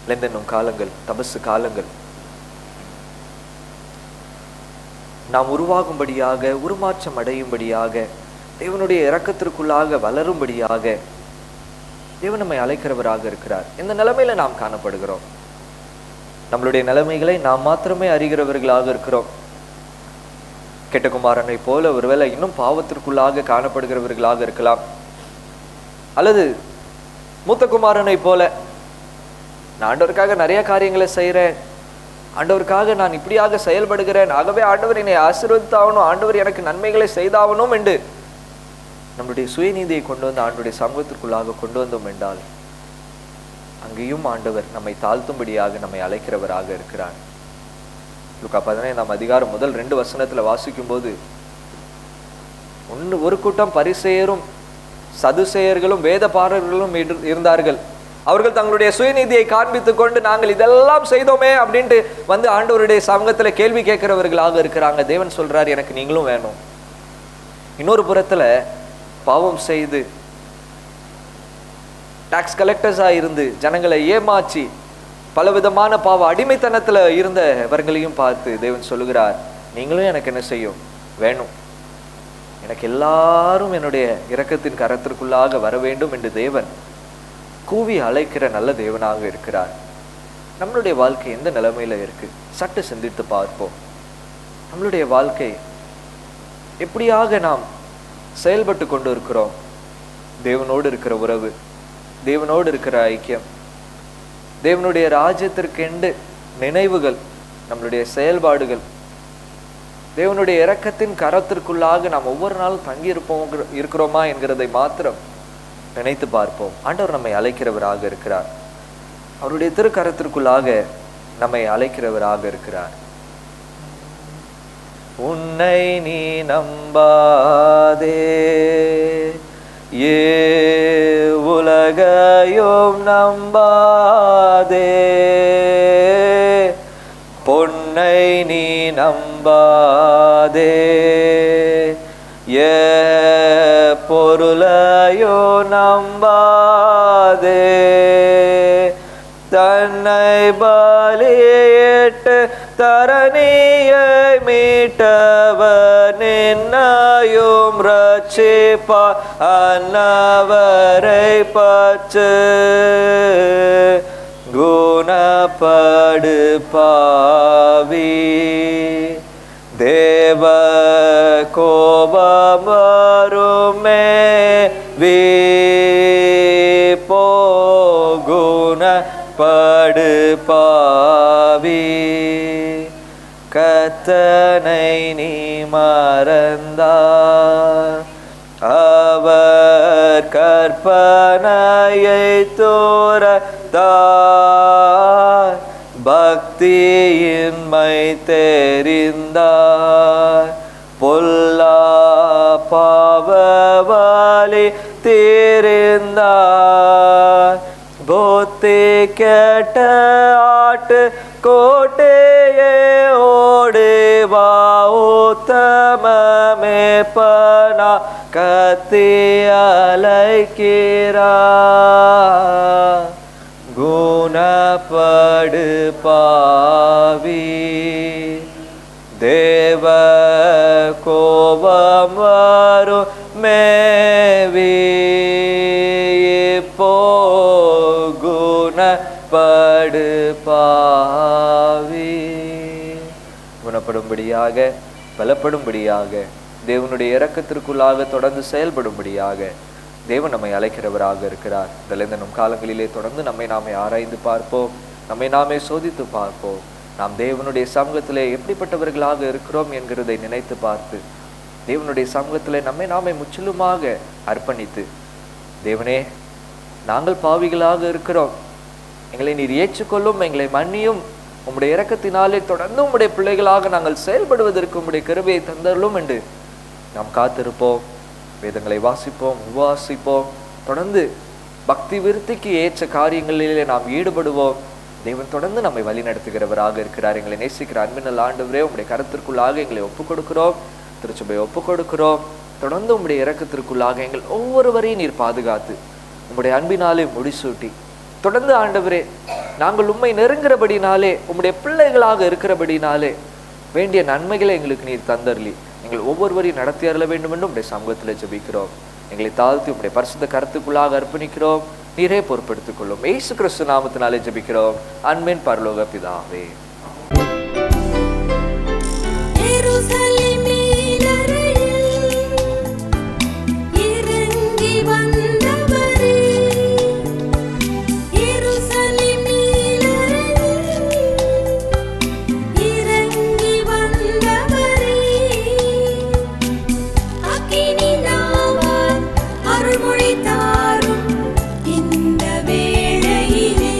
லெந்தனும் காலங்கள், தபசு காலங்கள் நாம் உருவாகும்படியாக, உருமாற்றம் அடையும்படியாக, தேவனுடைய இரக்கத்திற்குள்ளாக வளரும்படியாக தேவன் நம்மை அழைக்கிறவராக இருக்கிறார். இந்த நிலைமையில நாம் காணப்படுகிறோம். நம்மளுடைய நிலைமைகளை நாம் மாத்திரமே அறிகிறவர்களாக இருக்கிறோம். கெட்டகுமாரனை போல ஒருவேளை இன்னும் பாவத்திற்குள்ளாக காணப்படுகிறவர்களாக இருக்கலாம், அல்லது மூத்த குமாரனை போல நான் ஆண்டவருக்காக நிறைய காரியங்களை செய்கிறேன், ஆண்டவருக்காக நான் இப்படியாக செயல்படுகிறேன், ஆகவே ஆண்டவர் என்னை ஆசீர்வதித்தாகணும், ஆண்டவர் எனக்கு நன்மைகளை செய்தாகணும் என்று நம்முடைய சுயநீதியை கொண்டு வந்து ஆண்டவருடைய சமூகத்திற்குள்ளாக கொண்டு வந்தோம் என்றால், அங்கேயும் ஆண்டவர் நம்மை தாழ்த்தும்படியாக நம்மை அழைக்கிறவராக இருக்கிறார். லூக்கா 15ஆம் அதிகாரம் முதல் 2 வசனத்துல வாசிக்கும் போது, ஒரு கூட்டம் பரிசேயரும் சதுசேயர்களும் வேத பாரர்களும் இருந்தார்கள். அவர்கள் தங்களுடைய சுயநீதியை காண்பித்துக் கொண்டு நாங்கள் இதெல்லாம் செய்தோமே அப்படின்ட்டு வந்து ஆண்டவருடைய சமூகத்துல கேள்வி கேட்கிறவர்களாக இருக்கிறாங்க. தேவன் சொல்றார், எனக்கு நீங்களும் வேணும். இன்னொரு புறத்துல பாவம் செய்து டாக்ஸ் கலெக்டர்ஸா இருந்து ஜனங்களை ஏமாற்றி பலவிதமான பாவ அடிமைத்தனத்துல இருந்தவர்களையும் பார்த்து தேவன் சொல்லுகிறார், நீங்களும் எனக்கு என்ன செய்யும்? வேணும். எனக்கு எல்லாரும் என்னுடைய இரக்கத்தின் கரத்திற்குள்ளாக வர வேண்டும் என்று தேவன் கூவி அழைக்கிற நல்ல தேவனாக இருக்கிறார். நம்மளுடைய வாழ்க்கை எந்த நிலைமையில இருக்கு? சற்று சிந்தித்து பார்ப்போம். நம்மளுடைய வாழ்க்கை எப்படியாக நாம் செயல்பட்டு கொண்டு இருக்கிறோம்? தேவனோடு இருக்கிற உறவு, தேவனோடு இருக்கிற ஐக்கியம், தேவனுடைய ராஜ்யத்திற்கெண்டு நினைவுகள், நம்மளுடைய செயல்பாடுகள், தேவனுடைய இரக்கத்தின் கரத்திற்குள்ளாக நாம் ஒவ்வொரு நாளும் தங்கி இருக்கிறோமா என்கிறதை மாத்திரம் நினைத்து பார்ப்போம். ஆண்டவர் நம்மை அழைக்கிறவராக இருக்கிறார். அவருடைய திருக்கரத்திற்குள்ளாக நம்மை அழைக்கிறவராக இருக்கிறார். உன்னை நீ நம்பாதே, ஏ உலகையும் நம்பாதே, பொன்னை நீ நம்பாதே, ஏ பொருளையோ நம்பாதே, தன்னை பலியிட்டு தரணியை மீட்டவர் நின்னையும் ரட்சிப்பா, அன்னவரை பற்று குணப்படு பாவி, தேவ கோபம் வருமே போகுண படு பாவி, கத்தனை நீ மறந்தார், அவர் கற்பனையை தோரத்தார், பக்தியின்மை தெரிந்தார், பொல்லா பாவவாலி தீர்ந்தார், புத்தி கெட்ட மேப்பனா கத்தி அலைக்கிறா குணப்படு பாவி தேவ கோபம் வரும் மேவி இப்போ குணப்படு பாவி. குணப்படும்படியாக பலப்படும்படியாக தேவனுடைய இரக்கத்திற்குள்ளாக தொடர்ந்து செயல்படும்படியாக தேவன் நம்மை அழைக்கிறவராக இருக்கிறார். நம் காலங்களிலே தொடர்ந்து நம்மை நாமே ஆராய்ந்து பார்ப்போம், நம்மை நாமே சோதித்து பார்ப்போம். நாம் தேவனுடைய சமூகத்திலே எப்படிப்பட்டவர்களாக இருக்கிறோம் என்கிறதை நினைத்து பார்த்து தேவனுடைய சமூகத்திலே நம்மை நாமே முற்றிலுமாக அர்ப்பணித்து, தேவனே நாங்கள் பாவிகளாக இருக்கிறோம், எங்களை நீர் ஏற்றுக்கொள்ளும், எங்களை மன்னியும், உம்முடைய இரக்கத்தினாலே தொடர்ந்து உம்முடைய பிள்ளைகளாக நாங்கள் செயல்படுவதற்கு உம்முடைய கிருபையை தந்தருளும் என்று நாம் காத்திருப்போம். வேதங்களை வாசிப்போம், உபவாசிப்போம், தொடர்ந்து பக்தி விருத்திக்கு ஏற்ற காரியங்களிலே நாம் ஈடுபடுவோம். தேவன் தொடர்ந்து நம்மை வழி நடத்துகிறவராக இருக்கிறார். எங்களை நேசிக்கிற அன்பினல் ஆண்டவரே, உம்முடைய கருத்திற்குள்ளாக எங்களை ஒப்புக் கொடுக்கிறோம், திருச்சபையை ஒப்புக் கொடுக்கிறோம். தொடர்ந்து உம்முடைய இரக்கத்திற்குள்ளாக எங்கள் ஒவ்வொருவரையும் நீர் பாதுகாத்து உம்முடைய அன்பினாலே முடிசூட்டி தொடர்ந்து ஆண்டவரே நாங்கள் உம்மை நெருங்கிறபடினாலே, உம்முடைய பிள்ளைகளாக இருக்கிறபடினாலே வேண்டிய நன்மைகளை எங்களுக்கு நீர் தந்தர்லி எங்கள் ஒவ்வொருவரையும் நடத்தி அருள வேண்டும் என்று உம்முடைய சமூகத்தில் ஜெபிக்கிறோம். எங்களை தாழ்த்தி உம்முடைய பரிசுத்த கருத்துக்குள்ளாக அர்ப்பணிக்கிறோம். நீரே பொறுப்படுத்திக் கொள்ளும். இயேசு கிறிஸ்து நாமத்தினாலே ஜெபிக்கிறோம் அன்பின் பரலோக பிதாவே. இந்த வேளையிலே